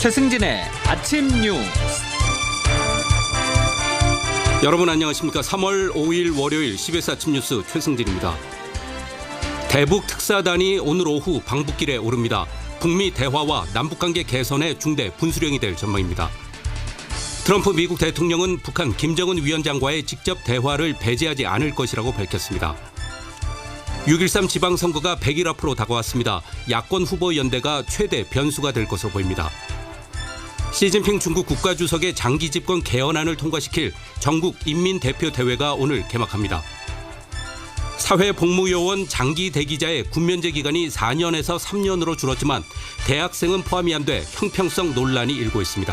최승진의 아침 뉴스. 여러분 안녕하십니까. 3월 5일 월요일 CBS 아침 뉴스 최승진입니다. 대북 특사단이 오늘 오후 방북길에 오릅니다. 북미 대화와 남북관계 개선의 중대 분수령이 될 전망입니다. 트럼프 미국 대통령은 북한 김정은 위원장과의 직접 대화를 배제하지 않을 것이라고 밝혔습니다. 6.13 지방선거가 100일 앞으로 다가왔습니다. 야권 후보 연대가 최대 변수가 될 것으로 보입니다. 시진핑 중국 국가주석의 장기 집권 개헌안을 통과시킬 전국 인민대표대회가 오늘 개막합니다. 사회복무요원 장기 대기자의 군면제 기간이 4년에서 3년으로 줄었지만 대학생은 포함이 안 돼 형평성 논란이 일고 있습니다.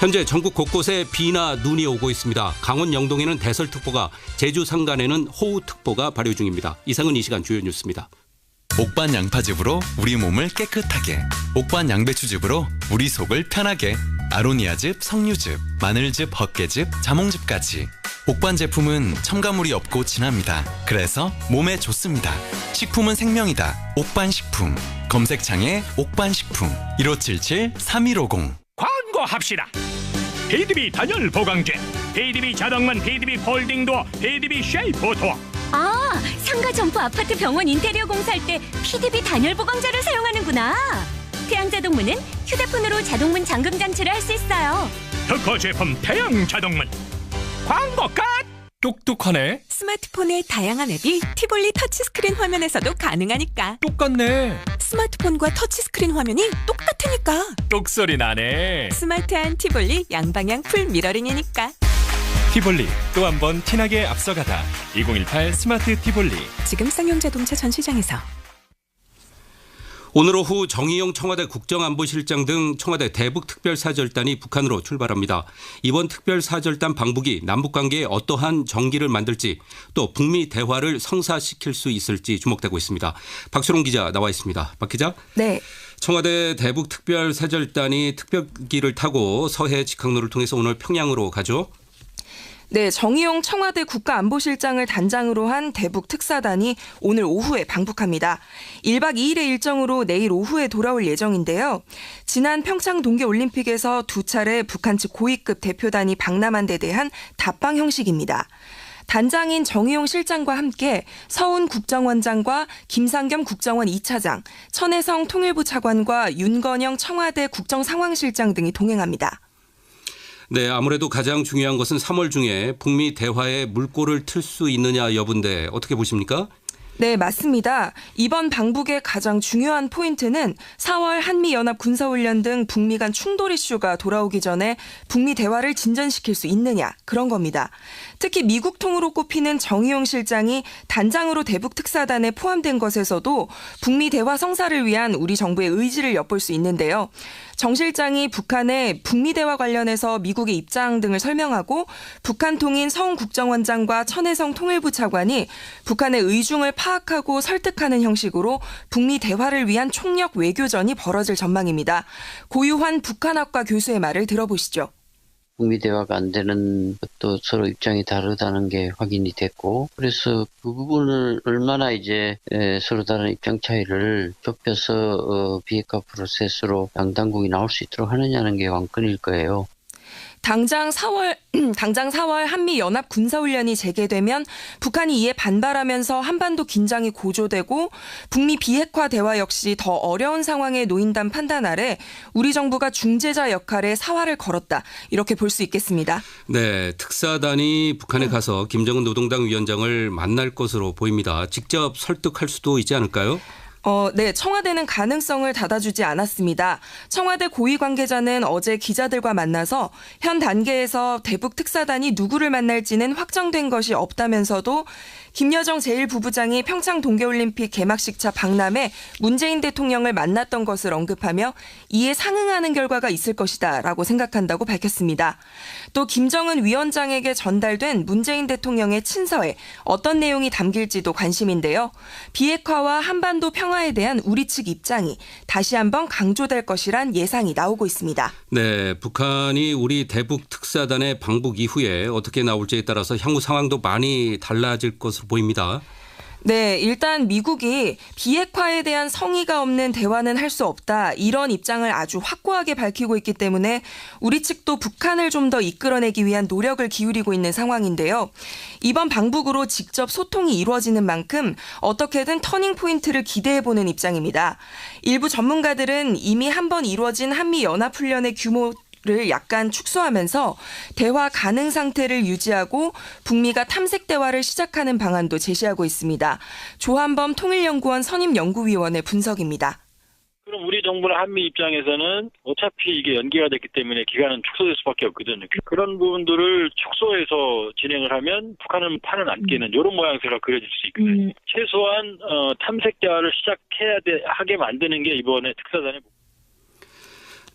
현재 전국 곳곳에 비나 눈이 오고 있습니다. 강원 영동에는 대설특보가, 제주 산간에는 호우특보가 발효 중입니다. 이상은 이 시간 주요 뉴스입니다. 옥반 양파즙으로 우리 몸을 깨끗하게, 옥반 양배추즙으로 우리 속을 편하게, 아로니아즙, 석류즙, 마늘즙, 헛개즙, 자몽즙까지. 옥반 제품은 첨가물이 없고 진합니다. 그래서 몸에 좋습니다. 식품은 생명이다. 옥반식품. 검색창에 옥반식품 1577-3150. 광고합시다. PDB 단열 보강제, PDB 자동문, PDB 폴딩도어, PDB 쉐이퍼 도어. 아, 상가 점포 아파트 병원 인테리어 공사할 때 PDB 단열 보강제를 사용하는구나. 태양자동문은 휴대폰으로 자동문 잠금 장치를 할 수 있어요. 특허 제품 태양 자동문. 광고 끝. 똑똑하네. 스마트폰의 다양한 앱이 티볼리 터치스크린 화면에서도 가능하니까. 똑같네. 스마트폰과 터치스크린 화면이 똑같으니까. 똑소리 나네. 스마트한 티볼리 양방향 풀 미러링이니까. 티볼리 또 한 번 티나게 앞서가다. 2018 스마트 티볼리. 지금 쌍용 자동차 전 시장에서. 오늘 오후 정의용 청와대 국정안보실장 등 청와대 대북특별사절단이 북한으로 출발합니다. 이번 특별사절단 방북이 남북관계에 어떠한 전기를 만들지, 또 북미 대화를 성사시킬 수 있을지 주목되고 있습니다. 박수롱 기자 나와 있습니다. 박 기자. 네. 청와대 대북특별사절단이 특별기를 타고 서해 직항로를 통해서 오늘 평양으로 가죠. 네, 정의용 청와대 국가안보실장을 단장으로 한 대북 특사단이 오늘 오후에 방북합니다. 1박 2일의 일정으로 내일 오후에 돌아올 예정인데요. 지난 평창 동계올림픽에서 두 차례 북한 측 고위급 대표단이 방남한 데 대한 답방 형식입니다. 단장인 정의용 실장과 함께 서훈 국정원장과 김상겸 국정원 2차장, 천혜성 통일부 차관과 윤건영 청와대 국정상황실장 등이 동행합니다. 네, 아무래도 가장 중요한 것은 3월 중에 북미 대화에 물꼬를 틀 수 있느냐 여부인데 어떻게 보십니까? 네, 맞습니다. 이번 방북의 가장 중요한 포인트는 4월 한미연합 군사훈련 등 북미 간 충돌 이슈가 돌아오기 전에 북미 대화를 진전시킬 수 있느냐, 그런 겁니다. 특히 미국 통으로 꼽히는 정의용 실장이 단장으로 대북 특사단에 포함된 것에서도 북미 대화 성사를 위한 우리 정부의 의지를 엿볼 수 있는데요. 정 실장이 북한의 북미 대화 관련해서 미국의 입장 등을 설명하고 북한 통인 서훈 국정원장과 천혜성 통일부 차관이 북한의 의중을 파악하고 설득하는 형식으로 북미 대화를 위한 총력 외교전이 벌어질 전망입니다. 고유환 북한학과 교수의 말을 들어보시죠. 북미 대화가 안 되는 것도 서로 입장이 다르다는 게 확인이 됐고, 그래서 그 부분을 얼마나 이제 서로 다른 입장 차이를 좁혀서 비핵화 프로세스로 양당국이 나올 수 있도록 하느냐는 게 관건일 거예요. 당장 4월 한미연합 군사훈련이 재개되면 북한이 이에 반발하면서 한반도 긴장이 고조되고 북미 비핵화 대화 역시 더 어려운 상황에 놓인다는 판단 아래 우리 정부가 중재자 역할에 사활을 걸었다, 이렇게 볼 수 있겠습니다. 네, 특사단이 북한에 가서 김정은 노동당 위원장을 만날 것으로 보입니다. 직접 설득할 수도 있지 않을까요? 네, 청와대는 가능성을 닫아주지 않았습니다. 청와대 고위 관계자는 어제 기자들과 만나서 현 단계에서 대북 특사단이 누구를 만날지는 확정된 것이 없다면서도 김여정 제1부부장이 평창 동계올림픽 개막식차 박람회 문재인 대통령을 만났던 것을 언급하며 이에 상응하는 결과가 있을 것이다 라고 생각한다고 밝혔습니다. 또 김정은 위원장에게 전달된 문재인 대통령의 친서에 어떤 내용이 담길지도 관심인데요. 비핵화와 한반도 평화에 대한 우리 측 입장이 다시 한번 강조될 것이란 예상이 나오고 있습니다. 네, 북한이 우리 대북 특사단의 방북 이후에 어떻게 나올지에 따라서 향후 상황도 많이 달라질 것으로 보입니다. 네, 일단 미국이 비핵화에 대한 성의가 없는 대화는 할 수 없다. 이런 입장을 아주 확고하게 밝히고 있기 때문에 우리 측도 북한을 좀 더 이끌어내기 위한 노력을 기울이고 있는 상황인데요. 이번 방북으로 직접 소통이 이루어지는 만큼 어떻게든 터닝 포인트를 기대해보는 입장입니다. 일부 전문가들은 이미 한번 이루어진 한미연합훈련의 규모를 약간 축소하면서 대화 가능 상태를 유지하고 북미가 탐색 대화를 시작하는 방안도 제시하고 있습니다. 조한범 통일연구원 선임연구위원의 분석입니다. 그럼 우리 정부나 한미 입장에서는 어차피 이게 연기가 됐기 때문에 기간은 축소될 수밖에 없거든요. 그런 부분들을 축소해서 진행을 하면 북한은 판을 안 깨는 이런 모양새가 그려질 수 있거든요. 최소한 탐색 대화를 하게 만드는 게 이번에 특사단의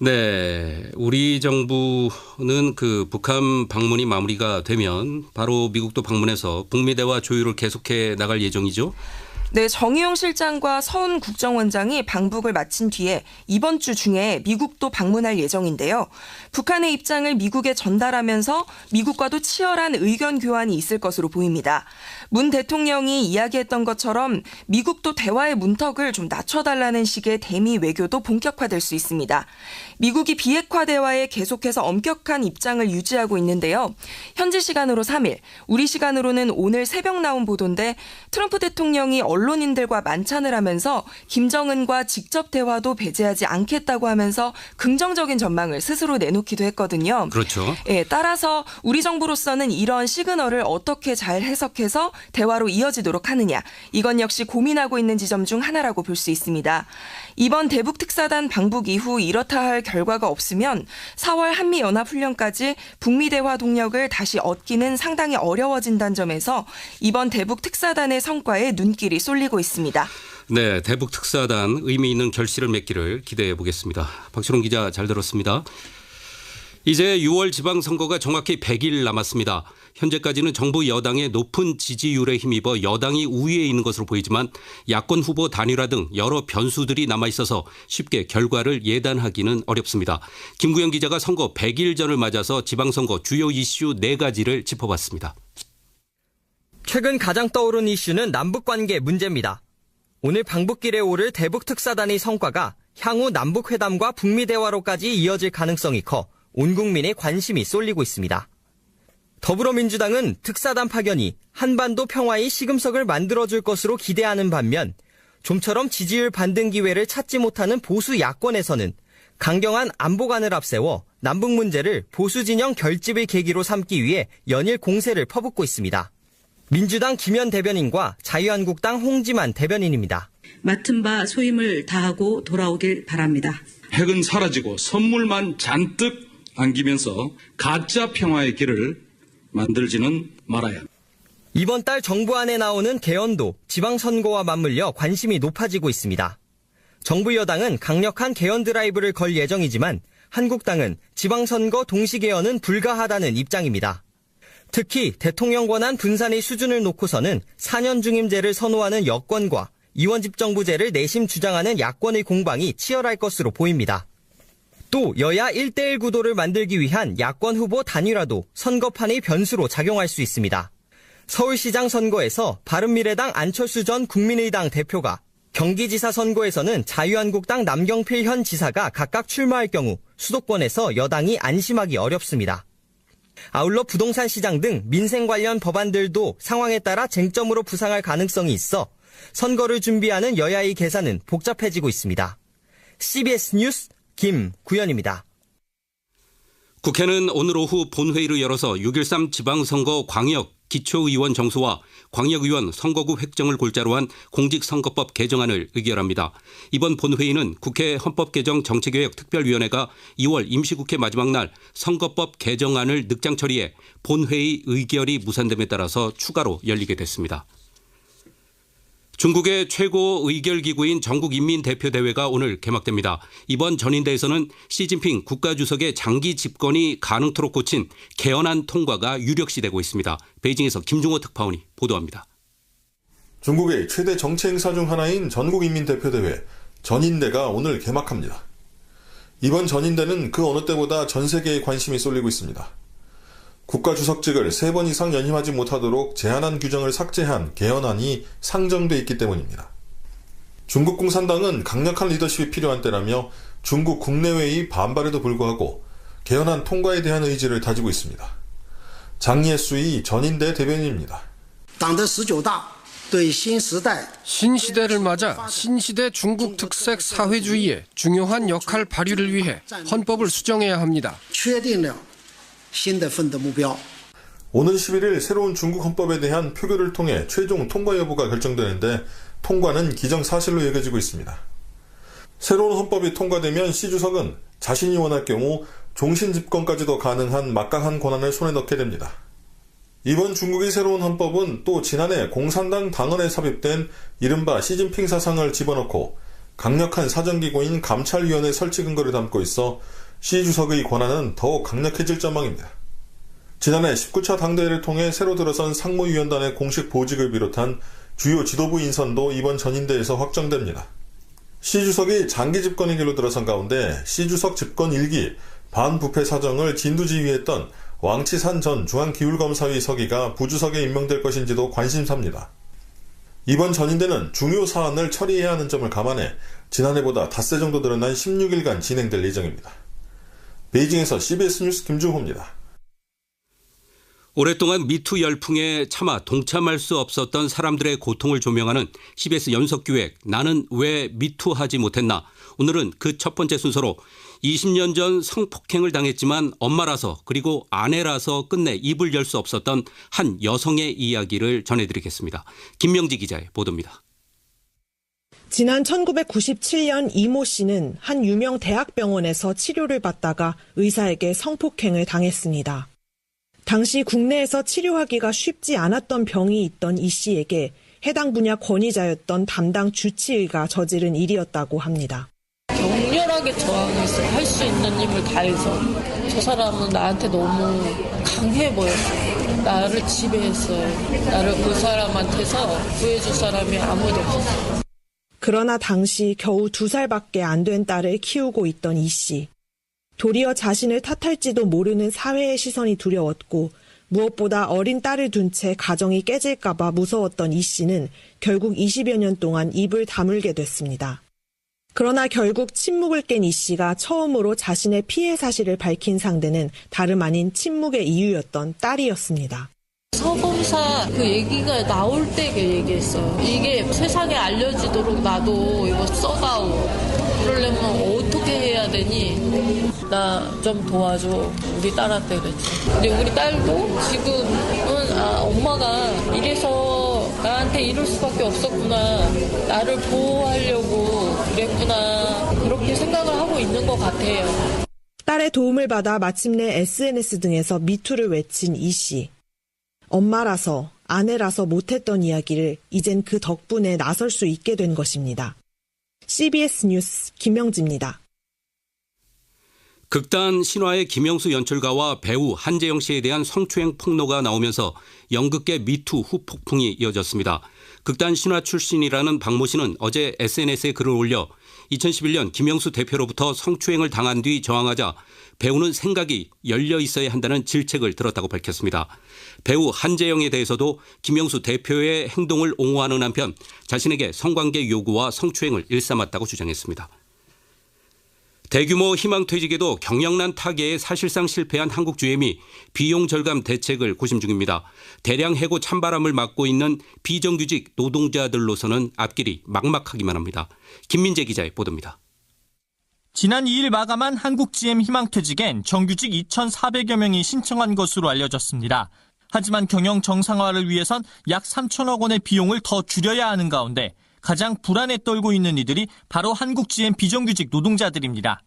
네, 우리 정부는 그 북한 방문이 마무리가 되면 바로 미국도 방문해서 북미 대화 조율을 계속해 나갈 예정이죠. 네, 정의용 실장과 서훈 국정원장이 방북을 마친 뒤에 이번 주 중에 미국도 방문할 예정인데요. 북한의 입장을 미국에 전달하면서 미국과도 치열한 의견 교환이 있을 것으로 보입니다. 문 대통령이 이야기했던 것처럼 미국도 대화의 문턱을 좀 낮춰달라는 식의 대미 외교도 본격화될 수 있습니다. 미국이 비핵화 대화에 계속해서 엄격한 입장을 유지하고 있는데요. 현지 시간으로 3일, 우리 시간으로는 오늘 새벽 나온 보도인데 트럼프 대통령이 언론인들과 만찬을 하면서 김정은과 직접 대화도 배제하지 않겠다고 하면서 긍정적인 전망을 스스로 내놓기도 했거든요. 그렇죠. 예, 따라서 우리 정부로서는 이런 시그널을 어떻게 잘 해석해서 대화로 이어지도록 하느냐. 이건 역시 고민하고 있는 지점 중 하나라고 볼 수 있습니다. 이번 대북 특사단 방북 이후 이렇다 할 결과가 없으면 4월 한미연합훈련까지 북미 대화 동력을 다시 얻기는 상당히 어려워진다는 점에서 이번 대북 특사단의 성과에 눈길이 쏠리고 있습니다. 네, 대북 특사단 의미 있는 결실을 맺기를 기대해 보겠습니다. 박철웅 기자 잘 들었습니다. 이제 6월 지방선거가 정확히 100일 남았습니다. 현재까지는 정부 여당의 높은 지지율에 힘입어 여당이 우위에 있는 것으로 보이지만 야권 후보 단일화 등 여러 변수들이 남아있어서 쉽게 결과를 예단하기는 어렵습니다. 김구영 기자가 선거 100일 전을 맞아서 지방선거 주요 이슈 4가지를 짚어봤습니다. 최근 가장 떠오른 이슈는 남북관계 문제입니다. 오늘 방북길에 오를 대북 특사단의 성과가 향후 남북회담과 북미 대화로까지 이어질 가능성이 커 온 국민의 관심이 쏠리고 있습니다. 더불어민주당은 특사단 파견이 한반도 평화의 시금석을 만들어줄 것으로 기대하는 반면 좀처럼 지지율 반등 기회를 찾지 못하는 보수 야권에서는 강경한 안보관을 앞세워 남북 문제를 보수 진영 결집의 계기로 삼기 위해 연일 공세를 퍼붓고 있습니다. 민주당 김현 대변인과 자유한국당 홍지만 대변인입니다. 맡은 바 소임을 다하고 돌아오길 바랍니다. 핵은 사라지고 선물만 잔뜩 안기면서 가짜 평화의 길을 만들지는 말아야 합니다. 이번 달 정부 안에 나오는 개헌도 지방선거와 맞물려 관심이 높아지고 있습니다. 정부 여당은 강력한 개헌 드라이브를 걸 예정이지만 한국당은 지방선거 동시 개헌은 불가하다는 입장입니다. 특히 대통령 권한 분산의 수준을 놓고서는 4년 중임제를 선호하는 여권과 이원집정부제를 내심 주장하는 야권의 공방이 치열할 것으로 보입니다. 또 여야 1대1 구도를 만들기 위한 야권 후보 단일화도 선거판의 변수로 작용할 수 있습니다. 서울시장 선거에서 바른미래당 안철수 전 국민의당 대표가, 경기지사 선거에서는 자유한국당 남경필 현 지사가 각각 출마할 경우 수도권에서 여당이 안심하기 어렵습니다. 아울러 부동산 시장 등 민생 관련 법안들도 상황에 따라 쟁점으로 부상할 가능성이 있어 선거를 준비하는 여야의 계산은 복잡해지고 있습니다. CBS 뉴스 김구현입니다. 국회는 오늘 오후 본회의를 열어서 6.13 지방선거 광역 기초의원 정수와 광역의원 선거구 획정을 골자로 한 공직선거법 개정안을 의결합니다. 이번 본회의는 국회 헌법개정정치개혁특별위원회가 2월 임시국회 마지막 날 선거법 개정안을 늑장 처리해 본회의 의결이 무산됨에 따라서 추가로 열리게 됐습니다. 중국의 최고 의결기구인 전국인민대표대회가 오늘 개막됩니다. 이번 전인대에서는 시진핑 국가주석의 장기 집권이 가능토록 고친 개헌안 통과가 유력시되고 있습니다. 베이징에서 김중호 특파원이 보도합니다. 중국의 최대 정치 행사 중 하나인 전국인민대표대회 전인대가 오늘 개막합니다. 이번 전인대는 그 어느 때보다 전 세계에 관심이 쏠리고 있습니다. 국가주석직을 3번 이상 연임하지 못하도록 제한한 규정을 삭제한 개헌안이 상정돼 있기 때문입니다. 중국 공산당은 강력한 리더십이 필요한 때라며 중국 국내외의 반발에도 불구하고 개헌안 통과에 대한 의지를 다지고 있습니다. 장예수의 전인대 대변인입니다. 신시대를 맞아 신시대 중국 특색 사회주의의 중요한 역할 발휘를 위해 헌법을 수정해야 합니다. 오는 11일 새로운 중국 헌법에 대한 표결을 통해 최종 통과 여부가 결정되는데 통과는 기정사실로 여겨지고 있습니다. 새로운 헌법이 통과되면 시 주석은 자신이 원할 경우 종신 집권까지도 가능한 막강한 권한을 손에 넣게 됩니다. 이번 중국의 새로운 헌법은 또 지난해 공산당 당헌에 삽입된 이른바 시진핑 사상을 집어넣고 강력한 사정기구인 감찰위원회 설치 근거를 담고 있어 시 주석의 권한은 더욱 강력해질 전망입니다. 지난해 19차 당대회를 통해 새로 들어선 상무위원단의 공식 보직을 비롯한 주요 지도부 인선도 이번 전인대에서 확정됩니다. 시 주석이 장기 집권의 길로 들어선 가운데 시 주석 집권 1기 반부패 사정을 진두지휘했던 왕치산 전 중앙기율검사위 서기가 부주석에 임명될 것인지도 관심사입니다. 이번 전인대는 중요 사안을 처리해야 하는 점을 감안해 지난해보다 닷새 정도 늘어난 16일간 진행될 예정입니다. 베이징에서 CBS 뉴스 김중호입니다. 오랫동안 미투 열풍에 차마 동참할 수 없었던 사람들의 고통을 조명하는 CBS 연속기획 나는 왜 미투하지 못했나. 오늘은 그 첫 번째 순서로 20년 전 성폭행을 당했지만 엄마라서 그리고 아내라서 끝내 입을 열 수 없었던 한 여성의 이야기를 전해드리겠습니다. 김명지 기자의 보도입니다. 지난 1997년 이모 씨는 한 유명 대학병원에서 치료를 받다가 의사에게 성폭행을 당했습니다. 당시 국내에서 치료하기가 쉽지 않았던 병이 있던 이 씨에게 해당 분야 권위자였던 담당 주치의가 저지른 일이었다고 합니다. 격렬하게 저항해서 할 수 있는 힘을 다해서 저 사람은 나한테 너무 강해 보였어요. 나를 지배했어요. 나를 그 사람한테서 구해줄 사람이 아무도 없었어요. 그러나 당시 겨우 2살밖에 안 된 딸을 키우고 있던 이 씨. 도리어 자신을 탓할지도 모르는 사회의 시선이 두려웠고 무엇보다 어린 딸을 둔 채 가정이 깨질까 봐 무서웠던 이 씨는 결국 20여 년 동안 입을 다물게 됐습니다. 그러나 결국 침묵을 깬 이 씨가 처음으로 자신의 피해 사실을 밝힌 상대는 다름 아닌 침묵의 이유였던 딸이었습니다. 서검사 그 얘기가 나올 때 얘기했어요. 이게 세상에 알려지도록 나도 이거 써다오. 그러려면 어떻게 해야 되니? 나 좀 도와줘. 우리 딸한테 그랬지. 근데 우리 딸도 지금은 엄마가 이래서 나한테 이럴 수밖에 없었구나. 나를 보호하려고 그랬구나. 그렇게 생각을 하고 있는 것 같아요. 딸의 도움을 받아 마침내 SNS 등에서 미투를 외친 이 씨. 엄마라서 아내라서 못했던 이야기를 이젠 그 덕분에 나설 수 있게 된 것입니다. CBS 뉴스 김명지입니다. 극단 신화의 김영수 연출가와 배우 한재영 씨에 대한 성추행 폭로가 나오면서 연극계 미투 후폭풍이 이어졌습니다. 극단 신화 출신이라는 박모 씨는 어제 SNS에 글을 올려 2011년 김영수 대표로부터 성추행을 당한 뒤 저항하자 배우는 생각이 열려 있어야 한다는 질책을 들었다고 밝혔습니다. 배우 한재영에 대해서도 김영수 대표의 행동을 옹호하는 한편 자신에게 성관계 요구와 성추행을 일삼았다고 주장했습니다. 대규모 희망퇴직에도 경영난 타계에 사실상 실패한 한국GM이 비용 절감 대책을 고심 중입니다. 대량 해고 찬바람을 맞고 있는 비정규직 노동자들로서는 앞길이 막막하기만 합니다. 김민재 기자의 보도입니다. 지난 2일 마감한 한국GM 희망퇴직엔 정규직 2,400여 명이 신청한 것으로 알려졌습니다. 하지만 경영 정상화를 위해선 약 3천억 원의 비용을 더 줄여야 하는 가운데 가장 불안에 떨고 있는 이들이 바로 한국GM 비정규직 노동자들입니다.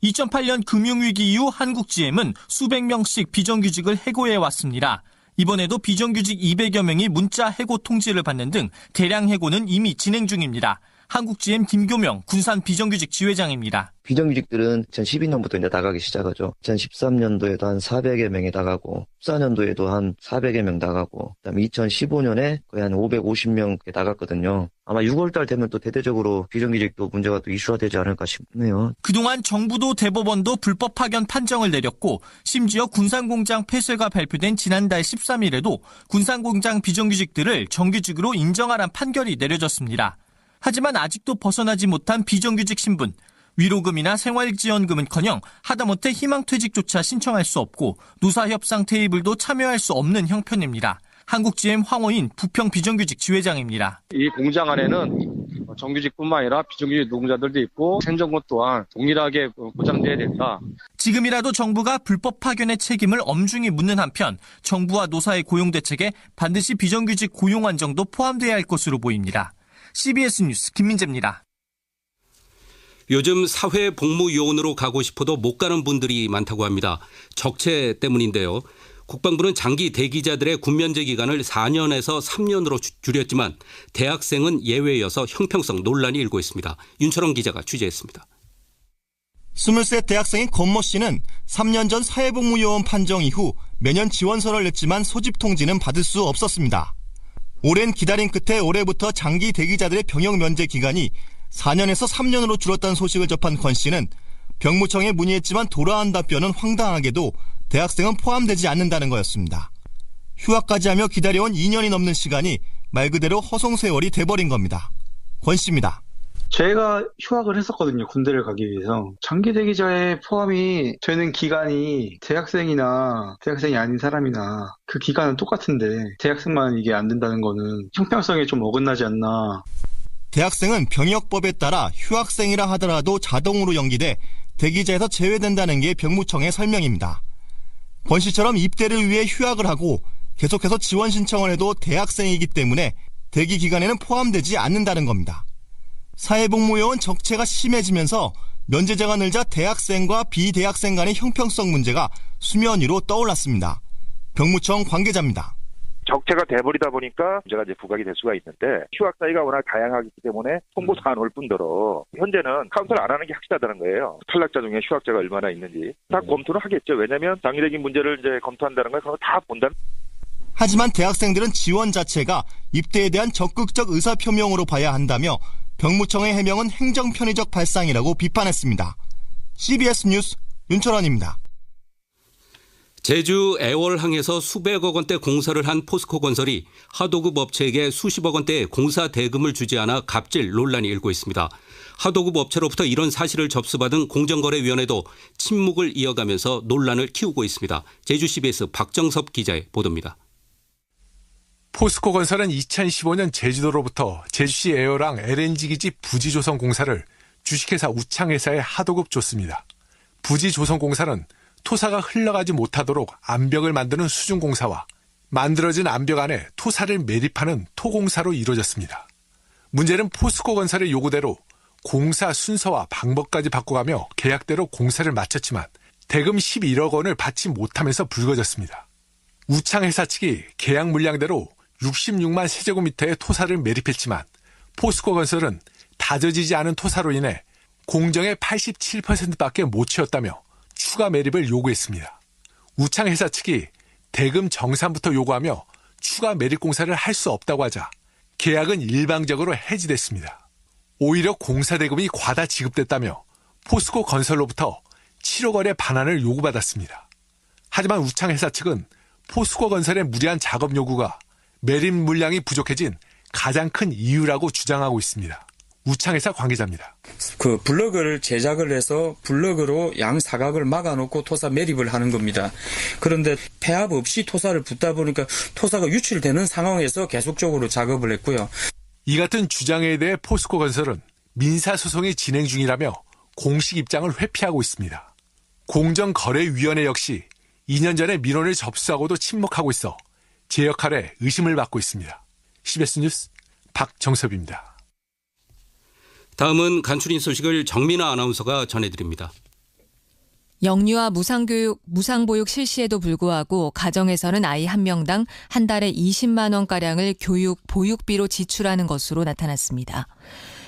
2008년 금융위기 이후 한국GM은 수백 명씩 비정규직을 해고해 왔습니다. 이번에도 비정규직 200여 명이 문자 해고 통지를 받는 등 대량 해고는 이미 진행 중입니다. 한국GM 김교명 군산 비정규직 지회장입니다. 비정규직들은 2012년부터 이제 나가기 시작하죠. 2013년도에도 한 400여 명이 나가고, 14년도에도 한 400여 명 나가고, 그다음에 2015년에 거의 한 550명 나갔거든요. 아마 6월달 되면 또 대대적으로 비정규직도 문제가 또 이슈화 되지 않을까 싶네요. 그동안 정부도 대법원도 불법 파견 판정을 내렸고, 심지어 군산공장 폐쇄가 발표된 지난달 13일에도 군산공장 비정규직들을 정규직으로 인정하란 판결이 내려졌습니다. 하지만 아직도 벗어나지 못한 비정규직 신분, 위로금이나 생활지원금은커녕 하다못해 희망퇴직조차 신청할 수 없고 노사협상 테이블도 참여할 수 없는 형편입니다. 한국GM 황호인 부평 비정규직 지회장입니다. 이 공장 안에는 정규직뿐만 아니라 비정규직 노동자들도 있고 행정권 또한 동일하게 보장돼야 된다. 지금이라도 정부가 불법 파견의 책임을 엄중히 묻는 한편 정부와 노사의 고용 대책에 반드시 비정규직 고용 안정도 포함돼야 할 것으로 보입니다. CBS 뉴스 김민재입니다. 요즘 사회복무요원으로 가고 싶어도 못 가는 분들이 많다고 합니다. 적체 때문인데요. 국방부는 장기 대기자들의 군면제 기간을 4년에서 3년으로 줄였지만 대학생은 예외여서 형평성 논란이 일고 있습니다. 윤철원 기자가 취재했습니다. 23 대학생인 권모 씨는 3년 전 사회복무요원 판정 이후 매년 지원서를 냈지만 소집 통지는 받을 수 없었습니다. 오랜 기다림 끝에 올해부터 장기 대기자들의 병역 면제 기간이 4년에서 3년으로 줄었다는 소식을 접한 권 씨는 병무청에 문의했지만 돌아온 답변은 황당하게도 대학생은 포함되지 않는다는 거였습니다. 휴학까지 하며 기다려온 2년이 넘는 시간이 말 그대로 허송세월이 돼버린 겁니다. 권 씨입니다. 제가 휴학을 했었거든요. 군대를 가기 위해서. 장기 대기자에 포함이 되는 기간이 대학생이나 대학생이 아닌 사람이나 그 기간은 똑같은데 대학생만 이게 안 된다는 거는 형평성에 좀 어긋나지 않나. 대학생은 병역법에 따라 휴학생이라 하더라도 자동으로 연기돼 대기자에서 제외된다는 게 병무청의 설명입니다. 권 씨처럼 입대를 위해 휴학을 하고 계속해서 지원 신청을 해도 대학생이기 때문에 대기 기간에는 포함되지 않는다는 겁니다. 사회복무요원 적체가 심해지면서 면제자가 늘자 대학생과 비대학생 간의 형평성 문제가 수면 위로 떠올랐습니다. 병무청 관계자입니다. 적체가 돼버리다 보니까 문제가 이제 부각이 될 수가 있는데 휴학 사유가 워낙 다양하기 때문에 홍보도 안 올 뿐더러 현재는 카운트를 안 하는 게 확실하다는 거예요. 탈락자 중에 휴학자가 얼마나 있는지 다 검토를 하겠죠. 왜냐하면 장기적인 문제를 이제 검토한다는 걸 그거 다 본다. 하지만 대학생들은 지원 자체가 입대에 대한 적극적 의사표명으로 봐야 한다며 병무청의 해명은 행정편의적 발상이라고 비판했습니다. CBS 뉴스 윤철원입니다. 제주 애월항에서 수백억 원대 공사를 한 포스코건설이 하도급 업체에게 수십억 원대의 공사 대금을 주지 않아 갑질 논란이 일고 있습니다. 하도급 업체로부터 이런 사실을 접수받은 공정거래위원회도 침묵을 이어가면서 논란을 키우고 있습니다. 제주 CBS 박정섭 기자의 보도입니다. 포스코건설은 2015년 제주도로부터 제주시 애월항 LNG기지 부지조성 공사를 주식회사 우창회사에 하도급 줬습니다. 부지조성 공사는 토사가 흘러가지 못하도록 암벽을 만드는 수중공사와 만들어진 암벽 안에 토사를 매립하는 토공사로 이루어졌습니다. 문제는 포스코건설의 요구대로 공사 순서와 방법까지 바꿔가며 계약대로 공사를 마쳤지만 대금 11억 원을 받지 못하면서 불거졌습니다. 우창회사 측이 계약 물량대로 66만 세제곱미터의 토사를 매립했지만 포스코건설은 다져지지 않은 토사로 인해 공정의 87%밖에 못 채웠다며 추가 매립을 요구했습니다. 우창회사 측이 대금 정산부터 요구하며 추가 매립 공사를 할 수 없다고 하자 계약은 일방적으로 해지됐습니다. 오히려 공사 대금이 과다 지급됐다며 포스코건설로부터 7억 원의 반환을 요구받았습니다. 하지만 우창회사 측은 포스코건설의 무리한 작업 요구가 매립 물량이 부족해진 가장 큰 이유라고 주장하고 있습니다. 우창회사 관계자입니다. 그 블럭을 제작을 해서 블럭으로 양사각을 막아놓고 토사 매립을 하는 겁니다. 그런데 폐합 없이 토사를 붓다 보니까 토사가 유출되는 상황에서 계속적으로 작업을 했고요. 이 같은 주장에 대해 포스코건설은 민사소송이 진행 중이라며 공식 입장을 회피하고 있습니다. 공정거래위원회 역시 2년 전에 민원을 접수하고도 침묵하고 있어 제 역할에 의심을 받고 있습니다. CBS 뉴스 박정섭입니다. 다음은 간추린 소식을 정민아 아나운서가 전해드립니다. 영유아 무상보육 실시에도 불구하고 가정에서는 아이 한 명당 한 달에 20만 원가량을 교육, 보육비로 지출하는 것으로 나타났습니다.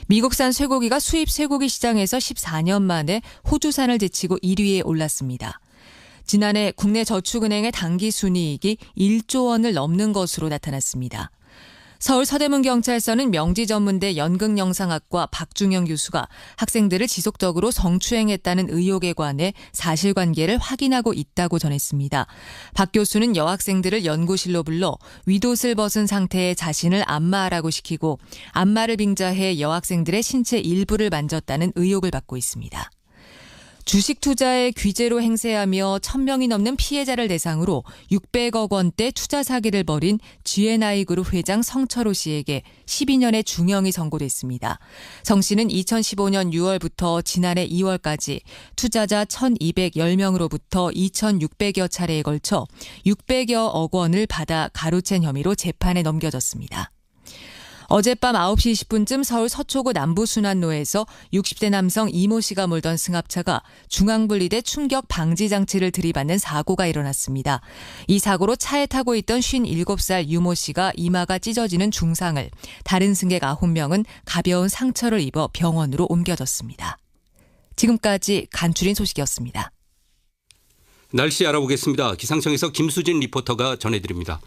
미국산 쇠고기가 수입 쇠고기 시장에서 14년 만에 호주산을 제치고 1위에 올랐습니다. 지난해 국내 저축은행의 단기 순이익이 1조 원을 넘는 것으로 나타났습니다. 서울 서대문경찰서는 명지전문대 연극영상학과 박중영 교수가 학생들을 지속적으로 성추행했다는 의혹에 관해 사실관계를 확인하고 있다고 전했습니다. 박 교수는 여학생들을 연구실로 불러 윗옷을 벗은 상태의 자신을 안마하라고 시키고 안마를 빙자해 여학생들의 신체 일부를 만졌다는 의혹을 받고 있습니다. 주식 투자에 규제로 행세하며 1,000명이 넘는 피해자를 대상으로 600억 원대 투자 사기를 벌인 GNI 그룹 회장 성철호 씨에게 12년의 중형이 선고됐습니다. 성 씨는 2015년 6월부터 지난해 2월까지 투자자 1,210명으로부터 2,600여 차례에 걸쳐 600여억 원을 받아 가로챈 혐의로 재판에 넘겨졌습니다. 어젯밤 9시 20분쯤 서울 서초구 남부순환로에서 60대 남성 이모 씨가 몰던 승합차가 중앙분리대 충격 방지 장치를 들이받는 사고가 일어났습니다. 이 사고로 차에 타고 있던 57살 유모 씨가 이마가 찢어지는 중상을, 다른 승객 9명은 가벼운 상처를 입어 병원으로 옮겨졌습니다. 지금까지 간추린 소식이었습니다. 날씨 알아보겠습니다. 기상청에서 김수진 리포터가 전해드립니다.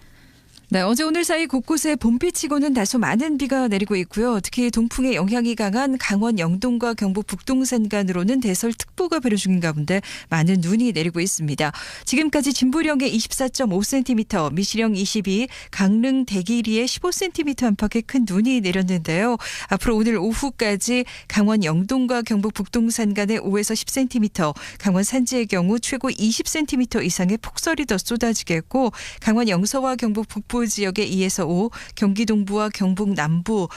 네, 어제 오늘 사이 곳곳에 봄비치고는 다소 많은 비가 내리고 있고요. 특히 동풍의 영향이 강한 강원 영동과 경북 북동산간으로는 대설특보가 발효 중인 가운데 많은 눈이 내리고 있습니다. 지금까지 진부령에 24.5cm, 미시령 22, 강릉 대기리에 15cm 안팎의 큰 눈이 내렸는데요. 앞으로 오늘 오후까지 강원 영동과 경북 북동산간에 5에서 10cm, 강원 산지의 경우 최고 20cm 이상의 폭설이 더 쏟아지겠고, 강원 영서와 경북 북부 지역에 2에서 5, 경기 동부와 경북 남부,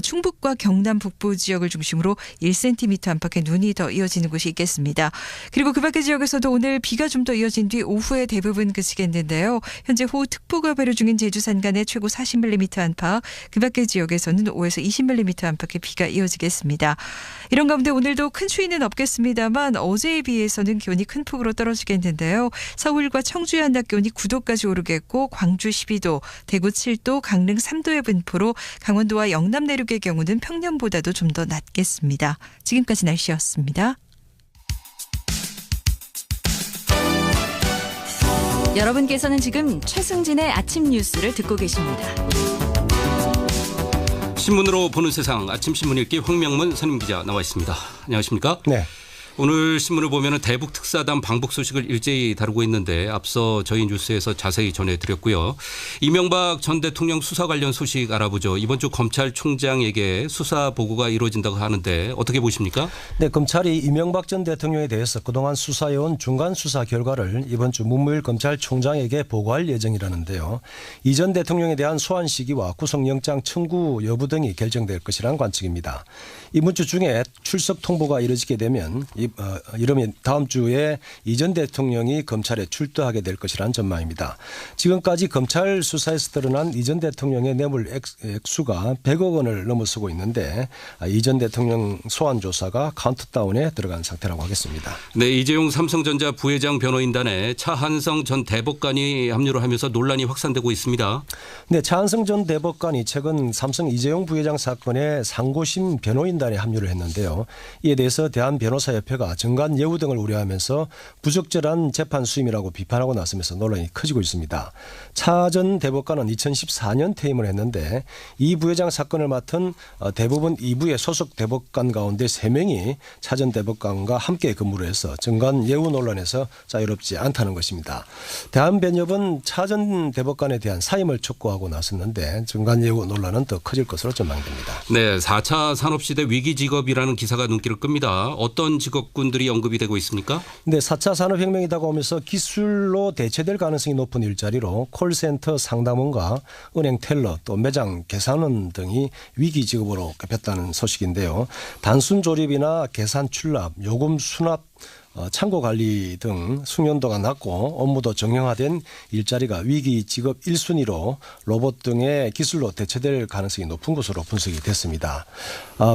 충북과 경남 북부 지역을 중심으로 1cm 안팎의 눈이 더 이어지는 곳이 있겠습니다. 그리고 그 밖의 지역에서도 오늘 비가 좀 더 이어진 뒤 오후에 대부분 그치겠는데요. 현재 호우특보가 발효 중인 제주 산간에 최고 40mm 안팎, 그 밖의 지역에서는 5에서 20mm 안팎의 비가 이어지겠습니다. 이런 가운데 오늘도 큰 추위는 없겠습니다만 어제에 비해서는 기온이 큰 폭으로 떨어지겠는데요. 서울과 청주의 한낮 기온이 9도까지 오르겠고, 광주 12도, 대구 7도, 강릉 3도의 분포로 강원도와 영남 내륙의 경우는 평년보다도 좀 더 낮겠습니다. 지금까지 날씨였습니다. 여러분께서는 지금 최승진의 아침 뉴스를 듣고 계십니다. 신문으로 보는 세상, 아침 신문 읽기 황명문 선임기자 나와 있습니다. 안녕하십니까? 네. 오늘 신문을 보면 대북 특사단 방북 소식을 일제히 다루고 있는데 앞서 저희 뉴스에서 자세히 전해드렸고요. 이명박 전 대통령 수사 관련 소식 알아보죠. 이번 주 검찰총장에게 수사 보고가 이루어진다고 하는데 어떻게 보십니까? 네, 검찰이 이명박 전 대통령에 대해서 그동안 수사해온 중간 수사 결과를 이번 주 문무일 검찰총장에게 보고할 예정이라는데요. 이 전 대통령에 대한 소환 시기와 구속영장 청구 여부 등이 결정될 것이라는 관측입니다. 이번 주 중에 출석 통보가 이루어지게 되면 이러면 다음 주에 이 전 대통령이 검찰에 출두하게 될 것이라는 전망입니다. 지금까지 검찰 수사에서 드러난 이 전 대통령의 뇌물 액수가 100억 원을 넘어서고 있는데 이 전 대통령 소환 조사가 카운트다운에 들어간 상태라고 하겠습니다. 네, 이재용 삼성전자 부회장 변호인단에 차한성 전 대법관이 합류를 하면서 논란이 확산되고 있습니다. 네, 차한성 전 대법관이 최근 삼성 이재용 부회장 사건의 상고심 변호인단에 합류를 했는데요. 이에 대해서 대한변호사협회가 정관 예우 등을 우려하면서 부적절한 재판 수임이라고 비판하고 나서면서 논란이 커지고 있습니다. 차 전 대법관은 2014년 퇴임을 했는데 이 부회장 사건을 맡은 대법원 2부의 소속 대법관 가운데 3명이 차 전 대법관과 함께 근무를 해서 정관 예우 논란에서 자유롭지 않다는 것입니다. 대한변협은 차 전 대법관에 대한 사임을 촉구하고 나섰는데 정관 예우 논란은 더 커질 것으로 전망됩니다. 네, 4차 산업시대 위기 직업이라는 기사가 눈길을 끕니다. 어떤 직업군들이 언급이 되고 있습니까? 네, 4차 산업혁명이 다가오면서 기술로 대체될 가능성이 높은 일자리로 콜센터 상담원과 은행 텔러 또 매장 계산원 등이 위기 직업으로 꼽혔다는 소식인데요. 단순 조립이나 계산 출납, 요금 수납 창고 관리 등 숙련도가 낮고 업무도 정형화된 일자리가 위기 직업 1순위로 로봇 등의 기술로 대체될 가능성이 높은 것으로 분석이 됐습니다.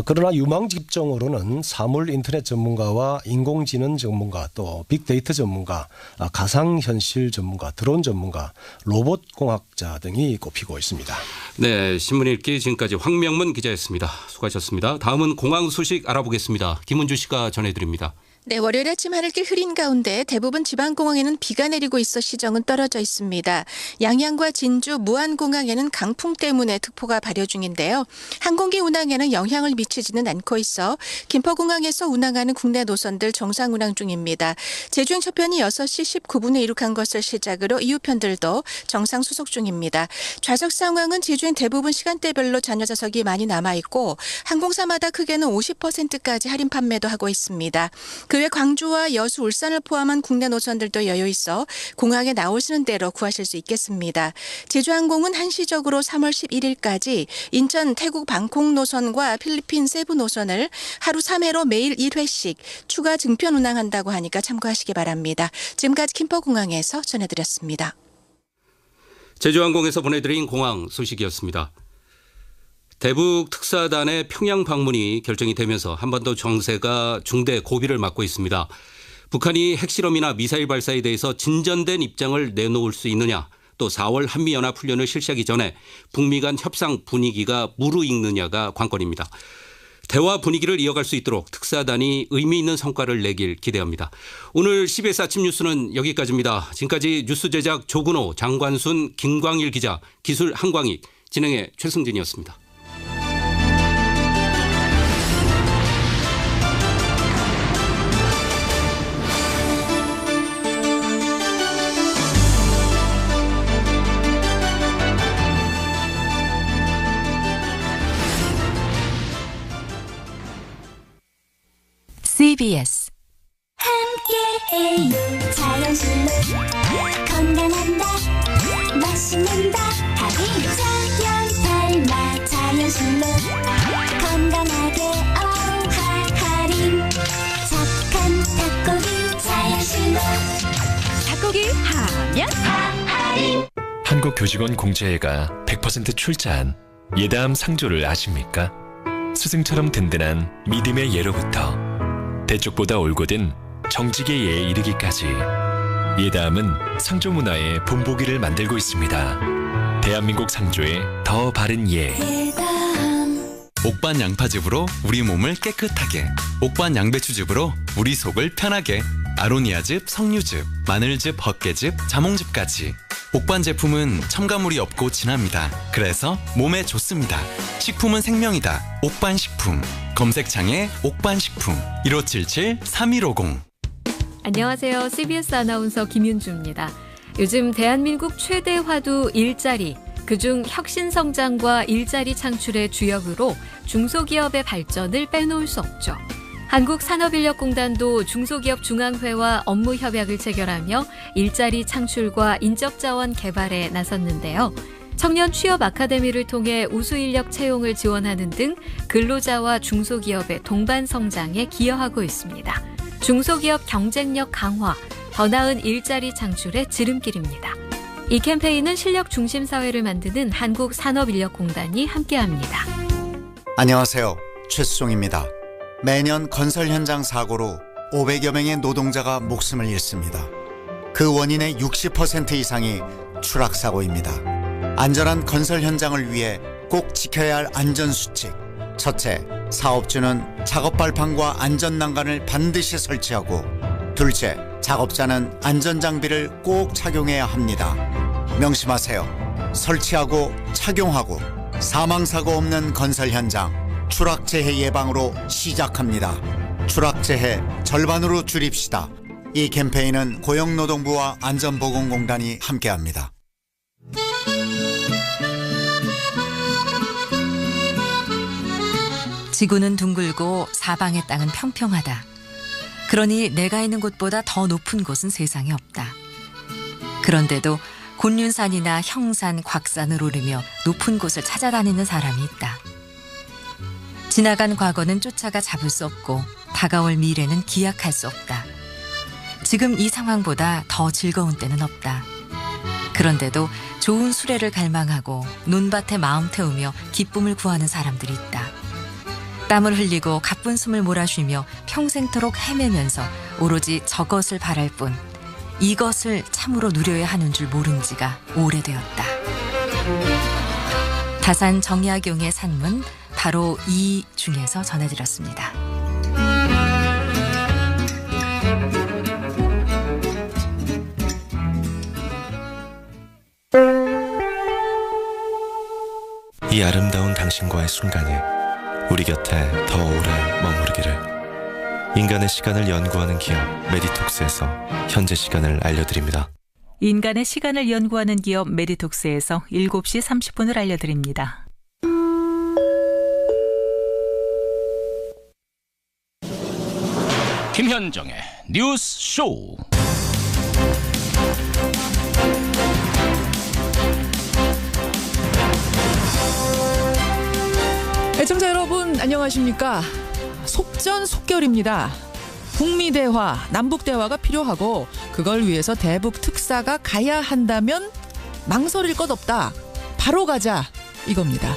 그러나 유망 직종으로는 사물 인터넷 전문가와 인공지능 전문가, 또 빅데이터 전문가, 가상현실 전문가, 드론 전문가, 로봇 공학자 등이 꼽히고 있습니다. 네, 신문 읽기 지금까지 황명문 기자였습니다. 수고하셨습니다. 다음은 공항 소식 알아보겠습니다. 김은주 씨가 전해드립니다. 네, 월요일 아침 하늘길 흐린 가운데 대부분 지방공항에는 비가 내리고 있어 시정은 떨어져 있습니다. 양양과 진주, 무안공항에는 강풍 때문에 특보가 발효 중인데요. 항공기 운항에는 영향을 미치지는 않고 있어 김포공항에서 운항하는 국내 노선들 정상 운항 중입니다. 제주행 첫편이 6시 19분에 이륙한 것을 시작으로 이후 편들도 정상 수속 중입니다. 좌석 상황은 제주행 대부분 시간대별로 잔여 좌석이 많이 남아있고 항공사마다 크게는 50%까지 할인 판매도 하고 있습니다. 그 외 광주와 여수, 울산을 포함한 국내 노선들도 여유 있어 공항에 나오시는 대로 구하실 수 있겠습니다. 제주항공은 한시적으로 3월 11일까지 인천, 태국, 방콕 노선과 필리핀 세부 노선을 하루 3회로 매일 1회씩 추가 증편 운항한다고 하니까 참고하시기 바랍니다. 지금까지 김포공항에서 전해드렸습니다. 제주항공에서 보내드린 공항 소식이었습니다. 대북 특사단의 평양 방문이 결정이 되면서 한반도 정세가 중대 고비를 맞고 있습니다. 북한이 핵실험이나 미사일 발사에 대해서 진전된 입장을 내놓을 수 있느냐, 또 4월 한미연합훈련을 실시하기 전에 북미 간 협상 분위기가 무르익느냐가 관건입니다. 대화 분위기를 이어갈 수 있도록 특사단이 의미 있는 성과를 내길 기대합니다. 오늘 CBS 아침 뉴스는 여기까지입니다. 지금까지 뉴스 제작 조근호, 장관순, 김광일 기자, 기술 한광익, 진행의 최승진이었습니다. CBS 함께해요. 자연스레 건강한다, 맛있는다, 하리 자연팔마 자연스레 건강하게 할인 착한 닭고기 자연스레 닭고기 하면 할인. 한국교직원 공채회가 100% 출자한 예담 상조를 아십니까? 스승처럼 든든한 믿음의 예로부터 대쪽보다 올곧은 정직의 예에 이르기까지 예담은 상조 문화의 본보기를 만들고 있습니다. 대한민국 상조의 더 바른 예. 옥반 양파즙으로 우리 몸을 깨끗하게, 옥반 양배추즙으로 우리 속을 편하게, 아로니아즙, 석류즙, 마늘즙, 헛개즙, 자몽즙까지 옥반 제품은 첨가물이 없고 진합니다. 그래서 몸에 좋습니다. 식품은 생명이다. 옥반식품. 검색창에 옥반식품 1577-3150. 안녕하세요. CBS 아나운서 김윤주입니다. 요즘 대한민국 최대 화두 일자리, 그중 혁신성장과 일자리 창출의 주역으로 중소기업의 발전을 빼놓을 수 없죠. 한국산업인력공단도 중소기업중앙회와 업무 협약을 체결하며 일자리 창출과 인적자원 개발에 나섰는데요. 청년 취업 아카데미를 통해 우수인력 채용을 지원하는 등 근로자와 중소기업의 동반 성장에 기여하고 있습니다. 중소기업 경쟁력 강화, 더 나은 일자리 창출의 지름길입니다. 이 캠페인은 실력 중심 사회를 만드는 한국산업인력공단이 함께합니다. 안녕하세요. 최수종입니다. 매년 건설 현장 사고로 500여 명의 노동자가 목숨을 잃습니다. 그 원인의 60% 이상이 추락사고입니다. 안전한 건설 현장을 위해 꼭 지켜야 할 안전수칙. 첫째, 사업주는 작업 발판과 안전난간을 반드시 설치하고, 둘째, 작업자는 안전장비를 꼭 착용해야 합니다. 명심하세요. 설치하고 착용하고 사망사고 없는 건설 현장, 추락재해 예방으로 시작합니다. 추락재해 절반으로 줄입시다. 이 캠페인은 고용노동부와 안전보건공단이 함께합니다. 지구는 둥글고 사방의 땅은 평평하다. 그러니 내가 있는 곳보다 더 높은 곳은 세상에 없다. 그런데도 곤륜산이나 형산, 곽산을 오르며 높은 곳을 찾아다니는 사람이 있다. 지나간 과거는 쫓아가 잡을 수 없고 다가올 미래는 기약할 수 없다. 지금 이 상황보다 더 즐거운 때는 없다. 그런데도 좋은 수레를 갈망하고 논밭에 마음 태우며 기쁨을 구하는 사람들이 있다. 땀을 흘리고 가쁜 숨을 몰아쉬며 평생토록 헤매면서 오로지 저것을 바랄 뿐 이것을 참으로 누려야 하는 줄 모른 지가 오래되었다. 다산 정약용의 산문 바로 이 중에서 전해드렸습니다. 이 아름다운 당신과의 순간이 우리 곁에 더 오래 머무르기를. 인간의 시간을 연구하는 기업 메디톡스에서 현재 시간을 알려드립니다. 인간의 시간을 연구하는 기업 메디톡스에서 7시 30분을 알려드립니다. 김현정의 뉴스 쇼. 애청자 여러분 안녕하십니까? 속전속결입니다. 북미 대화, 남북 대화가 필요하고 그걸 위해서 대북 특사가 가야 한다면 망설일 것 없다. 바로 가자 이겁니다.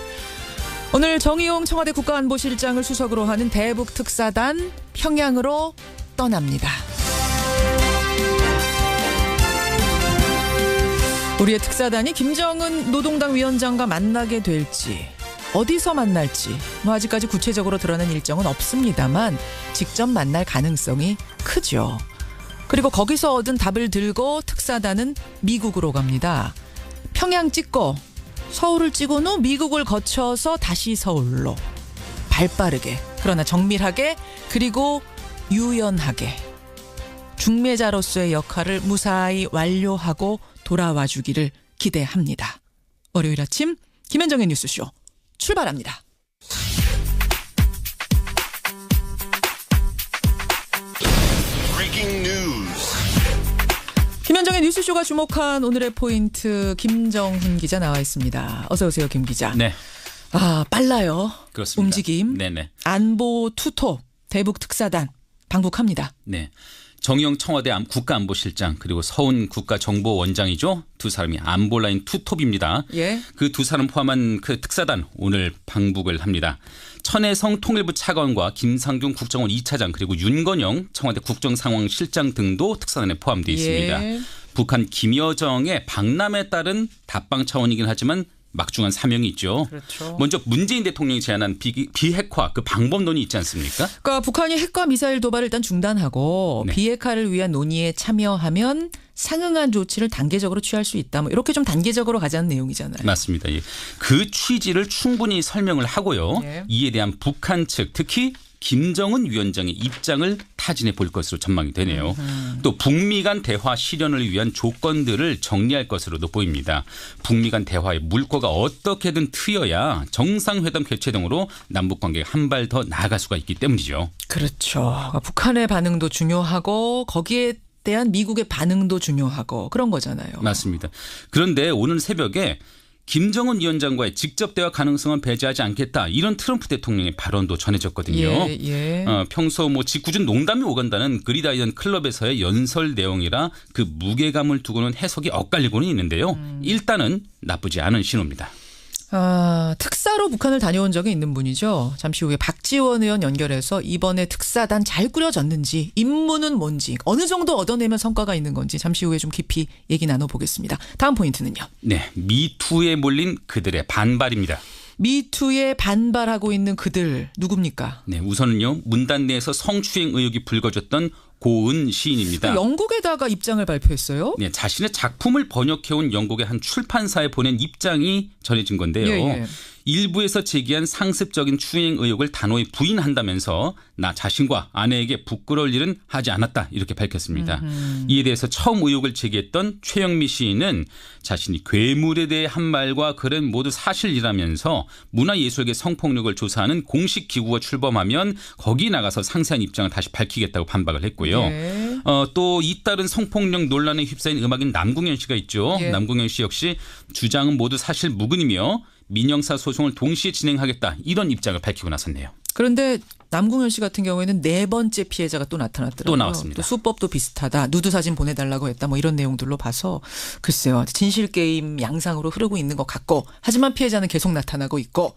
오늘 정의용 청와대 국가안보실장을 수석으로 하는 대북 특사단 평양으로 떠납니다. 우리의 특사단이 김정은 노동당 위원장과 만나게 될지 어디서 만날지 아직까지 구체적으로 드러난 일정은 없습니다만 직접 만날 가능성이 크죠. 그리고 거기서 얻은 답을 들고 특사단은 미국으로 갑니다. 평양 찍고 서울을 찍은 후 미국을 거쳐서 다시 서울로 발빠르게 그러나 정밀하게 그리고 유연하게 중매자로서의 역할을 무사히 완료하고 돌아와 주기를 기대합니다. 월요일 아침 김현정의 뉴스쇼 출발합니다. 김현정의 뉴스쇼가 주목한 오늘의 포인트 김정훈 기자 나와 있습니다. 어서 오세요, 김 기자. 네. 아, 빨라요. 그렇습니다. 움직임. 네네. 안보 투톱 대북 특사단 방북합니다. 네. 정의용 청와대 국가안보실장 그리고 서훈 국가정보원장이죠. 두 사람이 안보라인 투톱입니다. 예. 그 두 사람 포함한 그 특사단 오늘 방북을 합니다. 천혜성 통일부 차관과 김상중 국정원 2차장 그리고 윤건영 청와대 국정상황실장 등도 특사단에 포함되어 있습니다. 예. 북한 김여정의 방남에 따른 답방 차원이긴 하지만 막중한 사명이 있죠. 그렇죠. 먼저 문재인 대통령이 제안한 비핵화 그 방법론이 있지 않습니까? 그러니까 북한이 핵과 미사일 도발을 일단 중단하고 네. 비핵화를 위한 논의에 참여하면 상응한 조치를 단계적으로 취할 수 있다. 뭐 이렇게 좀 단계적으로 가자는 내용이잖아요. 맞습니다. 예. 그 취지를 충분히 설명을 하고요. 예. 이에 대한 북한 측 특히 김정은 위원장의 입장을 타진해 볼 것으로 전망이 되네요. 또 북미 간 대화 실현을 위한 조건들을 정리할 것으로도 보입니다. 북미 간 대화의 물꼬가 어떻게든 트여야 정상회담 개최 등으로 남북관계가 한 발 더 나아갈 수가 있기 때문이죠. 그렇죠. 북한의 반응도 중요하고 거기에 대한 미국의 반응도 중요하고 그런 거잖아요. 맞습니다. 그런데 오늘 새벽에 김정은 위원장과의 직접 대화 가능성은 배제하지 않겠다. 이런 트럼프 대통령의 발언도 전해졌거든요. 예, 예. 평소 뭐 짓궂은 농담이 오간다는 그리다이언 클럽에서의 연설 내용이라 그 무게감을 두고는 해석이 엇갈리고는 있는데요. 일단은 나쁘지 않은 신호입니다. 특사로 북한을 다녀온 적이 있는 분이죠. 잠시 후에 박지원 의원 연결해서 이번에 특사단 잘 꾸려졌는지 임무는 뭔지 어느 정도 얻어내면 성과가 있는 건지 잠시 후에 좀 깊이 얘기 나눠보겠습니다. 다음 포인트는요. 네, 미투에 몰린 그들의 반발입니다. 미투에 반발하고 있는 그들 누굽니까? 네, 우선은요. 문단 내에서 성추행 의혹이 불거졌던 고은 시인입니다. 영국에다가 입장을 발표했어요. 네, 자신의 작품을 번역해온 영국의 한 출판사에 보낸 입장이 전해진 건데요. 예. 일부에서 제기한 상습적인 추행 의혹을 단호히 부인한다면서 나 자신과 아내에게 부끄러울 일은 하지 않았다 이렇게 밝혔습니다. 이에 대해서 처음 의혹을 제기했던 최영미 시인은 자신이 괴물에 대해 한 말과 글은 모두 사실이라면서 문화예술계 성폭력을 조사하는 공식 기구가 출범하면 거기 나가서 상세한 입장을 다시 밝히겠다고 반박을 했고요. 네. 또 잇따른 성폭력 논란에 휩싸인 음악인 남궁현 씨가 있죠. 예. 남궁현 씨 역시 주장은 모두 사실 무근이며 민형사 소송을 동시에 진행하겠다 이런 입장을 밝히고 나섰네요. 그런데 남궁현 씨 같은 경우에는 4번째 피해자가 또 나타났더라고요. 또 나왔습니다. 또 수법도 비슷하다. 누드 사진 보내달라고 했다. 뭐 이런 내용들로 봐서 글쎄요. 진실 게임 양상으로 흐르고 있는 것 같고 하지만 피해자는 계속 나타나고 있고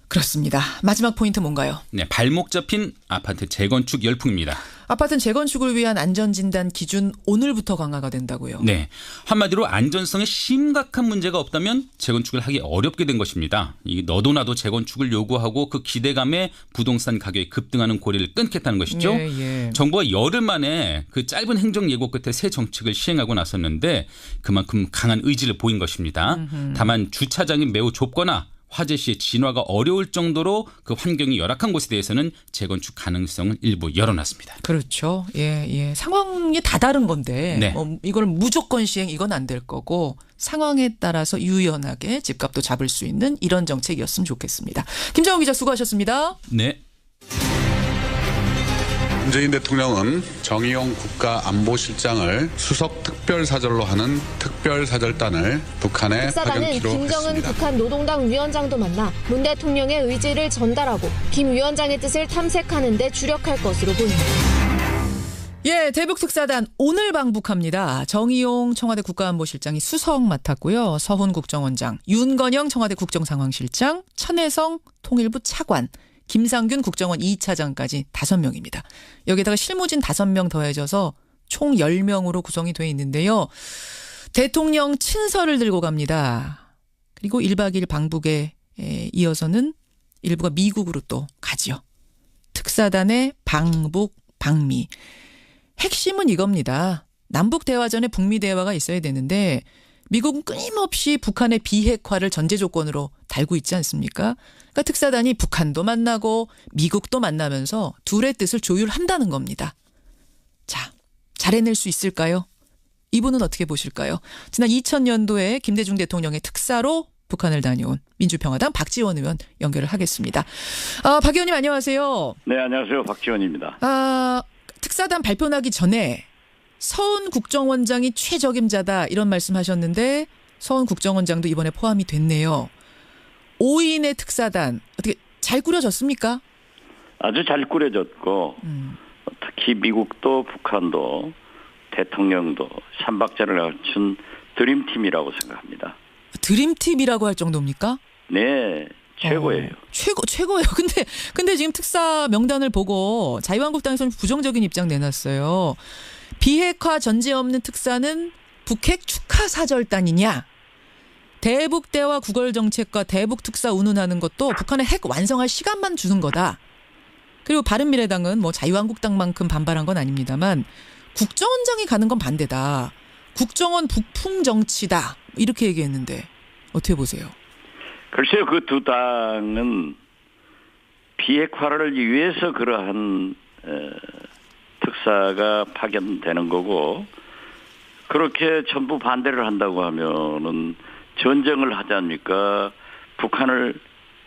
그렇습니다. 마지막 포인트 뭔가요? 네, 발목 잡힌 아파트 재건축 열풍입니다. 아파트 재건축을 위한 안전진단 기준 오늘부터 강화가 된다고요? 네, 한마디로 안전성에 심각한 문제가 없다면 재건축을 하기 어렵게 된 것입니다. 이 너도 나도 재건축을 요구하고 그 기대감에 부동산 가격이 급등하는 고리를 끊겠다는 것이죠. 예. 정부가 열흘 만에 그 짧은 행정 예고 끝에 새 정책을 시행하고 나섰는데 그만큼 강한 의지를 보인 것입니다. 다만 주차장이 매우 좁거나 화재 시에 진화가 어려울 정도로 그 환경이 열악한 곳에 대해서는 재건축 가능성을 일부 열어놨습니다. 그렇죠. 예. 상황이 다 다른 건데 네. 이걸 무조건 시행 이건 안 될 거고 상황에 따라서 유연하게 집값도 잡을 수 있는 이런 정책이었으면 좋겠습니다. 김정은 기자 수고하셨습니다. 네. 문재인 대통령은 정의용 국가안보실장을 수석 특별사절로 하는 특별사절단을 북한에 특사단은 파견키로 김정은 했습니다. 북한 노동당 위원장도 만나 문 대통령의 의지를 전달하고 김 위원장의 뜻을 탐색하는 데 주력할 것으로 보입니다. 예, 대북특사단 오늘 방북합니다. 정의용 청와대 국가안보실장이 수석 맡았고요. 서훈 국정원장, 윤건영 청와대 국정상황실장, 천혜성 통일부 차관, 김상균 국정원 2차장까지 5명입니다. 여기다가 실무진 5명 더해져서 총 10명으로 구성이 돼 있는데요. 대통령 친서를 들고 갑니다. 그리고 1박 2일 방북에 이어서는 일부가 미국으로 또 가죠. 특사단의 방북, 방미. 핵심은 이겁니다. 남북 대화 전에 북미 대화가 있어야 되는데 미국은 끊임없이 북한의 비핵화를 전제 조건으로 달고 있지 않습니까? 그러니까 특사단이 북한도 만나고 미국도 만나면서 둘의 뜻을 조율한다는 겁니다. 자, 잘 해낼 수 있을까요? 이분은 어떻게 보실까요? 지난 2000년도에 김대중 대통령의 특사로 북한을 다녀온 민주평화당 박지원 의원 연결을 하겠습니다. 박 의원님 안녕하세요. 네, 안녕하세요. 박지원입니다. 특사단 발표 나기 전에 서훈 국정원장이 최적임자다 이런 말씀하셨는데 서훈 국정원장도 이번에 포함이 됐네요. 5인의 특사단 어떻게 잘 꾸려졌습니까? 아주 잘 꾸려졌고 특히 미국도 북한도 대통령도 샴박자를 갖춘 드림팀이라고 생각합니다. 드림팀이라고 할 정도입니까? 네. 최고예요. 최고예요. 근데 지금 특사 명단을 보고 자유한국당에서는 부정적인 입장 내놨어요. 비핵화 전제 없는 특사는 북핵 축하 사절단이냐? 대북 대화 구걸 정책과 대북 특사 운운하는 것도 북한의 핵 완성할 시간만 주는 거다. 그리고 바른미래당은 뭐 자유한국당만큼 반발한 건 아닙니다만 국정원장이 가는 건 반대다. 국정원 북풍 정치다. 이렇게 얘기했는데 어떻게 보세요? 글쎄요. 그 두 당은 비핵화를 위해서 그러한 특사가 파견되는 거고 그렇게 전부 반대를 한다고 하면은 전쟁을 하지 않습니까? 북한을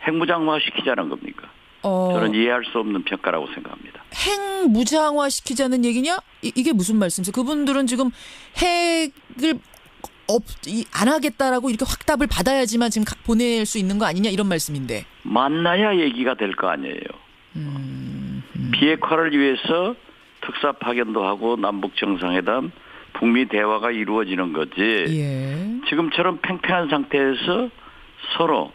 핵무장화 시키자는 겁니까? 저는 이해할 수 없는 평가라고 생각합니다. 핵무장화 시키자는 얘기냐? 이게 무슨 말씀이세요? 그분들은 지금 핵을 안 하겠다라고 이렇게 확답을 받아야지만 지금 보낼 수 있는 거 아니냐 이런 말씀인데. 만나야 얘기가 될 거 아니에요. 비핵화를 위해서 특사 파견도 하고 남북 정상회담, 북미 대화가 이루어지는 거지. 예. 지금처럼 팽팽한 상태에서 서로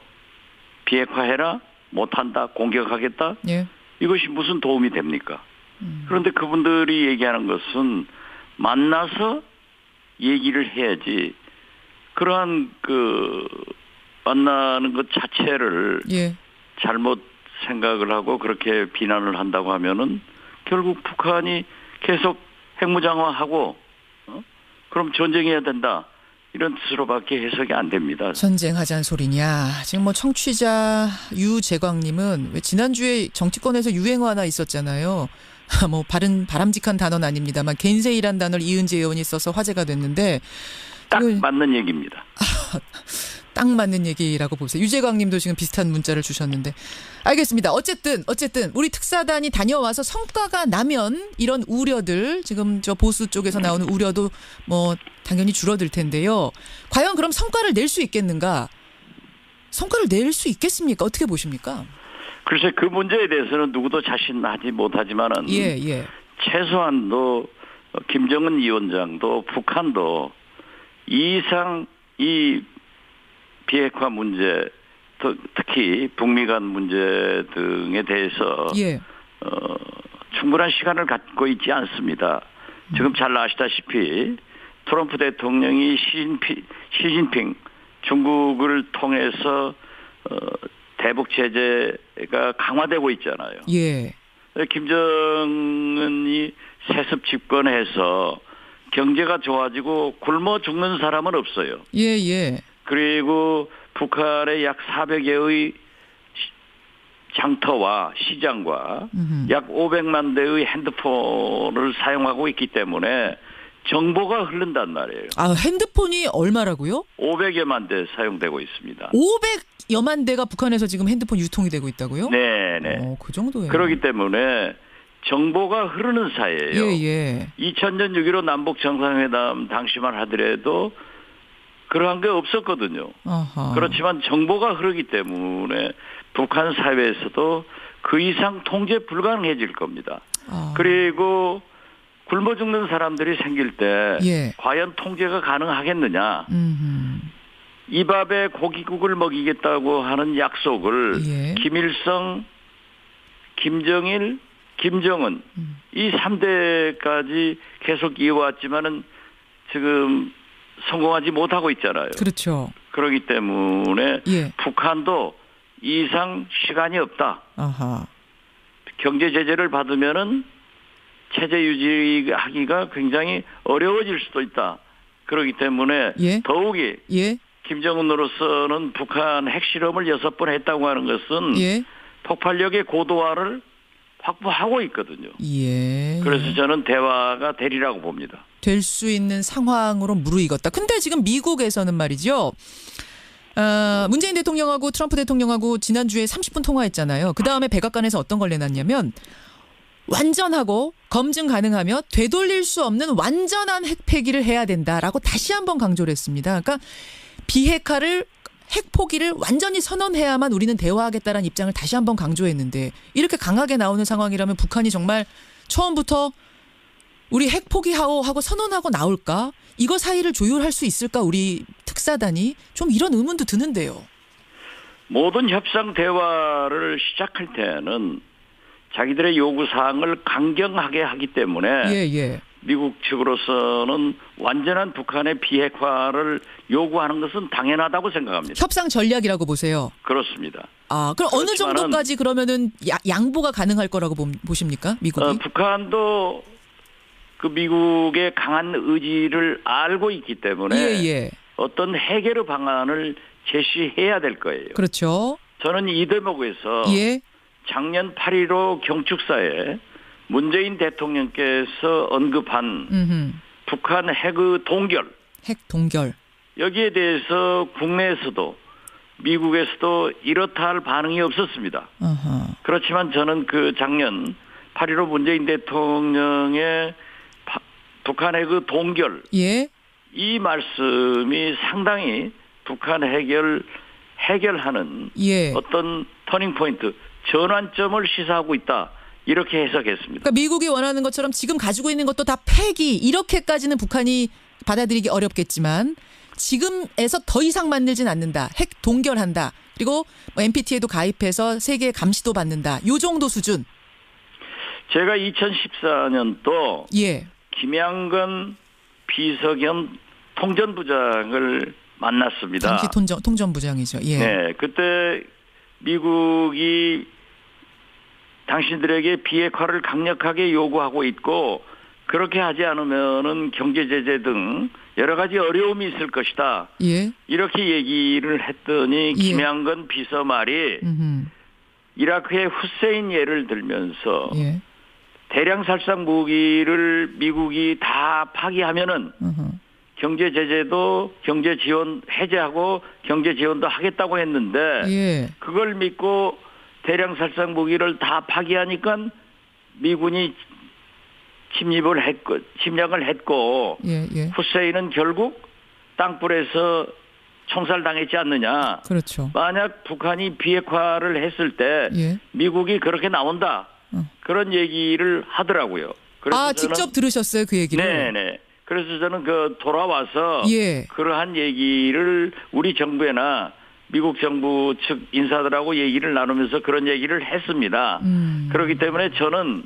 비핵화해라, 못한다, 공격하겠다. 예. 이것이 무슨 도움이 됩니까? 그런데 그분들이 얘기하는 것은 만나서 얘기를 해야지. 그러한 만나는 것 자체를 잘못 생각을 하고 그렇게 비난을 한다고 하면은 결국 북한이 계속 핵무장화하고 그럼 전쟁해야 된다. 이런 뜻으로밖에 해석이 안 됩니다. 전쟁하자는 소리냐. 지금 뭐 청취자 유재광님은 왜 지난주에 정치권에서 유행어 하나 있었잖아요. 뭐 바람직한 단어는 아닙니다만 겐세이란 단어를 이은재 의원이 써서 화제가 됐는데 딱 맞는 얘기입니다. 딱 맞는 얘기라고 보세요. 유재광님도 지금 비슷한 문자를 주셨는데 알겠습니다. 어쨌든 우리 특사단이 다녀와서 성과가 나면 이런 우려들 지금 저 보수 쪽에서 나오는 우려도 뭐 당연히 줄어들 텐데요. 과연 그럼 성과를 낼 수 있겠는가? 성과를 낼 수 있겠습니까? 어떻게 보십니까? 글쎄 그 문제에 대해서는 누구도 자신하지 못하지만은 최소한도 김정은 위원장도 북한도 이상 이 비핵화 문제 특히 북미 간 문제 등에 대해서 충분한 시간을 갖고 있지 않습니다. 지금 잘 아시다시피 트럼프 대통령이 시진핑 중국을 통해서 대북 제재가 강화되고 있잖아요. 김정은이 세습 집권해서 경제가 좋아지고 굶어 죽는 사람은 없어요. 그리고 북한의 약 400여의 장터와 시장과 약 500만 대의 핸드폰을 사용하고 있기 때문에 정보가 흐른단 말이에요. 아, 핸드폰이 얼마라고요? 500여만 대 사용되고 있습니다. 500여만 대가 북한에서 지금 핸드폰 유통이 되고 있다고요? 네네. 그 정도예요. 그렇기 때문에 정보가 흐르는 사이예요. 2000년 6.15 남북 정상회담 당시만 하더라도 그러한 게 없었거든요. 그렇지만 정보가 흐르기 때문에 북한 사회에서도 그 이상 통제 불가능해질 겁니다. 그리고 굶어 죽는 사람들이 생길 때 과연 통제가 가능하겠느냐. 이 밥에 고기국을 먹이겠다고 하는 약속을 김일성, 김정일, 김정은 이 3대까지 계속 이어왔지만은 지금 성공하지 못하고 있잖아요. 그렇죠. 그렇기 때문에 북한도 이상 시간이 없다. 경제 제재를 받으면은 체제 유지하기가 굉장히 어려워질 수도 있다. 그렇기 때문에 더욱이 김정은으로서는 북한 핵실험을 6번 했다고 하는 것은 폭발력의 고도화를 확보하고 있거든요. 그래서 저는 대화가 되리라고 봅니다. 될 수 있는 상황으로 무르익었다. 근데 지금 미국에서는 말이죠. 문재인 대통령하고 트럼프 대통령하고 지난주에 30분 통화했잖아요. 그다음에 백악관에서 어떤 걸 내놨냐면 완전하고 검증 가능하며 되돌릴 수 없는 완전한 핵 폐기를 해야 된다라고 다시 한번 강조를 했습니다. 그러니까 비핵화를 핵 포기를 완전히 선언해야만 우리는 대화하겠다라는 입장을 다시 한번 강조했는데 이렇게 강하게 나오는 상황이라면 북한이 정말 처음부터 우리 핵 포기하고 하고 선언하고 나올까? 이거 사이를 조율할 수 있을까? 우리 특사단이 좀 이런 의문도 드는데요. 모든 협상 대화를 시작할 때는 자기들의 요구사항을 강경하게 하기 때문에 미국 측으로서는 완전한 북한의 비핵화를 요구하는 것은 당연하다고 생각합니다. 협상 전략이라고 보세요. 그렇습니다. 그럼 어느 정도까지 그러면은 양보가 가능할 거라고 보십니까? 미국이? 북한도 그 미국의 강한 의지를 알고 있기 때문에 어떤 해결의 방안을 제시해야 될 거예요. 그렇죠. 저는 이 대목에서 작년 8.15 경축사에 문재인 대통령께서 언급한 북한 핵의 동결. 핵 동결. 여기에 대해서 국내에서도 미국에서도 이렇다 할 반응이 없었습니다. 그렇지만 저는 그 작년 8.15 문재인 대통령의 북한 핵의 동결. 이 말씀이 상당히 북한 해결하는 어떤 터닝포인트, 전환점을 시사하고 있다. 이렇게 해석했습니다. 그러니까 미국이 원하는 것처럼 지금 가지고 있는 것도 다 폐기 이렇게까지는 북한이 받아들이기 어렵겠지만 지금에서 더 이상 만들진 않는다. 핵 동결한다. 그리고 NPT에도 가입해서 세계 감시도 받는다. 요 정도 수준. 제가 2014년도 김양건 비서겸 통전부장을 만났습니다. 당시 통전부장이죠. 네, 그때 미국이 당신들에게 비핵화를 강력하게 요구하고 있고 그렇게 하지 않으면은 경제 제재 등 여러 가지 어려움이 있을 것이다. 이렇게 얘기를 했더니 김양건 비서 말이 이라크의 후세인 예를 들면서 대량 살상 무기를 미국이 다 파기하면은 경제 제재도 경제 지원 해제하고 경제 지원도 하겠다고 했는데 그걸 믿고 대량 살상 무기를 다 파기하니까 미군이 침략을 했고 후세인은 결국 땅굴에서 총살당했지 않느냐. 그렇죠. 만약 북한이 비핵화를 했을 때 예. 미국이 그렇게 나온다. 그런 얘기를 하더라고요. 그래서 직접 들으셨어요, 그 얘기를? 네네. 그래서 저는 돌아와서 예. 그러한 얘기를 우리 정부나 미국 정부 측 인사들하고 얘기를 나누면서 그런 얘기를 했습니다. 그렇기 때문에 저는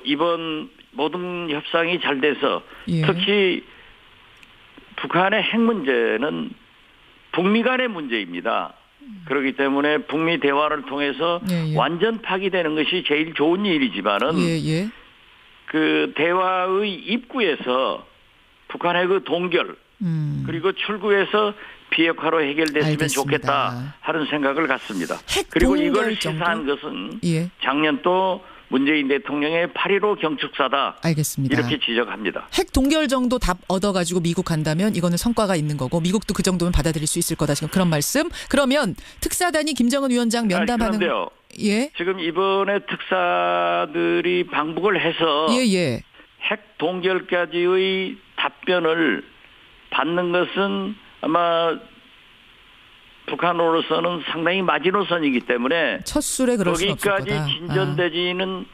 이번 모든 협상이 잘 돼서 예. 특히 북한의 핵 문제는 북미 간의 문제입니다. 그렇기 때문에 북미 대화를 통해서 예. 완전 파기되는 것이 제일 좋은 일이지만은 예. 그 대화의 입구에서 북한의 그 동결 그리고 출구에서 비핵화로 해결됐으면 알겠습니다. 좋겠다 하는 생각을 갖습니다. 그리고 이걸 시사한 것은 예. 작년 또 문재인 대통령의 8.15 경축사다. 알겠습니다. 이렇게 지적합니다. 핵 동결 정도 답 얻어가지고 미국 간다면 이거는 성과가 있는 거고 미국도 그 정도면 받아들일 수 있을 거다. 지금 그런 말씀. 그러면 특사단이 김정은 위원장 면담하는. 그런데요. 예. 지금 이번에 특사들이 방북을 해서 예. 핵 동결까지의 답변을 받는 것은 아마 북한으로서는 상당히 마지노선이기 때문에 첫 술에 그럴 수 없을 거다. 거기까지 진전되지는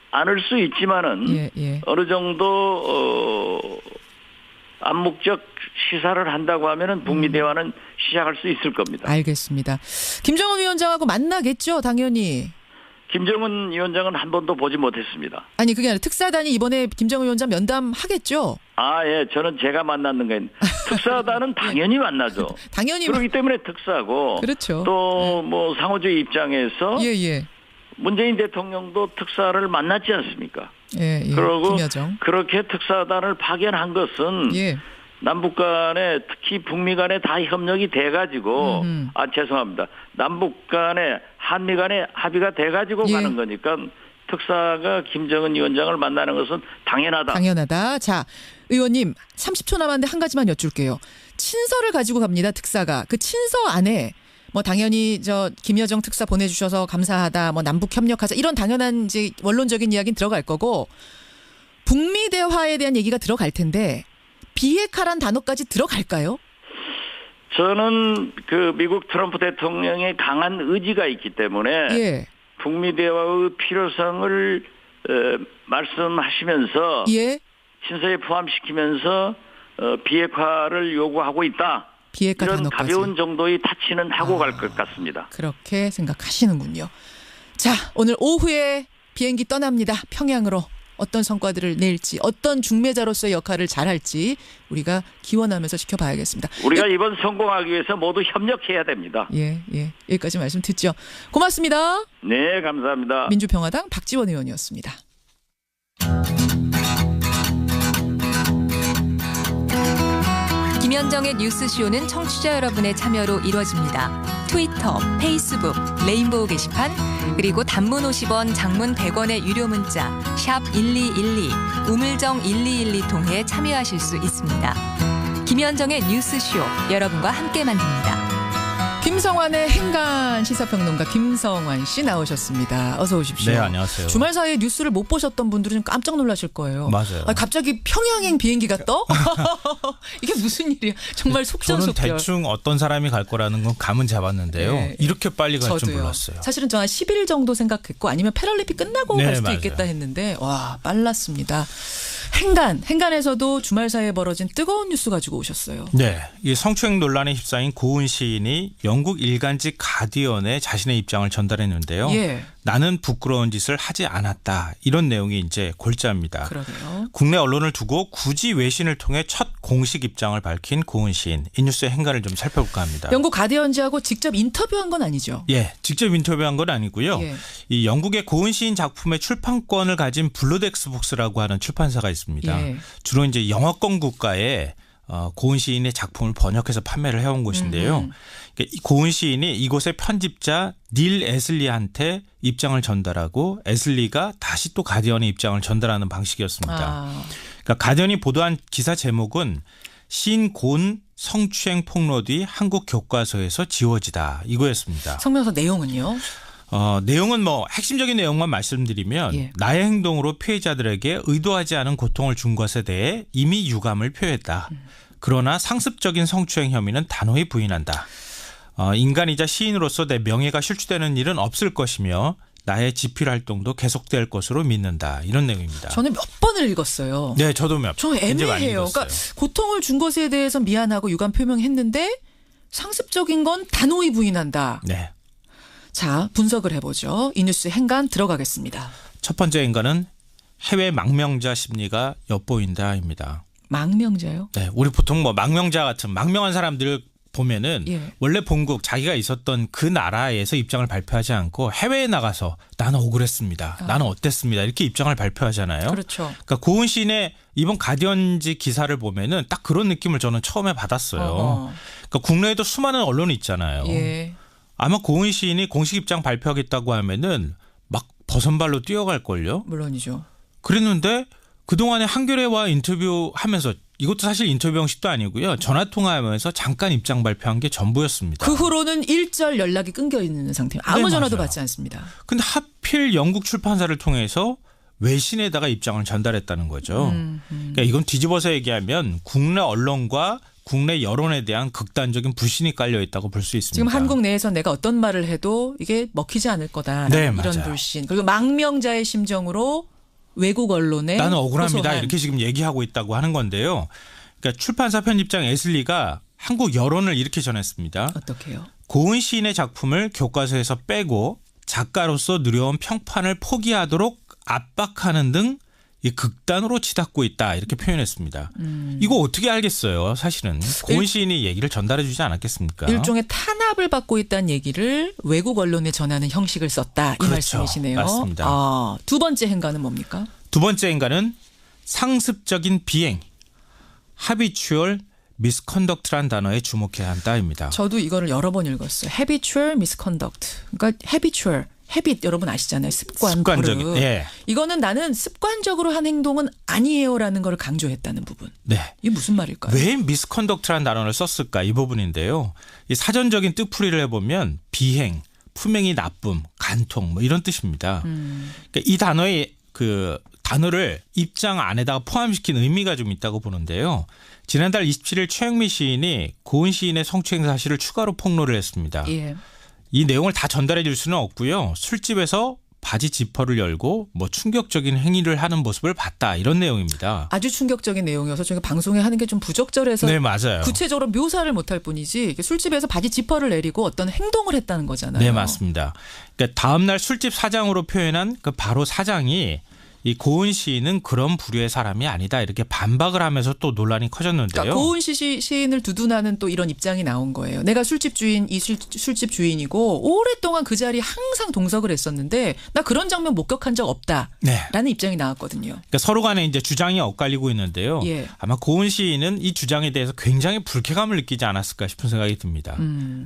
않을 수 있지만은 예. 어느 정도 암묵적 시사를 한다고 하면은 북미 대화는 시작할 수 있을 겁니다. 알겠습니다. 김정은 위원장하고 만나겠죠, 당연히. 김정은 위원장은 한 번도 보지 못했습니다. 아니 그게 아니라 특사단이 이번에 김정은 위원장 면담하겠죠? 예. 저는 제가 만났는 건 특사단은 당연히 만나죠. 당연히. 그렇기 때문에 특사고. 그렇죠. 또 상호주의 입장에서 예. 문재인 대통령도 특사를 만났지 않습니까? 예. 그리고 김여정. 그렇게 특사단을 파견한 것은 남북 간에 특히 북미 간에 다 협력이 돼가지고 죄송합니다. 남북 간에 한미 간에 합의가 돼가지고 가는 거니까 특사가 김정은 위원장을 만나는 것은 당연하다. 자, 의원님 30초 남았는데 한 가지만 여쭐게요. 친서를 가지고 갑니다. 특사가. 그 친서 안에 당연히 김여정 특사 보내주셔서 감사하다. 남북 협력하자. 이런 당연한 이제 원론적인 이야기는 들어갈 거고 북미 대화에 대한 얘기가 들어갈 텐데 비핵화란 단어까지 들어갈까요? 저는 미국 트럼프 대통령의 강한 의지가 있기 때문에 북미 대화의 필요성을 말씀하시면서 친서에 포함시키면서 비핵화를 요구하고 있다. 비핵화 이런 단어까지. 가벼운 정도의 타치는 하고 갈 것 같습니다. 그렇게 생각하시는군요. 자, 오늘 오후에 비행기 떠납니다. 평양으로. 어떤 성과들을 낼지 어떤 중매자로서의 역할을 잘할지 우리가 기원하면서 지켜봐야겠습니다. 우리가 이번 성공하기 위해서 모두 협력해야 됩니다. 예. 여기까지 말씀 듣죠. 고맙습니다. 네, 감사합니다. 민주평화당 박지원 의원이었습니다. 김현정의 뉴스쇼는 청취자 여러분의 참여로 이루어집니다. 트위터, 페이스북, 레인보우 게시판, 그리고 단문 50원, 장문 100원의 유료 문자 샵 1212, 우물정 1212 통해 참여하실 수 있습니다. 김현정의 뉴스쇼, 여러분과 함께 만듭니다. 김성환의 행간 시사평론가 김성환 씨 나오셨습니다. 어서 오십시오. 네, 안녕하세요. 주말 사이에 뉴스를 못 보셨던 분들은 깜짝 놀라실 거예요. 맞아요. 갑자기 평양행 비행기가 떠? 이게 무슨 일이야? 정말 속전속결. 저는 대충 어떤 사람이 갈 거라는 건 감은 잡았는데요. 이렇게 빨리 갈 줄 몰랐어요. 사실은 저 한 10일 정도 생각했고 아니면 패럴림픽 끝나고 갈 수도 있겠다 했는데 와, 빨랐습니다. 행간에서도 주말 사이에 벌어진 뜨거운 뉴스 가지고 오셨어요. 네, 이 성추행 논란에 휩싸인 고은 시인이 영국 일간지 가디언에 자신의 입장을 전달했는데요. 나는 부끄러운 짓을 하지 않았다. 이런 내용이 이제 골자입니다. 그러게요. 국내 언론을 두고 굳이 외신을 통해 첫 공식 입장을 밝힌 고은 시인. 이 뉴스의 행간을 좀 살펴볼까 합니다. 영국 가디언지하고 직접 인터뷰한 건 아니죠? 직접 인터뷰한 건 아니고요. 이 영국의 고은 시인 작품의 출판권을 가진 블루덱스 북스라고 하는 출판사가 있습니다. 주로 이제 영어권 국가에 고은 시인의 작품을 번역해서 판매를 해온 곳인데요. 고은 시인이 이곳의 편집자 닐 애슬리한테 입장을 전달하고 애슬리가 다시 또 가디언의 입장을 전달하는 방식이었습니다. 그러니까 가디언이 보도한 기사 제목은 시인 고은 성추행 폭로 뒤 한국 교과서에서 지워지다 이거였습니다. 성명서 내용은요? 내용은 핵심적인 내용만 말씀드리면 나의 행동으로 피해자들에게 의도하지 않은 고통을 준 것에 대해 이미 유감을 표했다. 그러나 상습적인 성추행 혐의는 단호히 부인한다. 인간이자 시인으로서 내 명예가 실추되는 일은 없을 것이며 나의 집필 활동도 계속될 것으로 믿는다. 이런 내용입니다. 저는 몇 번을 읽었어요. 네, 저도 몇 번. 저 애매해요. 그러니까 고통을 준 것에 대해서 미안하고 유감 표명했는데 상습적인 건 단호히 부인한다. 네. 자, 분석을 해보죠. 이 뉴스 행간 들어가겠습니다. 첫 번째 행간은 해외 망명자 심리가 엿보인다입니다. 망명자요? 네, 우리 보통 뭐 망명자 같은 망명한 사람들을 보면은 원래 본국 자기가 있었던 그 나라에서 입장을 발표하지 않고 해외에 나가서 나는 억울했습니다. 나는 어땠습니다. 이렇게 입장을 발표하잖아요. 그렇죠. 그러니까 고은 시인의 이번 가디언지 기사를 보면은 딱 그런 느낌을 저는 처음에 받았어요. 그러니까 국내에도 수많은 언론이 있잖아요. 예. 아마 고은 시인이 공식 입장 발표하겠다고 하면은 막 버선발로 뛰어갈걸요. 물론이죠. 그랬는데 그동안에 한겨레와 인터뷰하면서 이것도 사실 인터뷰 형식도 아니고요. 전화통화하면서 잠깐 입장 발표한 게 전부였습니다. 그 후로는 일절 연락이 끊겨 있는 상태예요. 아무 네, 전화도 맞아요. 받지 않습니다. 근데 하필 영국 출판사를 통해서 외신에다가 입장을 전달했다는 거죠. 그러니까 이건 뒤집어서 얘기하면 국내 언론과 국내 여론에 대한 극단적인 불신이 깔려 있다고 볼 수 있습니다. 지금 한국 내에서 내가 어떤 말을 해도 이게 먹히지 않을 거다. 네, 이런 맞아요. 불신. 그리고 망명자의 심정으로 외국 언론에 나는 억울합니다. 호소한. 이렇게 지금 얘기하고 있다고 하는 건데요. 그러니까 출판사 편집장 애슬리가 한국 여론을 이렇게 전했습니다. 어떻게요? 고은 시인의 작품을 교과서에서 빼고 작가로서 누려온 평판을 포기하도록 압박하는 등 이 극단으로 치닫고 있다 이렇게 표현했습니다. 이거 어떻게 알겠어요? 사실은 고은 시인이 얘기를 전달해 주지 않았겠습니까? 일종의 탄압을 받고 있다는 얘기를 외국 언론에 전하는 형식을 썼다. 이 그렇죠. 말씀이시네요. 맞습니다. 두 번째 행간은 뭡니까? 두 번째 행간은 상습적인 비행, habitual misconduct라는 단어에 주목해야 한다입니다. 저도 이거를 여러 번 읽었어요. habitual misconduct. 그러니까 habitual. 헤빗 여러분 아시잖아요. 습관적인. 버릇. 예. 이거는 나는 습관적으로 한 행동은 아니에요라는 걸 강조했다는 부분. 네. 이게 무슨 말일까요? 왜 미스컨덕트라는 단어를 썼을까 이 부분인데요. 이 사전적인 뜻풀이를 해보면 비행, 품행이 나쁨, 간통 뭐 이런 뜻입니다. 그러니까 이 단어의 그 단어를 입장 안에다가 포함시킨 의미가 좀 있다고 보는데요. 지난달 27일 최영미 시인이 고은 시인의 성추행 사실을 추가로 폭로를 했습니다. 예. 이 내용을 다 전달해 줄 수는 없고요. 술집에서 바지 지퍼를 열고 뭐 충격적인 행위를 하는 모습을 봤다 이런 내용입니다. 아주 충격적인 내용이어서 저희가 방송에 하는 게 좀 부적절해서 네, 맞아요. 구체적으로 묘사를 못할 뿐이지 술집에서 바지 지퍼를 내리고 어떤 행동을 했다는 거잖아요. 네, 맞습니다. 그러니까 다음 날 술집 사장으로 표현한 그 바로 사장이 이 고은 시인은 그런 부류의 사람이 아니다 이렇게 반박을 하면서 또 논란이 커졌는데요. 그러니까 고은 시인을 두둔하는 또 이런 입장이 나온 거예요. 내가 술집 주인, 이 술집 주인이고 오랫동안 그 자리에 항상 동석을 했었는데 나 그런 장면 목격한 적 없다라는 네. 입장이 나왔거든요. 그러니까 서로 간에 이제 주장이 엇갈리고 있는데요. 예. 아마 고은 시인은 이 주장에 대해서 굉장히 불쾌감을 느끼지 않았을까 싶은 생각이 듭니다.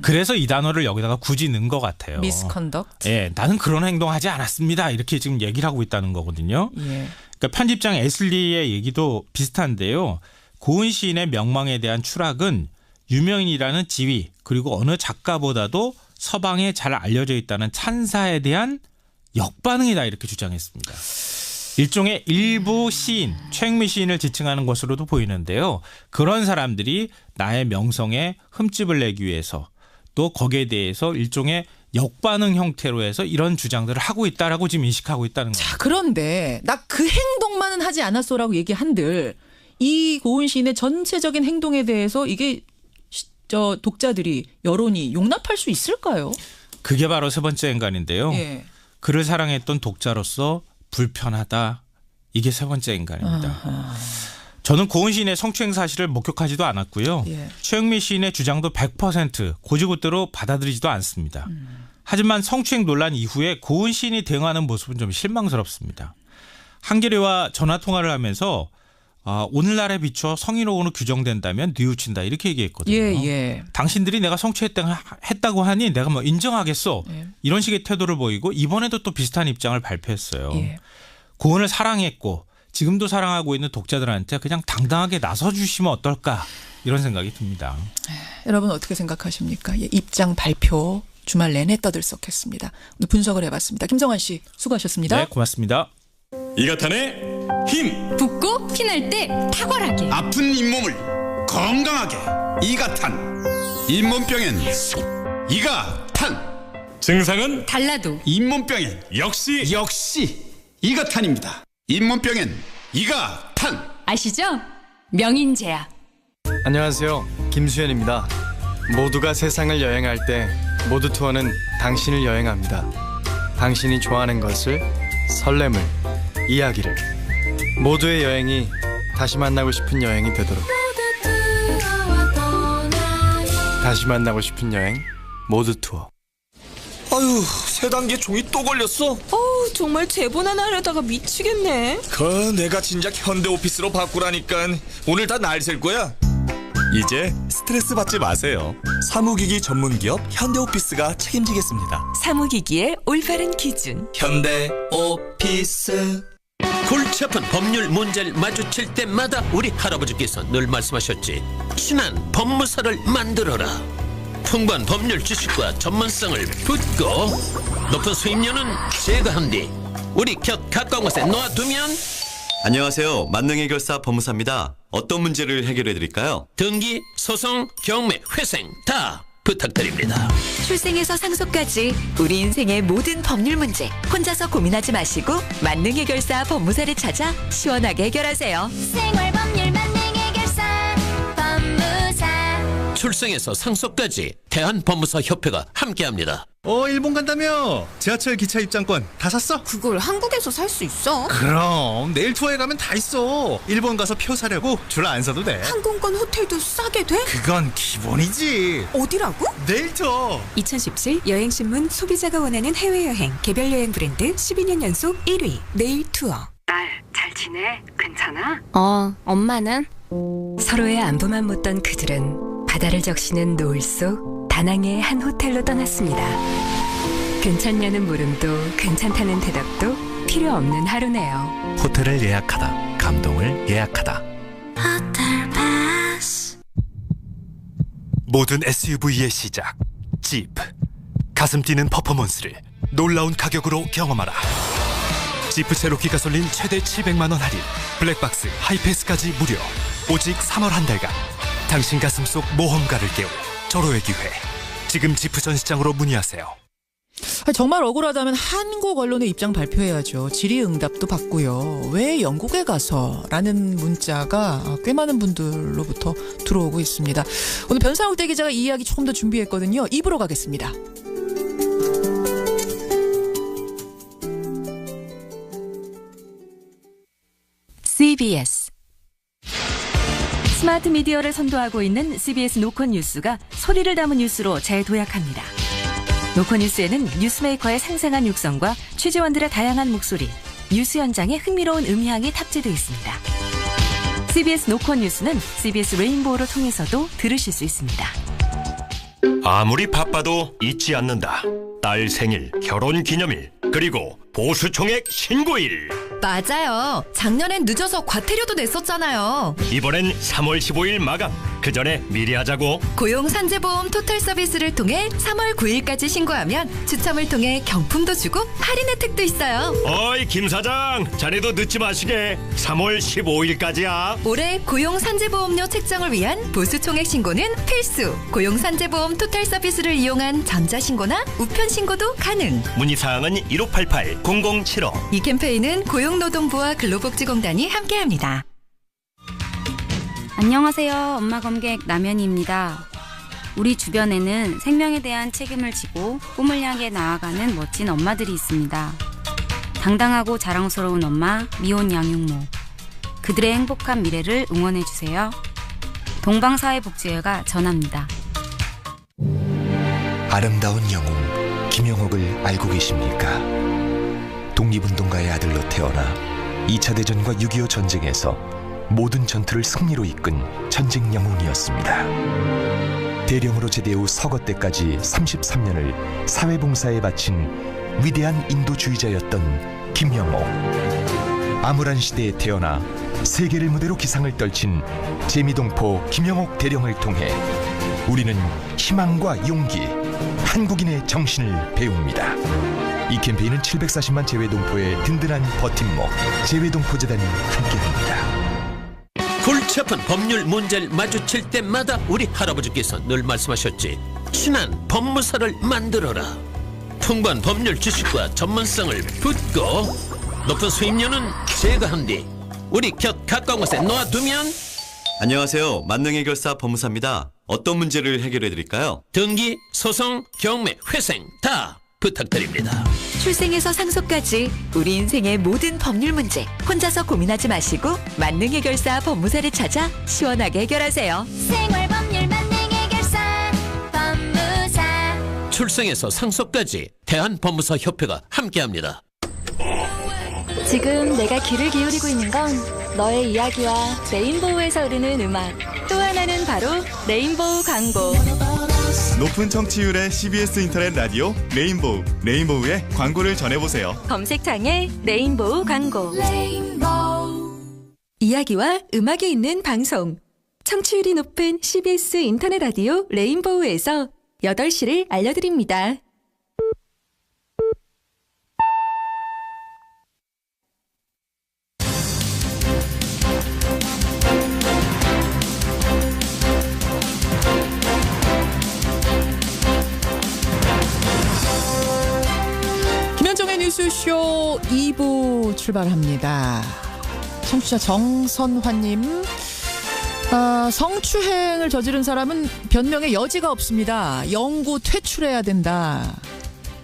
그래서 이 단어를 여기다가 굳이 넣은 것 같아요. 미스컨덕트. 예, 나는 그런 행동하지 않았습니다. 이렇게 지금 얘기를 하고 있다는 거거든요. 예. 그러니까 편집장 애슬리의 얘기도 비슷한데요. 고은 시인의 명망에 대한 추락은 유명인이라는 지위 그리고 어느 작가보다도 서방에 잘 알려져 있다는 찬사에 대한 역반응이다 이렇게 주장했습니다. 일종의 일부 시인, 최영미 시인을 지칭하는 것으로도 보이는데요. 그런 사람들이 나의 명성에 흠집을 내기 위해서 또 거기에 대해서 일종의 역반응 형태로 해서 이런 주장들을 하고 있다라고 지금 인식하고 있다는 거죠. 자, 그런데 나 그 행동만은 하지 않았소라고 얘기한들 이 고은 시인의 전체적인 행동에 대해서 이게 저 독자들이 여론이 용납할 수 있을까요? 그게 바로 세 번째 인간인데요. 예. 그를 사랑했던 독자로서 불편하다. 이게 세 번째 인간입니다. 아하. 저는 고은 시인의 성추행 사실을 목격하지도 않았고요. 예. 최영미 시인의 주장도 100% 고지고대로 받아들이지도 않습니다. 하지만 성추행 논란 이후에 고은 시인이 대응하는 모습은 좀 실망스럽습니다. 한겨레와 전화통화를 하면서 오늘날에 비춰 성희롱으로 규정된다면 뉘우친다 이렇게 얘기했거든요. 예. 당신들이 내가 성추했다고 하니 내가 뭐 인정하겠어. 예. 이런 식의 태도를 보이고 이번에도 또 비슷한 입장을 발표했어요. 예. 고은을 사랑했고 지금도 사랑하고 있는 독자들한테 그냥 당당하게 나서주시면 어떨까 이런 생각이 듭니다. 여러분 어떻게 생각하십니까? 예, 입장 발표 주말 내내 떠들썩했습니다. 오늘 분석을 해봤습니다. 김정환 씨 수고하셨습니다. 네, 고맙습니다. 이가탄의 힘 붓고 피날 때 탁월하게 아픈 잇몸을 건강하게 이가 탄. 잇몸병엔 이가 탄. 증상은 달라도 잇몸병엔 역시 이가 탄입니다. 잇몸병엔 이가 탄. 아시죠? 명인제약. 안녕하세요. 김수현입니다. 모두가 세상을 여행할 때 모두투어는 당신을 여행합니다. 당신이 좋아하는 것을, 설렘을, 이야기를, 모두의 여행이 다시 만나고 싶은 여행이 되도록. 다시 만나고 싶은 여행 모두투어. 아유, 세 단계 종이 또 걸렸어. 정말 제본 하나 하려다가 미치겠네. 내가 진작 현대오피스로 바꾸라니까. 오늘 다 날 셀 거야. 이제 스트레스 받지 마세요. 사무기기 전문기업 현대오피스가 책임지겠습니다. 사무기기의 올바른 기준 현대오피스. 골치 아픈 법률 문제를 마주칠 때마다 우리 할아버지께서 늘 말씀하셨지. 순한 법무사를 만들어라. 풍부한 법률 지식과 전문성을 붙고 높은 수임료는 제거한 뒤 우리 곁 가까운 곳에 놓아두면. 안녕하세요. 만능해결사 법무사입니다. 어떤 문제를 해결해드릴까요? 등기, 소송, 경매, 회생 다 부탁드립니다. 출생에서 상속까지 우리 인생의 모든 법률 문제 혼자서 고민하지 마시고 만능해결사 법무사를 찾아 시원하게 해결하세요. 생활법률 만능해결사 법무사. 출생에서 상속까지 대한법무사협회가 함께합니다. 일본 간다며? 지하철 기차 입장권 다 샀어? 그걸 한국에서 살 수 있어? 그럼 내일 투어에 가면 다 있어. 일본 가서 표 사려고 줄 안 서도 돼. 항공권 호텔도 싸게 돼? 그건 기본이지. 어디라고? 내일 투어. 2017 여행신문 소비자가 원하는 해외여행 개별여행 브랜드 12년 연속 1위 네일 투어. 딸 잘 지내? 괜찮아? 엄마는? 서로의 안부만 묻던 그들은 바다를 적시는 노을 속 다낭의 한 호텔로 떠났습니다. 괜찮냐는 물음도 괜찮다는 대답도 필요 없는 하루네요. 호텔을 예약하다. 감동을 예약하다. 호텔 패스. 모든 SUV의 시작. 집. 가슴 뛰는 퍼포먼스를 놀라운 가격으로 경험하라. 지프 체로키 가솔린 최대 700만 원 할인. 블랙박스 하이패스까지 무료. 오직 3월 한 달간 당신 가슴 속 모험가를 깨울 절호의 기회. 지금 지프 전시장으로 문의하세요. 정말 억울하다면 한국 언론의 입장 발표해야죠. 질의응답도 받고요. 왜 영국에 가서? 라는 문자가 꽤 많은 분들로부터 들어오고 있습니다. 오늘 변상욱대 기자가 이 이야기 조금 더 준비했거든요. 입으로 가겠습니다. CBS 스마트 미디어를 선도하고 있는 CBS 노컷 뉴스가 소리를 담은 뉴스로 재도약합니다. 노컷 뉴스에는 뉴스메이커의 생생한 육성과 취재원들의 다양한 목소리, 뉴스 현장의 흥미로운 음향이 탑재되어 있습니다. CBS 노컷 뉴스는 CBS 레인보우를 통해서도 들으실 수 있습니다. 아무리 바빠도 잊지 않는다. 딸 생일, 결혼 기념일, 그리고 보수총액 신고일. 맞아요. 작년엔 늦어서 과태료도 냈었잖아요. 이번엔 3월 15일 마감. 그 전에 미리 하자고. 고용산재보험 토탈 서비스를 통해 3월 9일까지 신고하면 추첨을 통해 경품도 주고 할인 혜택도 있어요. 어이 김 사장, 자네도 늦지 마시게. 3월 15일까지야. 올해 고용산재보험료 책정을 위한 보수총액 신고는 필수. 고용산재보험 토탈 서비스를 이용한 전자신고나 우편신고도 가능. 문의사항은 1588-0075. 이 캠페인은 고용노동부와 근로복지공단이 함께합니다. 안녕하세요. 엄마 검객 남현희입니다. 우리 주변에는 생명에 대한 책임을 지고 꿈을 향해 나아가는 멋진 엄마들이 있습니다. 당당하고 자랑스러운 엄마 미혼 양육모. 그들의 행복한 미래를 응원해주세요. 동방사회복지회가 전합니다. 아름다운 영웅 김영옥을 알고 계십니까? 독립운동가의 아들로 태어나 2차 대전과 6.25 전쟁에서 모든 전투를 승리로 이끈 전쟁 영웅이었습니다. 대령으로 제대 후 서거 때까지 33년을 사회봉사에 바친 위대한 인도주의자였던 김영옥. 암울한 시대에 태어나 세계를 무대로 기상을 떨친 재미동포 김영옥 대령을 통해 우리는 희망과 용기, 한국인의 정신을 배웁니다. 이 캠페인은 740만 재외동포의 든든한 버팀목 재외동포재단이 함께합니다. 골치 골치 아픈 법률 문제를 마주칠 때마다 우리 할아버지께서 늘 말씀하셨지. 친한 법무사를 만들어라. 풍부한 법률 지식과 전문성을 붙고 높은 수임료는 제거한 뒤 우리 곁 가까운 곳에 놓아두면. 안녕하세요. 만능해결사 법무사입니다. 어떤 문제를 해결해드릴까요? 등기, 소송, 경매, 회생 다 부탁드립니다. 출생에서 상속까지 우리 인생의 모든 법률 문제 혼자서 고민하지 마시고 만능해결사 법무사를 찾아 시원하게 해결하세요. 생활법률 만능해결사 법무사. 출생에서 상속까지 대한법무사협회가 함께합니다. 지금 내가 귀를 기울이고 있는 건 너의 이야기와 레인보우에서 흐르는 음악, 또 하나는 바로 레인보우 광고. 높은 청취율의 CBS 인터넷 라디오 레인보우, 레인보우의 광고를 전해보세요. 검색창에 레인보우 광고. 이야기와 음악이 있는 방송, 청취율이 높은 CBS 인터넷 라디오 레인보우에서 8시를 알려드립니다. 김현정의 뉴스쇼 2부 출발합니다. 청취자 정선화님, 성추행을 저지른 사람은 변명의 여지가 없습니다. 영구 퇴출해야 된다.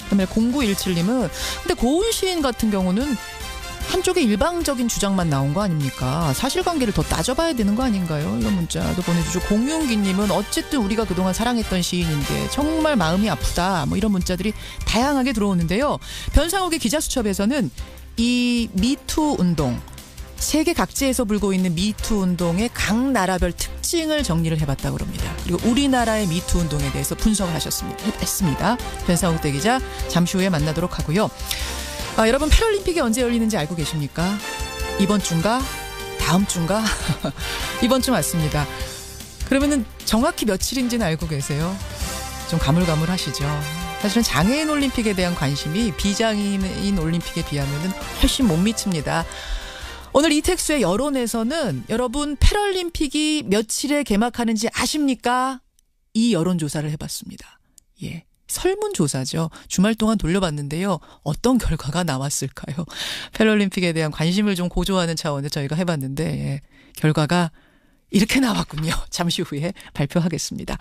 그다음에 0917님은 근데 고은 시인 같은 경우는 한쪽의 일방적인 주장만 나온 거 아닙니까? 사실관계를 더 따져봐야 되는 거 아닌가요? 이런 문자도 보내주시고, 공윤기님은 어쨌든 우리가 그동안 사랑했던 시인인데 정말 마음이 아프다. 뭐 이런 문자들이 다양하게 들어오는데요. 변상욱의 기자수첩에서는 이 미투 운동, 세계 각지에서 불고 있는 미투 운동의 각 나라별 특징을 정리를 해봤다고 합니다. 그리고 우리나라의 미투 운동에 대해서 분석을 했습니다. 변상욱 대기자 잠시 후에 만나도록 하고요. 여러분, 패럴림픽이 언제 열리는지 알고 계십니까? 이번 주인가? 다음 주인가? 이번 주 맞습니다. 그러면은 정확히 며칠인지는 알고 계세요? 좀 가물가물하시죠? 사실은 장애인 올림픽에 대한 관심이 비장애인 올림픽에 비하면은 훨씬 못 미칩니다. 오늘 이택수의 여론에서는 여러분 패럴림픽이 며칠에 개막하는지 아십니까? 이 여론조사를 해봤습니다. 예. 설문조사죠. 주말 동안 돌려봤는데요. 어떤 결과가 나왔을까요? 패럴림픽에 대한 관심을 좀 고조하는 차원에서 저희가 해봤는데, 예, 결과가 이렇게 나왔군요. 잠시 후에 발표하겠습니다.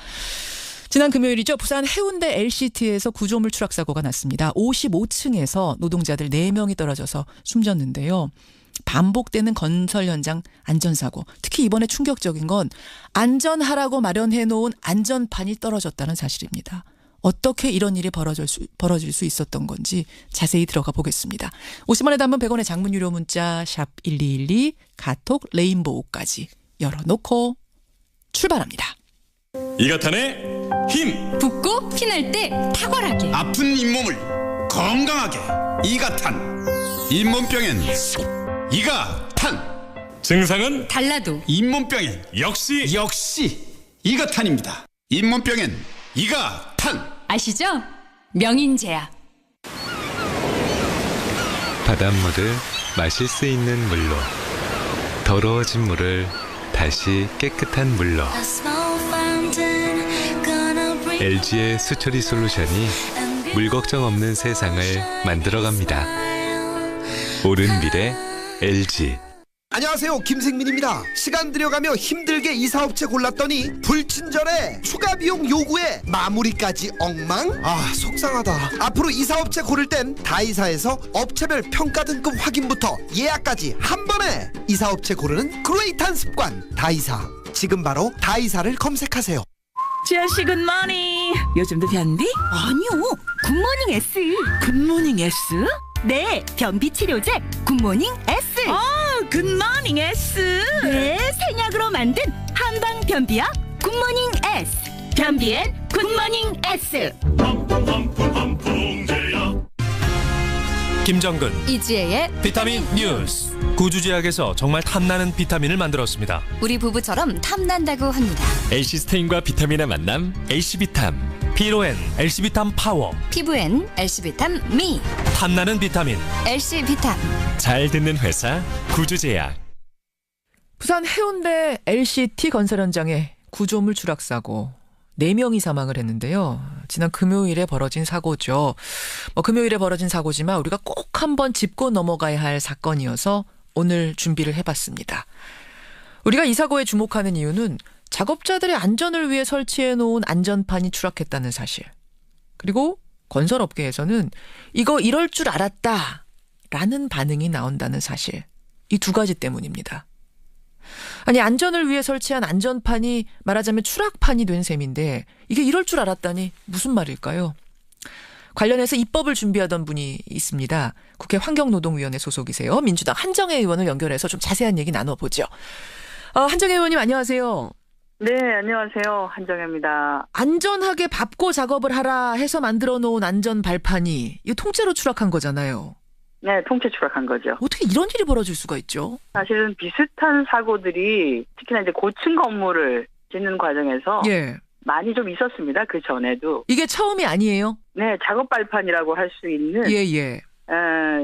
지난 금요일이죠. 부산 해운대 LCT에서 구조물 추락 사고가 났습니다. 55층에서 노동자들 4명이 떨어져서 숨졌는데요. 반복되는 건설 현장 안전사고, 특히 이번에 충격적인 건 안전하라고 마련해놓은 안전판이 떨어졌다는 사실입니다. 어떻게 이런 일이 벌어질 수 있었던 건지 자세히 들어가 보겠습니다. 50원에 담은 100원의 장문 유료 문자 샵 1212, 카톡 레인보우까지 열어놓고 출발합니다. 이가탄의 힘! 붓고 피날 때 탁월하게, 아픈 잇몸을 건강하게 이가탄. 잇몸병엔 이가탄. 증상은 달라도 잇몸병엔 역시 이가탄입니다. 잇몸병엔 이가탄. 아시죠? 명인제약. 바닷물을 마실 수 있는 물로, 더러워진 물을 다시 깨끗한 물로. LG의 수처리 솔루션이 물 걱정 없는 세상을 만들어갑니다. 옳은 미래 LG. 안녕하세요, 김생민입니다. 시간 들여가며 힘들게 이사업체 골랐더니 불친절해. 추가 비용 요구에 마무리까지 엉망? 속상하다. 앞으로 이사업체 고를 땐 다이사에서 업체별 평가 등급 확인부터 예약까지 한 번에. 이사업체 고르는 그레이트한 습관, 다이사. 지금 바로 다이사를 검색하세요. 지아씨 굿모닝. 요즘도 변비? 아니요, 굿모닝 S. 굿모닝 S? 네, 변비 치료제 굿모닝 S. 굿모닝 S. 네, 생약으로 만든 한방 변비약 굿모닝 S. 변비엔 굿모닝 S. 김정근, 이지혜의 비타민 뉴스. 구주제약에서 정말 탐나는 비타민을 만들었습니다. 우리 부부처럼 탐난다고 합니다. L시스테인과 비타민의 만남, L시비탐. 피로엔 L시비탐 파워, 피부엔 L시비탐 미. 탐나는 비타민 L시비탐. 잘 듣는 회사 구주제약. 부산 해운대 LCT 건설 현장에 구조물 추락 사고 4명이 사망을 했는데요. 지난 금요일에 벌어진 사고죠. 금요일에 벌어진 사고지만 우리가 꼭 한번 짚고 넘어가야 할 사건이어서 오늘 준비를 해봤습니다. 우리가 이 사고에 주목하는 이유는 작업자들의 안전을 위해 설치해 놓은 안전판이 추락했다는 사실. 그리고 건설업계에서는 이거 이럴 줄 알았다라는 반응이 나온다는 사실. 이 두 가지 때문입니다. 아니, 안전을 위해 설치한 안전판이 말하자면 추락판이 된 셈인데 이게 이럴 줄 알았다니 무슨 말일까요? 관련해서 입법을 준비하던 분이 있습니다. 국회 환경노동위원회 소속이세요. 민주당 한정혜 의원을 연결해서 좀 자세한 얘기 나눠보죠. 한정혜 의원님 안녕하세요. 네, 안녕하세요. 한정혜입니다. 안전하게 밟고 작업을 하라 해서 만들어 놓은 안전 발판이 이거 통째로 추락한 거잖아요. 네, 통째 추락한 거죠. 어떻게 이런 일이 벌어질 수가 있죠? 사실은 비슷한 사고들이 특히나 이제 고층 건물을 짓는 과정에서 많이 좀 있었습니다. 그 전에도. 이게 처음이 아니에요? 네, 작업 발판이라고 할 수 있는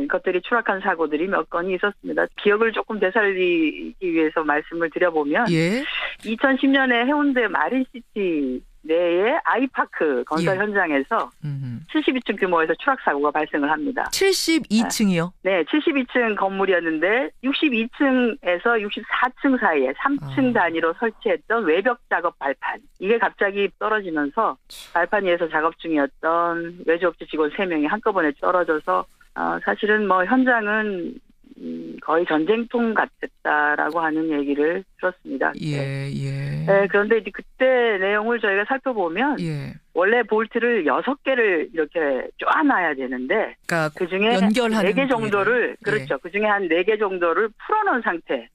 것들이 추락한 사고들이 몇 건이 있었습니다. 기억을 조금 되살리기 위해서 말씀을 드려보면 2010년에 해운대 마린시티 내에 아이파크 건설 현장에서 72층 규모에서 추락 사고가 발생을 합니다. 72층이요? 네, 72층 건물이었는데 62층에서 64층 사이에 3층 단위로 설치했던 외벽 작업 발판. 이게 갑자기 떨어지면서 발판 위에서 작업 중이었던 외주업체 직원 3명이 한꺼번에 떨어져서 사실은 현장은 거의 전쟁통 같았다라고 하는 얘기를 들었습니다. 네, 그런데 이제 그때 내용을 저희가 살펴보면 원래 볼트를 6개를 이렇게 쪼아놔야 되는데 그러니까 그중에 연결하는 4개 정도를 그렇죠. 그중에 한 4개 정도를 풀어놓은 상태에서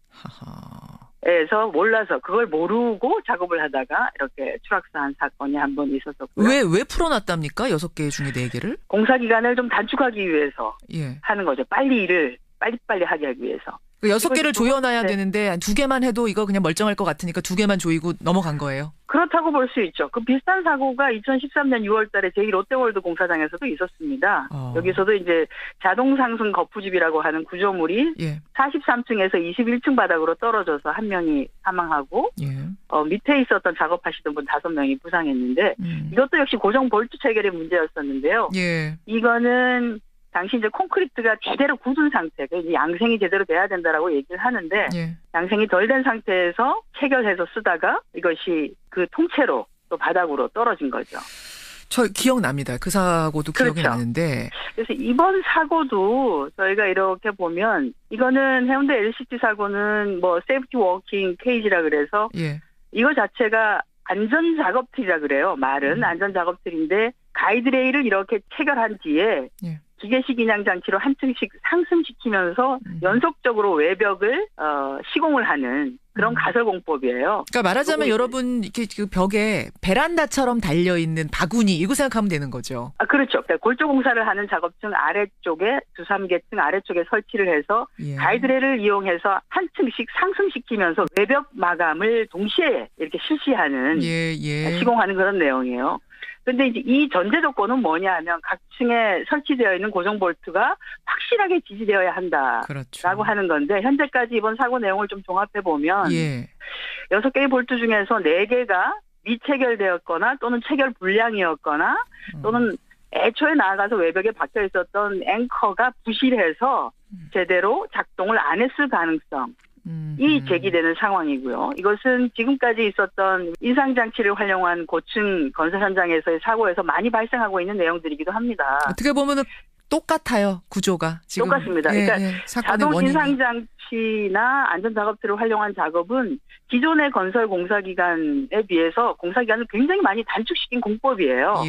몰라서 그걸 모르고 작업을 하다가 이렇게 추락사한 사건이 한 번 있었었고요. 왜 풀어놨답니까? 6개 중에 4개를? 공사 기간을 좀 단축하기 위해서 하는 거죠. 빨리를 빨리빨리 하게 하기 위해서. 6개를 조여놔야 되는데 2개만 해도 이거 그냥 멀쩡할 것 같으니까 2개만 조이고 넘어간 거예요? 그렇다고 볼 수 있죠. 그 비슷한 사고가 2013년 6월 달에 제2롯데월드 공사장에서도 있었습니다. 여기서도 이제 자동상승 거푸집이라고 하는 구조물이 43층에서 21층 바닥으로 떨어져서 1명이 사망하고 밑에 있었던 작업하시던 분 5명이 부상했는데 이것도 역시 고정 볼트 체결의 문제였었는데요. 이거는 당시 이제 콘크리트가 제대로 굳은 상태, 양생이 제대로 돼야 된다라고 얘기를 하는데 양생이 덜 된 상태에서 체결해서 쓰다가 이것이 그 통째로 또 바닥으로 떨어진 거죠. 저 기억납니다. 그 사고도 기억이 나는데. 그래서 이번 사고도 저희가 이렇게 보면 이거는 해운대 LCT 사고는 세이프티 워킹 케이지라 그래서 이거 자체가 안전작업틀이라 그래요. 말은 안전작업틀인데 가이드레일을 이렇게 체결한 뒤에 기계식 인양 장치로 한 층씩 상승시키면서 연속적으로 외벽을 시공을 하는 그런 가설공법이에요. 그러니까 말하자면 여러분 이렇게 그 벽에 베란다처럼 달려 있는 바구니 이거 생각하면 되는 거죠. 그렇죠. 그러니까 골조 공사를 하는 작업층 아래쪽에 2-3개 층 아래쪽에 설치를 해서 가이드레일을 이용해서 한 층씩 상승시키면서 외벽 마감을 동시에 이렇게 실시하는 시공하는 그런 내용이에요. 근데 이제 이 전제 조건은 뭐냐 하면 각 층에 설치되어 있는 고정 볼트가 확실하게 지지되어야 한다라고 하는 건데 현재까지 이번 사고 내용을 좀 종합해 보면 6개의 볼트 중에서 4개가 미체결되었거나 또는 체결 불량이었거나 또는 애초에 나아가서 외벽에 박혀 있었던 앵커가 부실해서 제대로 작동을 안 했을 가능성 이 제기되는 상황이고요. 이것은 지금까지 있었던 인상장치를 활용한 고층 건설 현장에서의 사고에서 많이 발생하고 있는 내용들이기도 합니다. 어떻게 보면 똑같아요. 구조가. 지금. 똑같습니다. 그러니까 자동 인상장치나 안전작업들을 활용한 작업은 기존의 건설 공사기간에 비해서 공사기간을 굉장히 많이 단축시킨 공법이에요.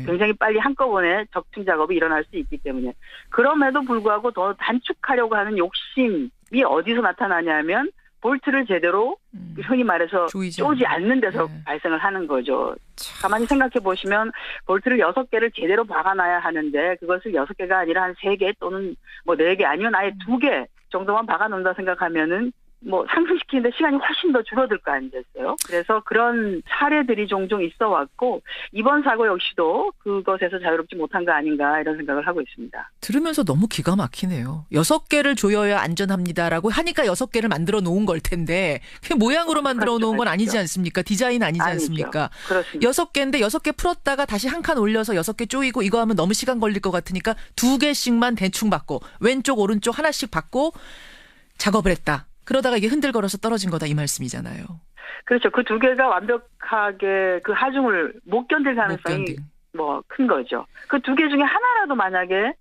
굉장히 빨리 한꺼번에 적층 작업이 일어날 수 있기 때문에. 그럼에도 불구하고 더 단축하려고 하는 욕심이 어디서 나타나냐면 볼트를 제대로 흔히 말해서 쪼지 않는 데서 발생을 하는 거죠. 가만히 생각해 보시면 볼트를 6개를 제대로 박아놔야 하는데 그것을 6개가 아니라 한 3개 또는 4개 아니면 아예 2개 정도만 박아놓는다 생각하면은 뭐 상승시키는데 시간이 훨씬 더 줄어들 거 아니겠어요? 그래서 그런 사례들이 종종 있어 왔고 이번 사고 역시도 그것에서 자유롭지 못한 거 아닌가 이런 생각을 하고 있습니다. 들으면서 너무 기가 막히네요. 6개를 조여야 안전합니다라고 하니까 6개를 만들어 놓은 걸 텐데 그 모양으로 만들어 놓은 건 아니지 않습니까? 디자인 아니지 않습니까? 그렇습니다. 6개인데 6개 풀었다가 다시 한 칸 올려서 6개 조이고 이거 하면 너무 시간 걸릴 것 같으니까 2개씩만 대충 받고 왼쪽 오른쪽 하나씩 받고 작업을 했다. 그러다가 이게 흔들거려서 떨어진 거다 이 말씀이잖아요. 그렇죠. 그 2개가 완벽하게 그 하중을 못 견딜 가능성이 뭐 큰 거죠. 그 2개 중에 하나라도 만약에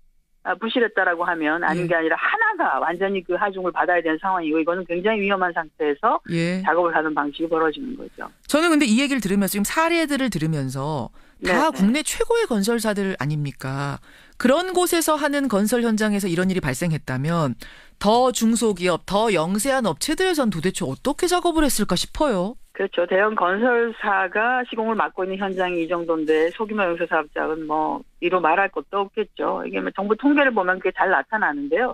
부실했다라고 하면 아닌 게 아니라 하나가 완전히 그 하중을 받아야 되는 상황이고 이거는 굉장히 위험한 상태에서 작업을 하는 방식이 벌어지는 거죠. 저는 근데 이 얘기를 들으면서 지금 사례들을 들으면서 다 국내 최고의 건설사들 아닙니까? 그런 곳에서 하는 건설 현장에서 이런 일이 발생했다면 더 중소기업, 더 영세한 업체들에선 도대체 어떻게 작업을 했을까 싶어요. 그렇죠. 대형 건설사가 시공을 맡고 있는 현장이 이 정도인데 소규모 영세 사업장은 뭐 이로 말할 것도 없겠죠. 이게 뭐 정부 통계를 보면 그게 잘 나타나는데요.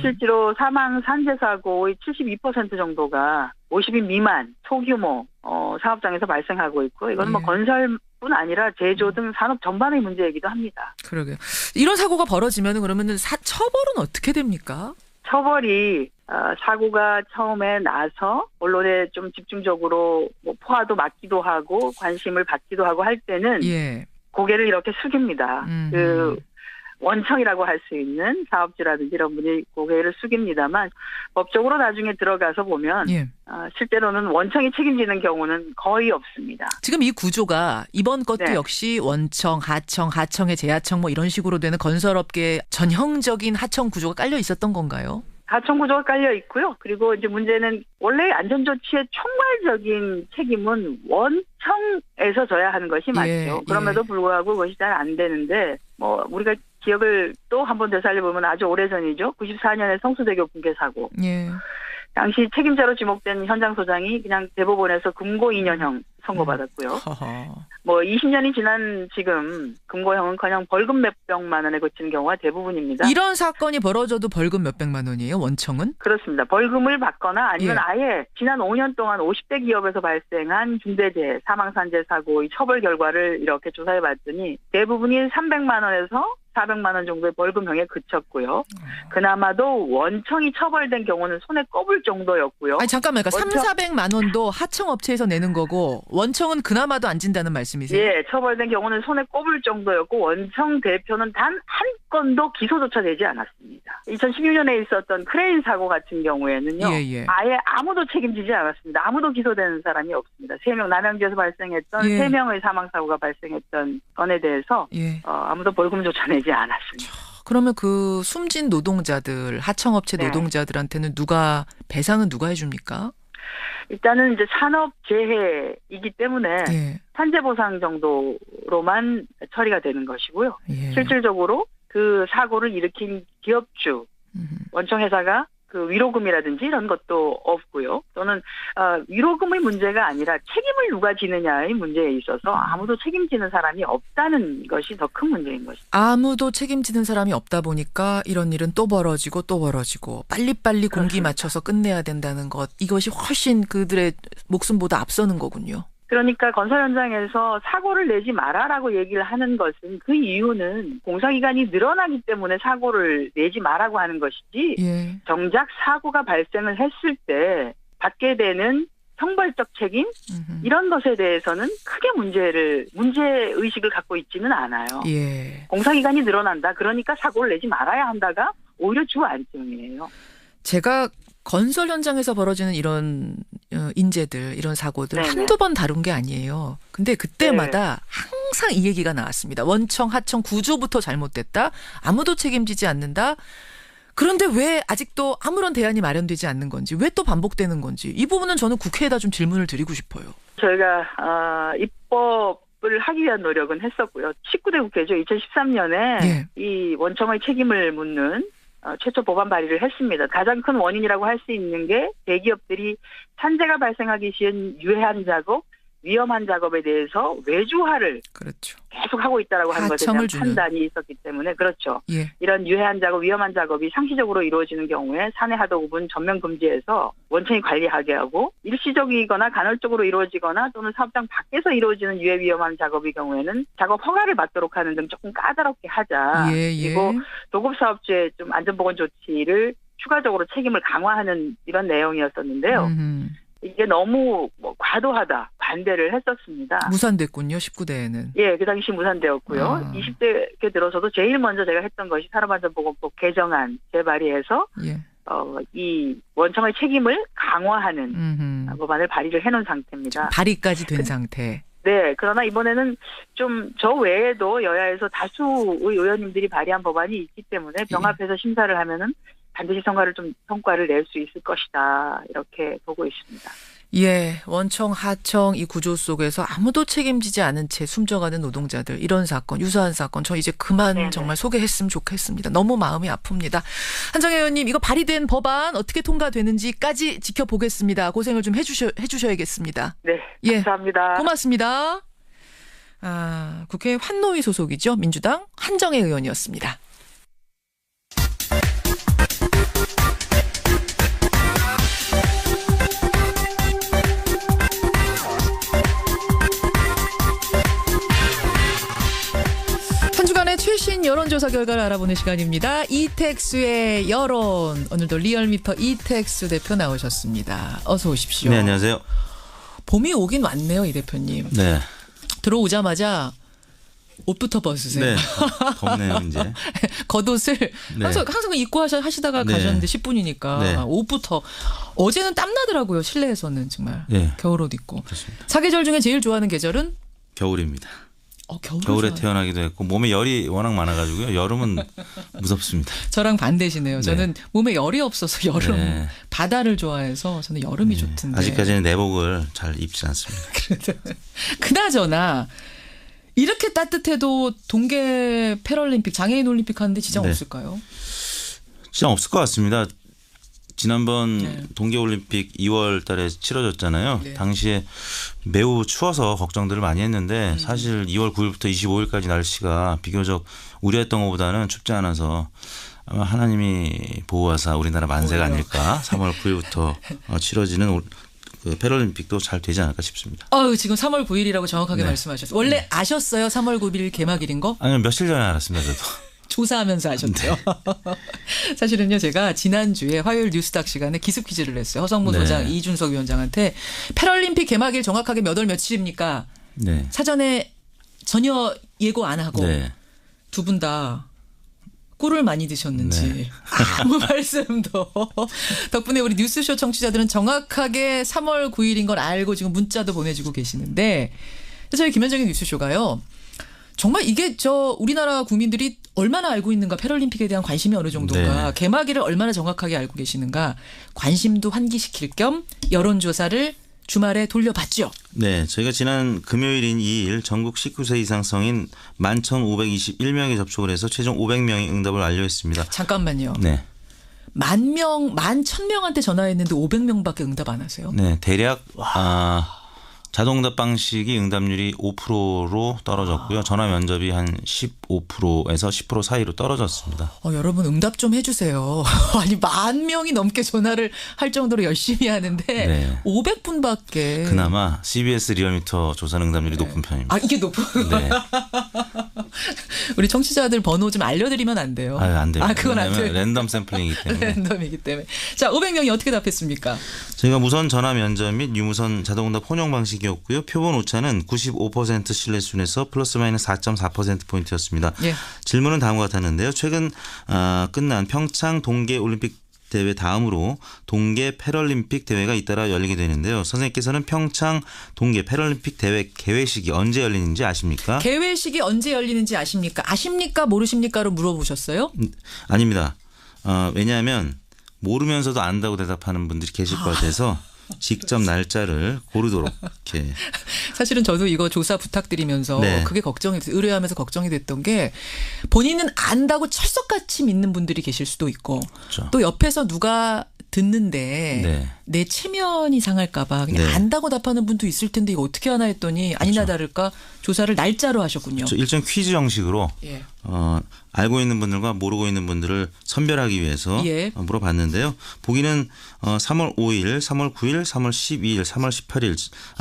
실제로 사망 산재 사고의 72% 정도가 50인 미만 소규모 사업장에서 발생하고 있고 이건 뭐 건설뿐 아니라 제조 등 산업 전반의 문제이기도 합니다. 그러게요. 이런 사고가 벌어지면 그러면은 처벌은 어떻게 됩니까? 처벌이 사고가 처음에 나서 언론에 좀 집중적으로 뭐 포화도 맞기도 하고 관심을 받기도 하고 할 때는 고개를 이렇게 숙입니다. 그 원청이라고 할 수 있는 사업주라든지 이런 분이 고개를 숙입니다만 법적으로 나중에 들어가서 보면 실제로는 원청이 책임지는 경우는 거의 없습니다. 지금 이 구조가 이번 것도 역시 원청, 하청의 재하청 뭐 이런 식으로 되는 건설업계 전형적인 하청 구조가 깔려 있었던 건가요? 하청 구조가 깔려 있고요. 그리고 이제 문제는 원래 안전조치의 총괄적인 책임은 원청에서 져야 하는 것이 맞죠. 그럼에도 불구하고 그것이 잘 안 되는데 뭐 우리가 기억을 또 한 번 되살려보면 아주 오래전이죠. 94년에 성수대교 붕괴 사고. 당시 책임자로 지목된 현장 소장이 그냥 대법원에서 금고 2년형 선고받았고요. 뭐 20년이 지난 지금 금고형은커녕 벌금 몇백만 원에 그치는 경우가 대부분입니다. 이런 사건이 벌어져도 벌금 몇백만 원이에요? 원청은? 그렇습니다. 벌금을 받거나 아니면 아예 지난 5년 동안 50대 기업에서 발생한 중대재해, 사망산재 사고의 처벌 결과를 이렇게 조사해 봤더니 대부분이 300만 원에서 400만 원 정도의 벌금형에 그쳤고요. 그나마도 원청이 처벌된 경우는 손에 꼽을 정도였고요. 아니 잠깐만요. 300~400만 원도 하청업체에서 내는 거고 원청은 그나마도 안 진다는 말씀이세요? 예. 처벌된 경우는 손에 꼽을 정도였고 원청 대표는 단 한 건도 기소조차 되지 않았습니다. 2016년에 있었던 크레인 사고 같은 경우에는요. 아예 아무도 책임지지 않았습니다. 아무도 기소되는 사람이 없습니다. 3명 남양주에서 발생했던 3명의 사망사고가 발생했던 건에 대해서 아무도 벌금조차 내지 않았습니다. 그러면 그 숨진 노동자들, 하청업체 노동자들한테는 배상은 누가 해줍니까? 일단은 이제 산업재해이기 때문에 산재보상 정도로만 처리가 되는 것이고요. 실질적으로 그 사고를 일으킨 기업주, 원청회사가 그 위로금이라든지 이런 것도 없고요. 또는 위로금의 문제가 아니라 책임을 누가 지느냐의 문제에 있어서 아무도 책임지는 사람이 없다는 것이 더 큰 문제인 것이죠. 아무도 책임지는 사람이 없다 보니까 이런 일은 또 벌어지고 빨리빨리 공기 맞춰서 끝내야 된다는 것. 이것이 훨씬 그들의 목숨보다 앞서는 거군요. 그러니까 건설 현장에서 사고를 내지 마라라고 얘기를 하는 것은 그 이유는 공사기간이 늘어나기 때문에 사고를 내지 마라고 하는 것이지 정작 사고가 발생을 했을 때 받게 되는 형벌적 책임 이런 것에 대해서는 크게 문제의식을 갖고 있지는 않아요. 공사기간이 늘어난다. 그러니까 사고를 내지 말아야 한다가 오히려 주안점이에요. 제가 건설 현장에서 벌어지는 이런 인재들, 이런 사고들 한두 번 다룬 게 아니에요. 근데 그때마다 항상 이 얘기가 나왔습니다. 원청, 하청 구조부터 잘못됐다. 아무도 책임지지 않는다. 그런데 왜 아직도 아무런 대안이 마련되지 않는 건지, 왜 또 반복되는 건지 이 부분은 저는 국회에다 좀 질문을 드리고 싶어요. 저희가 입법을 하기 위한 노력은 했었고요. 19대 국회죠. 2013년에 이 원청의 책임을 묻는 최초 법안 발의를 했습니다. 가장 큰 원인이라고 할 수 있는 게 대기업들이 산재가 발생하기 쉬운 유해한 작업, 위험한 작업에 대해서 외주화를 그렇죠. 계속 하고 있다라고 하는 것에 대한 판단이 있었기 때문에 그렇죠. 예. 이런 유해한 작업, 위험한 작업이 상시적으로 이루어지는 경우에 산해 하도 구분 전면 금지해서 원청이 관리하게 하고 일시적이거나 간헐적으로 이루어지거나 또는 사업장 밖에서 이루어지는 유해 위험한 작업의 경우에는 작업 허가를 받도록 하는 등 조금 까다롭게 하자. 그리고 도급사업주의 좀 안전보건 조치를 추가적으로 책임을 강화하는 이런 내용이었었는데요. 이게 너무 과도하다 반대를 했었습니다. 무산됐군요. 19대에는. 예, 그 당시 무산되었고요. 20대 들어서도 제일 먼저 제가 했던 것이 산업안전보건법 개정안 재발의해서 이 원청의 책임을 강화하는 법안을 발의를 해놓은 상태입니다. 발의까지 된 상태. 네, 그러나 이번에는 좀 저 외에도 여야에서 다수의 의원님들이 발의한 법안이 있기 때문에 병합해서 심사를 하면은 반드시 성과를 낼 수 있을 것이다. 이렇게 보고 있습니다. 예, 원청, 하청 이 구조 속에서 아무도 책임지지 않은 채 숨져가는 노동자들 이런 사건, 유사한 사건 저 이제 그만 네네. 정말 소개했으면 좋겠습니다. 너무 마음이 아픕니다. 한정혜 의원님 이거 발의된 법안 어떻게 통과되는지까지 지켜보겠습니다. 고생을 좀 해주셔야겠습니다. 네, 감사합니다. 예, 고맙습니다. 국회 환노위 소속이죠. 민주당 한정혜 의원이었습니다. 최신 여론조사 결과를 알아보는 시간입니다. 이택수의 여론. 오늘도 리얼미터 이택수 대표 나오셨습니다. 어서 오십시오. 네, 안녕하세요. 봄이 오긴 왔네요, 이 대표님. 네. 들어오자마자 옷부터 벗으세요. 네. 덥네요, 이제. 겉옷을 네. 항상 입고 하시다가 네. 가셨는데 10분이니까 네. 옷부터. 어제는 땀나더라고요, 실내에서는 정말. 네. 겨울옷 입고. 그렇습니다. 사계절 중에 제일 좋아하는 계절은? 겨울입니다. 좋아요. 겨울에 태어나기도 했고 몸에 열이 워낙 많아가지고요. 여름은 무섭습니다. 저랑 반대시네요. 네. 저는 몸에 열이 없어서 여름 네. 바다를 좋아해서 저는 여름이 좋던데. 아직까지는 내복을 잘 입지 않습니다. 그나저나 이렇게 따뜻해도 동계 패럴림픽 장애인 올림픽 하는데 지장 네. 없을까요? 지장 없을 것 같습니다. 지난번 동계올림픽 2월 달에 치러졌잖아요. 네. 당시에 매우 추워서 걱정들을 많이 했는데 사실 2월 9일부터 25일까지 날씨가 비교적 우려했던 것보다는 춥지 않아서 아마 하나님이 보호하사 우리나라 만세가 아닐까. 3월 9일부터 치러지는 그 패럴림픽도 잘 되지 않을까 싶습니다. 지금 3월 9일이라고 정확하게 말씀하셨어요. 원래 아셨어요? 3월 9일 개막일인 거? 아니요. 며칠 전에 알았습니다. 저도. 조사하면서 하셨죠. 네. 사실은요, 제가 지난주에 화요일 뉴스닥 시간에 기습 퀴즈를 했어요. 허성무 소장, 이준석 위원장한테 패럴림픽 개막일 정확하게 몇 월 며칠입니까? 네. 사전에 전혀 예고 안 하고 두 분 다 꿀을 많이 드셨는지 아무 말씀도. 덕분에 우리 뉴스쇼 청취자들은 정확하게 3월 9일인 걸 알고 지금 문자도 보내주고 계시는데 저희 김현정의 뉴스쇼가요. 정말 이게 우리나라 국민들이 얼마나 알고 있는가, 패럴림픽에 대한 관심이 어느 정도인가, 네. 개막일을 얼마나 정확하게 알고 계시는가, 관심도 환기시킬 겸 여론조사를 주말에 돌려봤죠. 네, 저희가 지난 금요일인 2일 전국 19세 이상 성인 11,521명이 접촉을 해서 최종 500명이 응답을 완료했습니다. 잠깐만요. 네. 11,000명한테 전화했는데 500명밖에 응답 안 하세요? 네, 대략 자동응답 방식이 응답률이 5%로 떨어졌고요. 전화 면접이 한 15%에서 10% 사이로 떨어졌습니다. 여러분 응답 좀 해주세요. 아니 10,000명이 넘게 전화를 할 정도로 열심히 하는데 네. 500분밖에. 그나마 CBS 리얼미터 조사는 응답률이 높은 편입니다. 이게 높은. 네. 우리 청취자들 번호 좀 알려드리면 안 돼요? 안 돼요. 그건 안 돼요. 랜덤 샘플링이기 때문에. 랜덤이기 때문에. 자, 500명이 어떻게 답했습니까? 저희가 무선 전화 면접 및 유무선 자동응답 혼용 방식이었고요. 표본 오차는 95% 신뢰 수준에서 플러스 마이너스 4.4%포인트였습니다. 예. 질문은 다음과 같았는데요. 최근 끝난 평창 동계올림픽 대회 다음으로 동계 패럴림픽 대회가 잇따라 열리게 되는데요. 선생님께서는 평창 동계 패럴림픽 대회 개회식이 언제 열리는지 아십니까? 개회식이 언제 열리는지 아십니까? 아십니까? 모르십니까?로 물어보셨어요? 아닙니다. 왜냐하면 모르면서도 안다고 대답하는 분들이 계실 것 같아서 직접 날짜를 고르도록 이렇게. 사실은 저도 이거 조사 부탁드리면서 네. 그게 걱정이 됐어요. 의뢰하면서 걱정이 됐던 게 본인은 안다고 철석같이 믿는 분들이 계실 수도 있고 그렇죠. 또 옆에서 누가 듣는데 내 체면이 상할까봐 그냥 네. 안다고 답하는 분도 있을 텐데 이거 어떻게 하나 했더니 아니나 다를까 조사를 날짜로 하셨군요. 일종 퀴즈 형식으로 예. 알고 있는 분들과 모르고 있는 분들을 선별하기 위해서 예. 물어봤는데요. 보기는 3월 5일, 3월 9일, 3월 12일, 3월 18일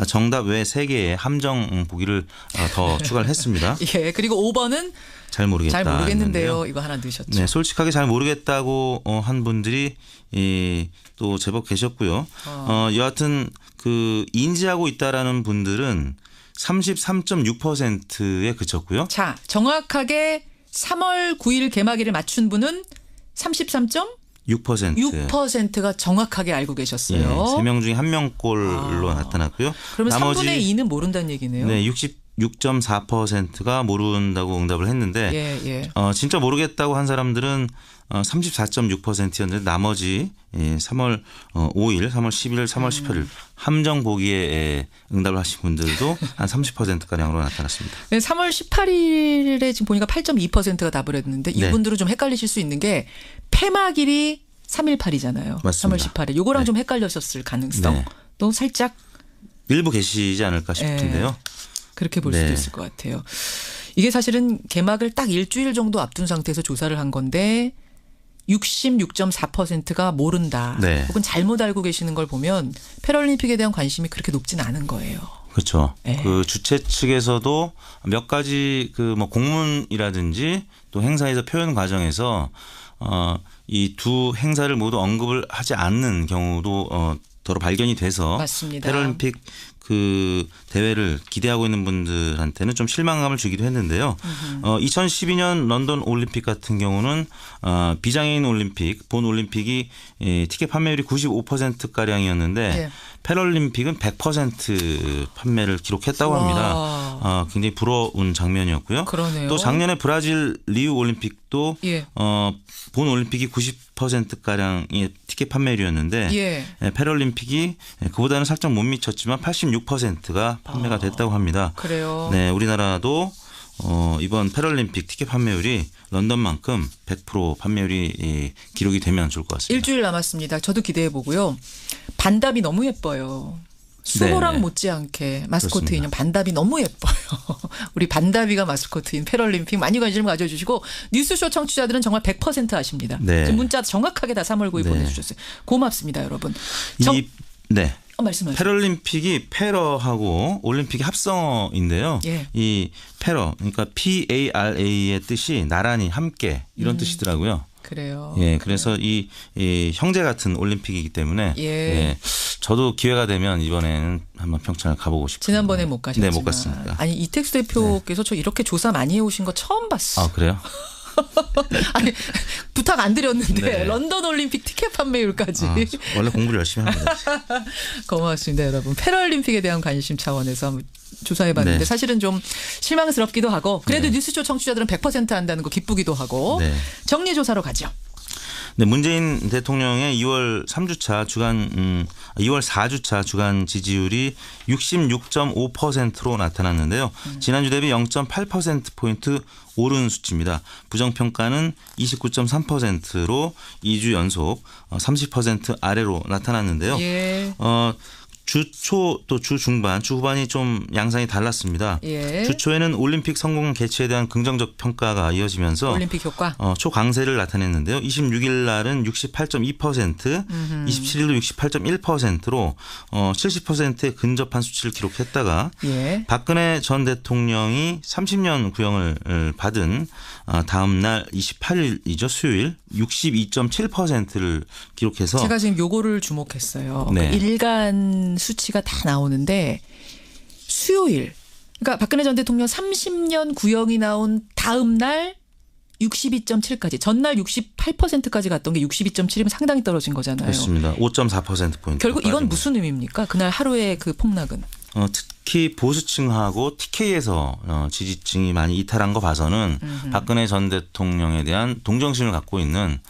정답 외 3개의 함정 보기를 더 추가를 했습니다. 예. 그리고 5번은 잘 모르겠다. 잘 모르겠는데요. 했는데요. 이거 하나 넣으셨죠. 네, 솔직하게 잘 모르겠다고 한 분들이 또 제법 계셨고요. 여하튼 그 인지하고 있다라는 분들은 33.6%에 그쳤고요. 자, 정확하게 3월 9일 개막일을 맞춘 분은 33.6%가 정확하게 알고 계셨어요. 예, 3명 중에 1명꼴로 나타났고요. 그러면 나머지 3분의 2는 모른다는 얘기네요. 네, 66.4%가 모른다고 응답을 했는데 예. 진짜 모르겠다고 한 사람들은 34.6%였는데 나머지 3월 5일, 3월 11일, 3월 18일 함정 보기에 응답을 하신 분들도 한 30%가량으로 나타났습니다. 네, 3월 18일에 지금 보니까 8.2%가 답을 했는데 네. 이분들은 좀 헷갈리실 수 있는 게 폐막일이 3.18이잖아요. 맞습니다. 3월 18일. 요거랑 네. 좀 헷갈렸었을 가능성도 살짝 일부 계시지 않을까 싶은데요. 그렇게 볼 네. 수도 있을 것 같아요. 이게 사실은 개막을 딱 일주일 정도 앞둔 상태에서 조사를 한 건데 66.4%가 모른다. 네. 혹은 잘못 알고 계시는 걸 보면 패럴림픽에 대한 관심이 그렇게 높진 않은 거예요. 그렇죠. 네. 그 주최 측에서도 몇 가지 그 뭐 공문이라든지 또 행사에서 표현 과정에서 이 두 행사를 모두 언급을 하지 않는 경우도 더러 발견이 돼서 맞습니다. 패럴림픽 그 대회를 기대하고 있는 분들한테는 좀 실망감을 주기도 했는데요. 2012년 런던 올림픽 같은 경우는 비장애인 올림픽, 본 올림픽이 티켓 판매율이 95%가량이었는데 네. 패럴림픽은 100% 판매를 기록했다고 합니다. 굉장히 부러운 장면이었고요. 그러네요. 또 작년에 브라질 리우 올림픽도 예. 본 올림픽이 90%가량의 티켓 판매율이었는데 예. 패럴림픽이 그보다는 살짝 못 미쳤지만 86%가 판매가 됐다고 합니다. 그래요. 네, 우리나라도 이번 패럴림픽 티켓 판매율이 런던만큼 100% 판매율이 기록이 되면 좋을 것 같습니다. 일주일 남았습니다. 저도 기대해 보고요. 반답이 너무 예뻐요. 수호랑 네네. 못지않게 마스코트 그렇습니다. 인형 반답이 너무 예뻐요. 우리 반답이가 마스코트인 패럴림픽 많이 관심을 가져주시고 뉴스쇼 청취자들은 정말 100% 아십니다. 네. 지금 문자 정확하게 다 3월 9일 네. 보내주셨어요. 고맙습니다, 여러분. 네. 말씀하세요. 패럴림픽이 패러하고 올림픽이 합성어인데요. 예. 이 패러, 그러니까 PARA의 뜻이 나란히 함께 이런 뜻이더라고요. 그래요. 예, 그래서 이 형제 같은 올림픽이기 때문에 예. 저도 기회가 되면 이번에는 한번 평창을 가보고 싶습니다. 지난번에 못 가셨지만. 네, 못 갔습니다. 아니 이택수 대표께서 저 이렇게 조사 많이 해오신 거 처음 봤어. 아, 그래요? 아니 부탁 안 드렸는데 네. 런던 올림픽 티켓 판매율까지. 원래 공부를 열심히 합니다. 고맙습니다, 여러분. 패럴림픽에 대한 관심 차원에서 한번 조사해봤는데 네. 사실은 좀 실망스럽기도 하고 그래도 네. 뉴스쇼 청취자들은 100% 한다는 거 기쁘기도 하고 네. 정리조사로 가죠. 네, 문재인 대통령의 2월 4주차 주간 지지율이 66.5%로 나타났는데요. 지난주 대비 0.8%포인트 오른 수치입니다. 부정평가는 29.3%로 2주 연속 30% 아래로 나타났는데요. 예. 주초 또 주중반, 주후반이 좀 양상이 달랐습니다. 예. 주초에는 올림픽 성공 개최에 대한 긍정적 평가가 이어지면서 올림픽 효과. 초강세를 나타냈는데요. 26일 날은 68.2%, 27일도 68.1%로 70%에 근접한 수치를 기록했다가 예. 박근혜 전 대통령이 30년 구형을 받은 다음 날 28일이죠. 수요일 62.7%를 기록해서 제가 지금 요거를 주목했어요. 네. 그 일간 수치가 다 나오는데 수요일 그러니까 박근혜 전 대통령 30년 구형이 나온 다음 날 62.7까지 전날 68%까지 갔던 게 62.7이면 상당히 떨어진 거잖아요. 그렇습니다. 5.4%포인트. 결국 이건 무슨 의미입니까? 그날 하루의 그 폭락은. 특히 보수층하고 TK에서 지지층이 많이 이탈한 거 봐서는 박근혜 전 대통령에 대한 동정심을 갖고 있는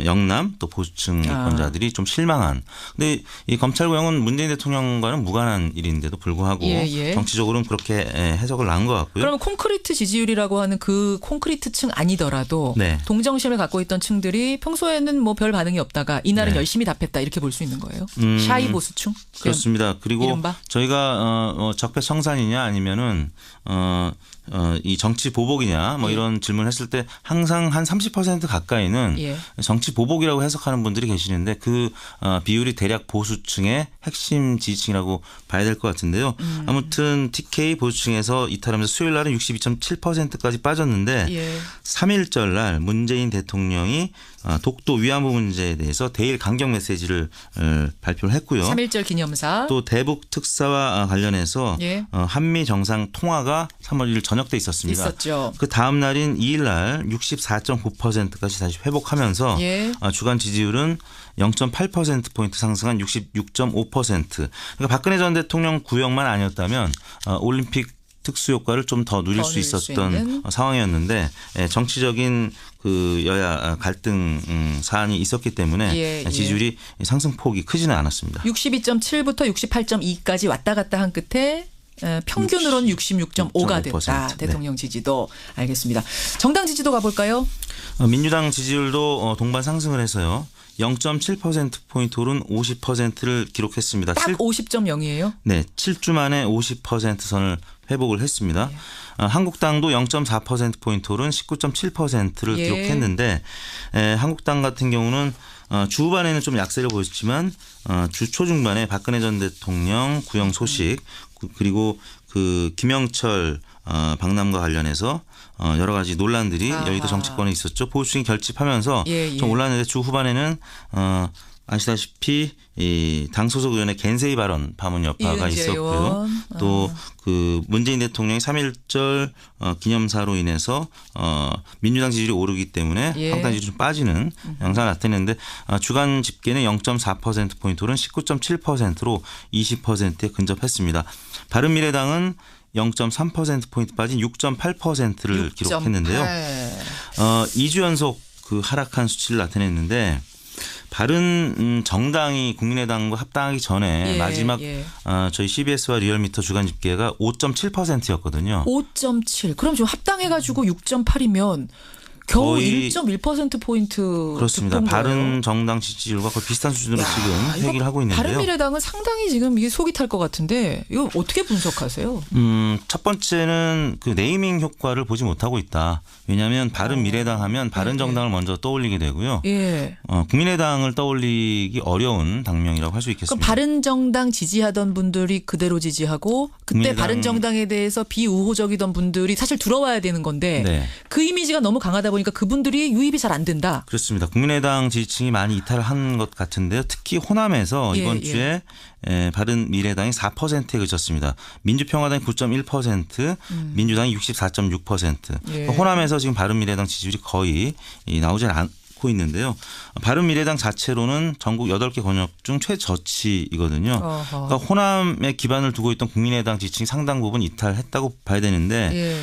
영남 또 보수층 유권자들이 좀 실망한. 근데 이 검찰 고용은 문재인 대통령과는 무관한 일인데도 불구하고 정치적으로는 그렇게 해석을 난 것 같고요. 그러면 콘크리트 지지율이라고 하는 그 콘크리트층 아니더라도 동정심을 갖고 있던 층들이 평소에는 뭐 별 반응이 없다가 이날은 열심히 답했다 이렇게 볼 수 있는 거예요. 샤이 보수층? 그렇습니다. 그리고 이른바? 저희가 적폐청산이냐 아니면은 이 정치 보복이냐 뭐 이런 질문을 했을 때 항상 한 30% 가까이는 정치 보복이라고 해석하는 분들이 계시는데 그 비율이 대략 보수층의 핵심 지지층이라고 봐야 될 것 같은데요. 아무튼 TK 보수층에서 이탈하면서 수요일 날은 62.7%까지 빠졌는데 3.1절 날 문재인 대통령이 독도 위안부 문제에 대해서 대일 강경 메시지를 발표를 했고요. 3.1절 기념사. 또 대북 특사와 관련해서 한미 정상 통화가 3월 1일 저녁 때 있었습니다. 있었죠. 그 다음 날인 2일 날 64.9%까지 다시 회복하면서 주간 지지율은 0.8%포인트 상승한 66.5%. 그러니까 박근혜 전 대통령 구역만 아니었다면 올림픽 특수효과를 좀 더 누릴 수 있었던 상황이었는데 정치적인 그 여야 갈등 사안이 있었기 때문에 지지율이 상승폭이 크지는 않았습니다. 62.7부터 68.2까지 왔다 갔다 한 끝에 평균으로는 66.5가 됐다. 대통령 지지도. 알겠습니다. 정당 지지도 가볼까요? 민주당 지지율도 동반 상승을 해서요. 0.7%포인트 오른 50%를 기록했습니다. 딱 50.0이에요? 네. 7주 만에 50% 선을 회복을 했습니다. 한국당도 0.4%포인트 오른 19.7%를 기록했는데 한국당 같은 경우는 주 후반에는 좀 약세를 보였지만 주 초중반에 박근혜 전 대통령 구형 소식 그리고 그 김영철 박람과 관련해서 여러 가지 논란들이 여의도 정치권에 있었죠. 보수층이 결집하면서 좀 올랐는데 주 후반에는 아시다시피 이 당 소속 의원의 겐세이 발언 파문 여파가 있었고요. 또 그 문재인 대통령의 3.1절 기념사로 인해서 민주당 지지율이 오르기 때문에 한국당 지지율이 좀 빠지는 양상을 나타냈는데 주간 집계는 0.4%포인트 오른 19.7%로 20%에 근접했습니다. 바른미래당은 0.3%포인트 빠진 6.8%를 기록했는데요. 2주 연속 그 하락한 수치를 나타냈는데 바른 정당이 국민의당과 합당하기 전에 마지막 저희 CBS와 리얼미터 주간 집계가 5.7%였거든요. 5.7. 그럼 지금 합당해가지고 6.8이면 겨우 1.1%포인트 그렇습니다. 득본 거예요. 바른 정당 지지율과 거의 비슷한 수준으로 지금 회귀를 하고 있는데요. 바른미래당은 상당히 지금 이게 속이 탈 것 같은데 이거 어떻게 분석하세요? 첫 번째는 그 네이밍 효과를 보지 못하고 있다. 왜냐하면 바른미래당 하면 바른정당을 먼저 떠올리게 되고요. 국민의당을 떠올리기 어려운 당명이라고 할 수 있겠습니다. 그럼 바른정당 지지하던 분들이 그대로 지지하고 그때 바른정당에 대해서 비우호적이던 분들이 사실 들어와야 되는 건데 그 이미지가 너무 강하다 보니까 그분들이 유입이 잘 안 된다. 그렇습니다. 국민의당 지지층이 많이 이탈한 것 같은데요. 특히 호남에서 이번 주에 바른미래당이 4%에 그쳤습니다. 민주평화당이 9.1%, 민주당이 64.6%. 호남에서 지금 바른미래당 지지율이 거의 나오지 않고 있는데요. 바른미래당 자체로는 전국 8개 권역 중 최저치이거든요. 그러니까 호남에 기반을 두고 있던 국민의당 지지층이 상당 부분 이탈했다고 봐야 되는데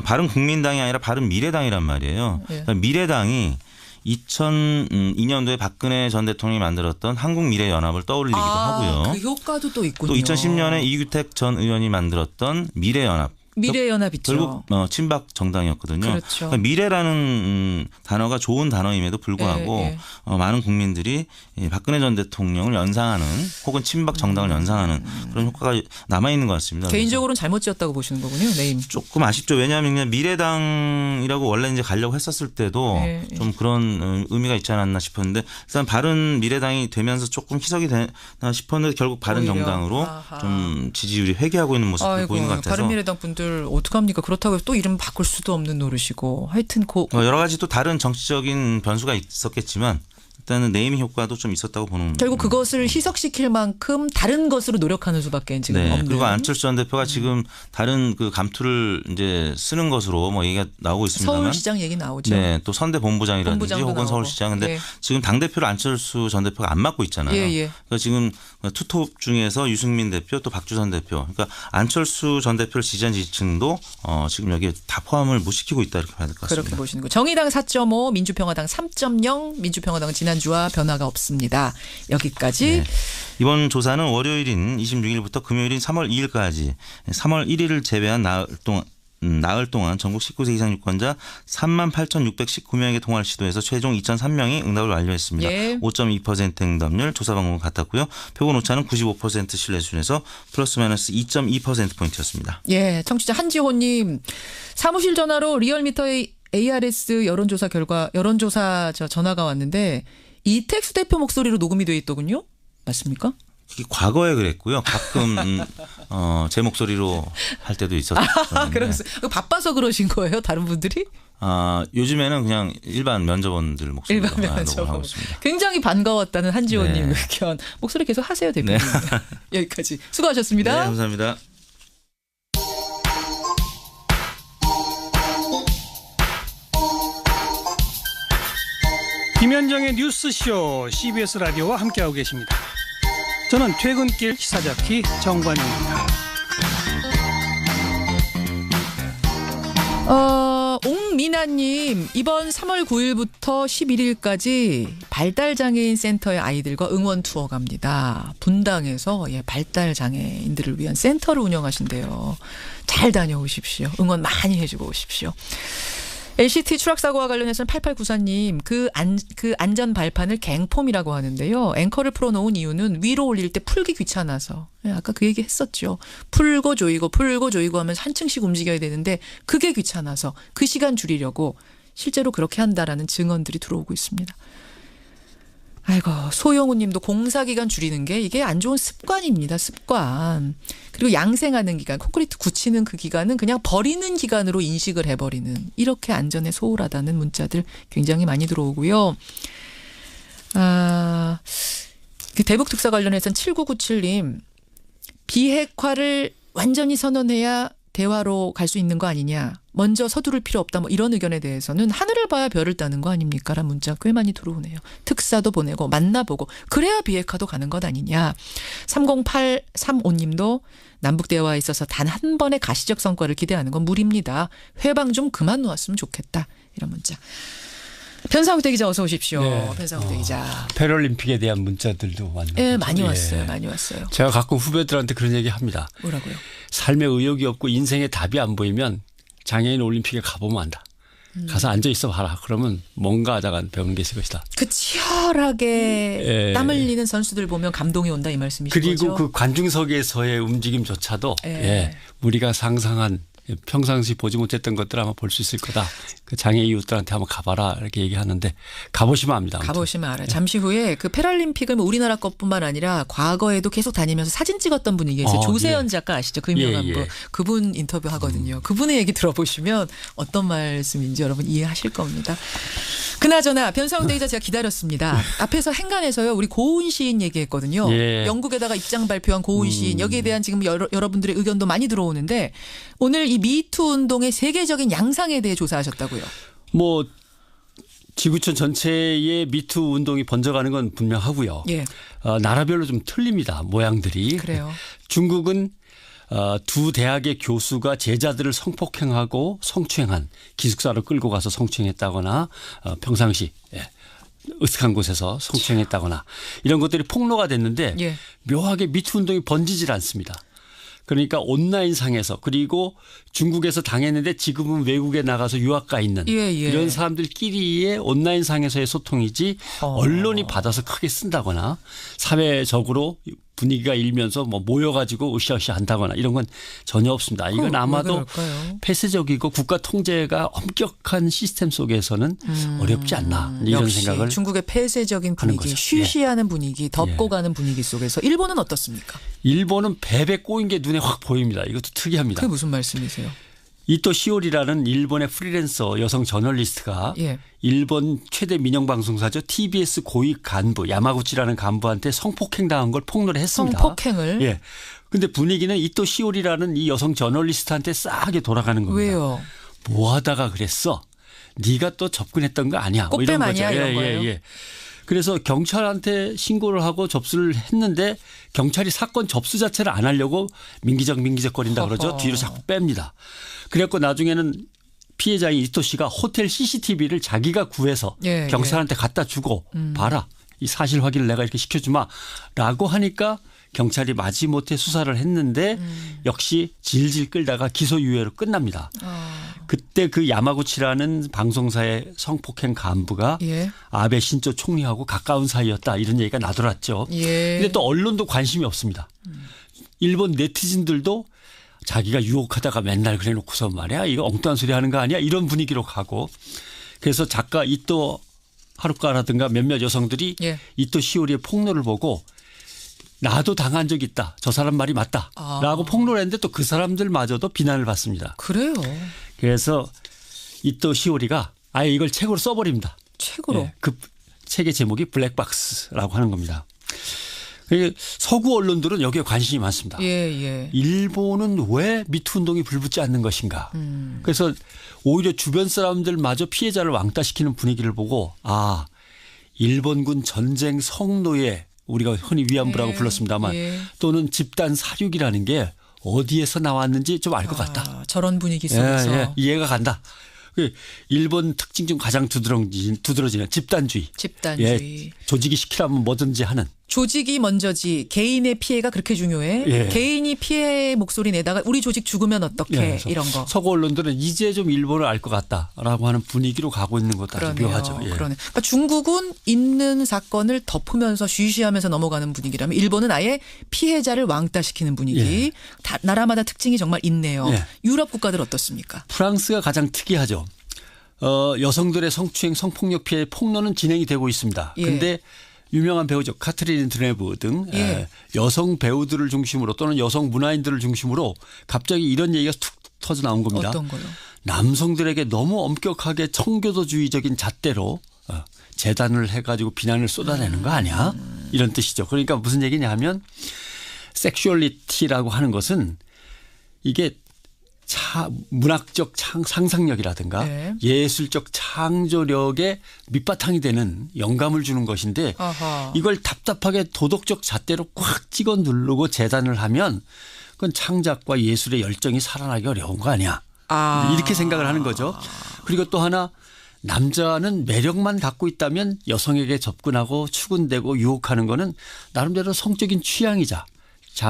바른국민당이 아니라 바른미래당이란 말이에요. 그러니까 미래당이 2002년도에 박근혜 전 대통령이 만들었던 한국미래연합을 떠올리기도 하고요. 그 효과도 또 있군요. 또 2010년에 이규택 전 의원이 만들었던 미래연합. 미래연합 있죠. 결국 친박 정당이었거든요. 그렇죠. 그러니까 미래라는 단어가 좋은 단어임에도 불구하고 많은 국민들이 박근혜 전 대통령을 연상하는 혹은 친박 정당을 연상하는 그런 효과가 남아있는 것 같습니다. 개인적으로는 잘못 지었다고 보시는 거군요. 네임. 조금 아쉽죠. 왜냐하면 그냥 미래당이라고 원래 이제 가려고 했었을 때도 좀 그런 의미가 있지 않았나 싶었는데 일단 바른 미래당이 되면서 조금 희석이 되나 싶었는데 결국 바른 정당으로 좀 지지율이 회귀하고 있는 모습을 보이는 것 같아서. 바른 미래당 분들 어떡합니까? 그렇다고 해서 또 이름 바꿀 수도 없는 노릇이고 하여튼 여러 가지 또 다른 정치적인 변수가 있었겠지만 일단은 네이밍 효과도 좀 있었다고 보는. 결국 그것을 희석시킬 만큼 다른 것으로 노력하는 수밖에 지금 네. 없는. 그리고 안철수 전 대표가 지금 다른 그 감투를 이제 쓰는 것으로 뭐 얘기가 나오고 있습니다만. 서울시장 얘기 나오죠. 네. 또 선대본부장이라든지 혹은 나오고. 서울시장. 근데 네. 지금 당대표를 안철수 전 대표가 안 맡고 있잖아요. 예, 예. 그러니까 지금 투톱 중에서 유승민 대표 또 박주선 대표. 그러니까 안철수 전 대표를 지지한 지지층도 지금 여기에 다 포함을 못 시키고 있다 이렇게 봐야 될 것 같습니다. 그렇게 보시는 거. 정의당 4.5, 민주평화당 3.0, 민주평화당은 지난주와 변화가 없습니다. 여기까지. 네. 이번 조사는 월요일인 26일부터 금요일인 3월 2일까지 3월 1일을 제외한 나흘 동안 전국 19세 이상 유권자 38,619명에게 통화를 시도해서 최종 2,003명이 응답을 완료했습니다. 예. 5.2% 응답률 조사 방법은 같았고요. 표본 오차는 95% 신뢰 수준에서 플러스 마이너스 2.2%포인트였습니다. 예, 청취자 한지호님 사무실 전화로 리얼미터의 ARS 여론조사 결과 전화가 왔는데 이택수 대표 목소리로 녹음이 돼 있더군요. 맞습니까? 과거에 그랬고요. 가끔 제 목소리로 할 때도 있었죠. 그러면서 바빠서 그러신 거예요, 다른 분들이? 요즘에는 그냥 일반 면접원들 목소리로 녹음을 하고 있습니다. 굉장히 반가웠다는 한지호님 의견. 목소리 계속 하세요, 대표님. 네. 여기까지 수고하셨습니다. 네, 감사합니다. 김현정의 뉴스쇼 CBS 라디오와 함께하고 계십니다. 저는 퇴근길 시사자키 정관용입니다. 옹미나님 이번 3월 9일부터 11일까지 발달장애인 센터의 아이들과 응원 투어 갑니다. 분당에서 발달장애인들을 위한 센터를 운영하신대요. 잘 다녀오십시오. 응원 많이 해주고 오십시오. LCT 추락사고와 관련해서는 8894님 그 안전 발판을 갱폼이라고 하는데요. 앵커를 풀어놓은 이유는 위로 올릴 때 풀기 귀찮아서. 아까 그 얘기 했었죠. 풀고 조이고 하면서 한 층씩 움직여야 되는데 그게 귀찮아서 그 시간 줄이려고 실제로 그렇게 한다라는 증언들이 들어오고 있습니다. 아이고 소영우 님도 공사기간 줄이는 게 이게 안 좋은 습관입니다. 습관. 그리고 양생하는 기간, 콘크리트 굳히는 그 기간은 그냥 버리는 기간으로 인식을 해버리는 이렇게 안전에 소홀하다는 문자들 굉장히 많이 들어오고요. 그 대북 특사 관련해서는 7997님 비핵화를 완전히 선언해야 대화로 갈 수 있는 거 아니냐. 먼저 서두를 필요 없다. 뭐 이런 의견에 대해서는 하늘을 봐야 별을 따는 거 아닙니까? 라는 문자 꽤 많이 들어오네요. 특사도 보내고 만나보고 그래야 비핵화도 가는 것 아니냐. 30835님도 남북대화에 있어서 단 한 번의 가시적 성과를 기대하는 건 무리입니다. 회방 좀 그만 놓았으면 좋겠다. 이런 문자. 변상욱 대기자 어서 오십시오. 네. 변상욱 대기자. 패럴림픽에 대한 문자들도 왔네요. 네, 많이 왔어요. 많이 왔어요. 제가 가끔 후배들한테 그런 얘기 합니다. 뭐라고요? 삶에 의욕이 없고 인생에 답이 안 보이면 장애인 올림픽에 가보면 안다. 가서 앉아 있어 봐라. 그러면 뭔가 하다가 배우는 게 있을 것이다. 그 치열하게 땀 흘리는 선수들 보면 감동이 온다 이 말씀이신 그리고 거죠? 그 관중석에서의 움직임조차도 우리가 상상한 평상시 보지 못했던 것들 아마 볼 수 있을 거다. 그 장애 이웃들한테 한번 가봐라 이렇게 얘기하는데 가보시면 압니다. 아무튼. 가보시면 알아요. 잠시 후에 그 패럴림픽을 뭐 우리나라 것뿐만 아니라 과거에도 계속 다니면서 사진 찍었던 분이 계세요. 조세현 작가 아시죠? 그 유명한 분. 그분 인터뷰 하거든요. 그분의 얘기 들어보시면 어떤 말씀인지 여러분 이해하실 겁니다. 그나저나 변상욱 대기자 제가 기다렸습니다. 앞에서 행간에서요. 우리 고은 시인 얘기했거든요. 영국에다가 입장 발표한 고은 시인. 여기에 대한 지금 여러분들의 의견도 많이 들어오는데 오늘 이 미투 운동의 세계적인 양상에 대해 조사하셨다고요. 뭐 지구촌 전체에 미투 운동이 번져가는 건 분명하고요. 나라별로 좀 틀립니다. 모양들이. 그래요. 중국은 두 대학의 교수가 제자들을 성폭행하고 성추행한 기숙사로 끌고 가서 성추행했다거나 평상시 으슥한 곳에서 성추행했다거나 이런 것들이 폭로가 됐는데 묘하게 미투 운동이 번지질 않습니다. 그러니까 온라인상에서 그리고 중국에서 당했는데 지금은 외국에 나가서 유학가 있는 이런 사람들끼리의 온라인상에서의 소통이지 언론이 받아서 크게 쓴다거나 사회적으로 분위기가 일면서 뭐 모여가지고 으쌰으쌰 한다거나 이런 건 전혀 없습니다. 이건 아마도 폐쇄적이고 국가 통제가 엄격한 시스템 속에서는 어렵지 않나 이런 역시 생각을 중국의 폐쇄적인 분위기, 쉬쉬하는 분위기, 덮고 가는 분위기 속에서 일본은 어떻습니까? 일본은 베베 꼬인 게 눈에 확 보입니다. 이것도 특이합니다. 그게 무슨 말씀이세요? 이토 시오리라는 일본의 프리랜서 여성 저널리스트가 예. 일본 최대 민영방송사죠. TBS 고위 간부 야마구치라는 간부한테 성폭행 당한 걸 폭로를 했습니다. 성폭행을? 예. 근데 분위기는 이토 시오리라는 이 여성 저널리스트한테 싸게 돌아가는 겁니다. 왜요? 뭐 하다가 그랬어? 네가 또 접근했던 거 아니야? 뭐 이런 거죠. 이런 거예요? 예. 그래서 경찰한테 신고를 하고 접수를 했는데 경찰이 사건 접수 자체를 안 하려고 민기적거린다 그러죠. 뒤로 자꾸 뺍니다. 그래갖고 나중에는 피해자인 이토 씨가 호텔 CCTV를 자기가 구해서 예, 경찰한테 갖다 주고 봐라. 이 사실 확인을 내가 이렇게 시켜주마라고 하니까 경찰이 마지못해 수사를 했는데 역시 질질 끌다가 기소유예로 끝납니다. 그때 그 야마구치라는 방송사의 성폭행 간부가 예. 아베 신조 총리하고 가까운 사이였다 이런 얘기가 나돌았죠. 예. 근데 또 언론도 관심이 없습니다. 일본 네티즌들도 자기가 유혹하다가 맨날 그래놓고서 말이야 이거 엉뚱한 소리 하는 거 아니야 이런 분위기로 가고 그래서 작가 이토 하루카라든가 몇몇 여성들이 예. 이토 시오리의 폭로를 보고 나도 당한 적 있다. 저 사람 말이 맞다. 라고 폭로를 했는데 또 그 사람들마저도 비난을 받습니다. 그래요. 그래서 이토 시오리가 아예 이걸 책으로 써버립니다. 책으로? 네, 그 책의 제목이 블랙박스라고 하는 겁니다. 서구 언론들은 여기에 관심이 많습니다. 예. 일본은 왜 미투 운동이 불붙지 않는 것인가. 그래서 오히려 주변 사람들마저 피해자를 왕따시키는 분위기를 보고 아 일본군 전쟁 성노예 우리가 흔히 위안부라고 불렀습니다만 또는 집단 사륙이라는 게 어디에서 나왔는지 좀 알 것 같다. 저런 분위기 속에서. 이해가 간다. 일본 특징 중 가장 두드러지는 집단주의. 집단주의. 조직이 시키라면 뭐든지 하는. 조직이 먼저지 개인의 피해가 그렇게 중요해? 예. 개인이 피해 목소리 내다가 우리 조직 죽으면 어떡해 이런 거. 서구 언론들은 이제 좀 일본을 알 것 같다라고 하는 분위기로 가고 있는 것도 아주 묘하죠. 예. 그러네. 그러니까 중국은 있는 사건을 덮으면서 쉬쉬하면서 넘어가는 분위기라면 일본은 아예 피해자를 왕따시키는 분위기. 예. 나라마다 특징이 정말 있네요. 예. 유럽 국가들 어떻습니까? 프랑스가 가장 특이하죠. 여성들의 성추행 성폭력 피해 폭로는 진행이 되고 있습니다. 그런데 예. 유명한 배우죠. 카트린 드네브 등 예. 여성 배우들을 중심으로 또는 여성 문화인들을 중심으로 갑자기 이런 얘기가 툭 터져 나온 겁니다. 어떤 거요? 남성들에게 너무 엄격하게 청교도주의적인 잣대로 재단을 해가지고 비난을 쏟아내는 거 아니야? 이런 뜻이죠. 그러니까 무슨 얘기냐 하면 섹슈얼리티라고 하는 것은 이게 문학적 상상력이라든가 네. 예술적 창조력의 밑바탕이 되는 영감을 주는 것인데 아하. 이걸 답답하게 도덕적 잣대로 꽉 찍어 누르고 재단을 하면 그건 창작과 예술의 열정이 살아나기 어려운 거 아니야. 이렇게 생각을 하는 거죠. 그리고 또 하나 남자는 매력만 갖고 있다면 여성에게 접근하고 추근대고 유혹하는 거는 나름대로 성적인 취향이자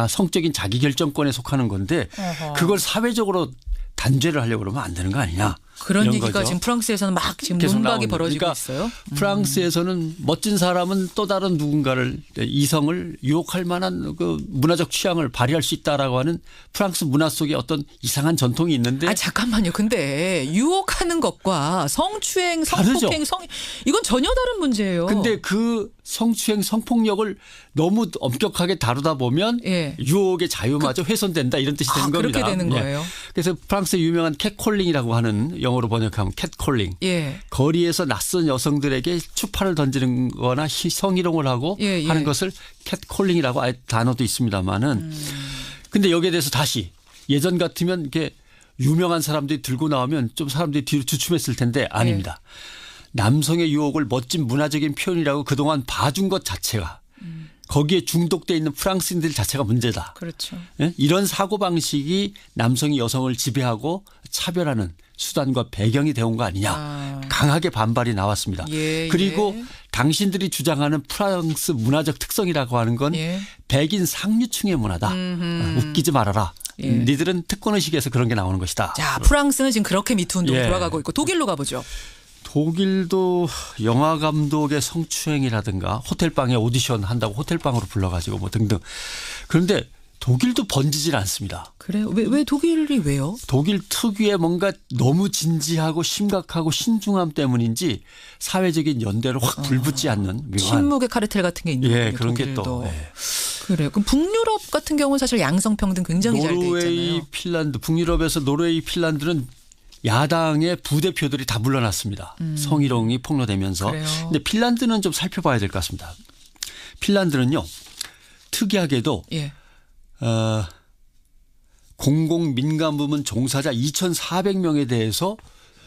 성적인 자기결정권에 속하는 건데 그걸 사회적으로 단죄를 하려고 그러면 안 되는 거 아니냐. 그런 얘기가 거죠. 지금 프랑스에서는 막 지금 논박이 벌어지고 그러니까 있어요. 프랑스에서는 멋진 사람은 또 다른 누군가를 이성을 유혹할 만한 그 문화적 취향을 발휘할 수 있다라고 하는 프랑스 문화 속에 어떤 이상한 전통이 있는데. 잠깐만요. 근데 유혹하는 것과 성추행, 성폭행, 이건 전혀 다른 문제예요. 근데 그 성추행, 성폭력을 너무 엄격하게 다루다 보면 유혹의 자유마저 훼손된다 이런 뜻이 되는 겁니다. 그렇게 되는 거예요. 그래서 프랑스의 유명한 캣콜링이라고 하는 영어로 번역하면 캣콜링. 예. 거리에서 낯선 여성들에게 추파를 던지는 거나 성희롱을 하고 하는 것을 캣콜링이라고 단어도 있습니다만은 근데 여기에 대해서 다시 예전 같으면 이렇게 유명한 사람들이 들고 나오면 좀 사람들이 뒤로 주춤했을 텐데 아닙니다. 남성의 유혹을 멋진 문화적인 표현이라고 그동안 봐준 것 자체가 거기에 중독돼 있는 프랑스인들 자체가 문제다. 그렇죠. 이런 사고방식이 남성이 여성을 지배하고 차별하는 수단과 배경이 되어온 거 아니냐. 강하게 반발이 나왔습니다. 그리고 당신들이 주장하는 프랑스 문화적 특성이라고 하는 건 백인 상류층의 문화다. 웃기지 말아라. 니들은 특권의식에서 그런 게 나오는 것이다. 자, 프랑스는 지금 그렇게 미투 운동이 돌아가고 있고 독일로 가보죠. 독일도 영화 감독의 성추행이라든가 호텔방에 오디션 한다고 호텔방으로 불러가지고 뭐 등등. 그런데 독일도 번지질 않습니다. 그래요? 왜 독일이 왜요? 독일 특유의 뭔가 너무 진지하고 심각하고 신중함 때문인지 사회적인 연대로 확 불붙지 않는 묘한. 침묵의 카르텔 같은 게 있는 거예요. 그런 게 또. 그래요. 그럼 북유럽 같은 경우는 사실 양성평등 굉장히 잘 돼 있잖아요. 노르웨이, 핀란드, 북유럽에서 노르웨이, 핀란드는 야당의 부대표들이 다 물러났습니다. 성희롱이 폭로되면서. 근데 핀란드는 좀 살펴봐야 될 것 같습니다. 핀란드는요. 특이하게도 공공 민간 부문 종사자 2,400명에 대해서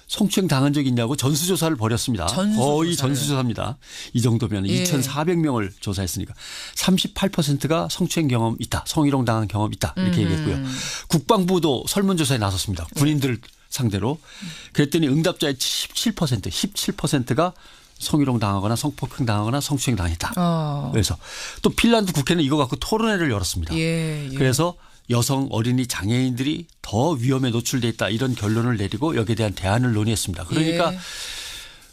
성추행 당한 적이 있냐고 전수조사를 벌였습니다. 거의 전수조사입니다. 이 정도면 2,400명을 조사했으니까 38%가 성추행 경험 있다. 성희롱 당한 경험 있다. 이렇게 얘기했고요. 국방부도 설문조사에 나섰습니다. 군인들 상대로. 그랬더니 응답자의 17%가 성희롱 당하거나 성폭행 당하거나 성추행 당했다. 그래서 또 핀란드 국회는 이거 갖고 토론회를 열었습니다. 그래서 여성, 어린이, 장애인들이 더 위험에 노출돼 있다 이런 결론을 내리고 여기에 대한 대안을 논의했습니다. 그러니까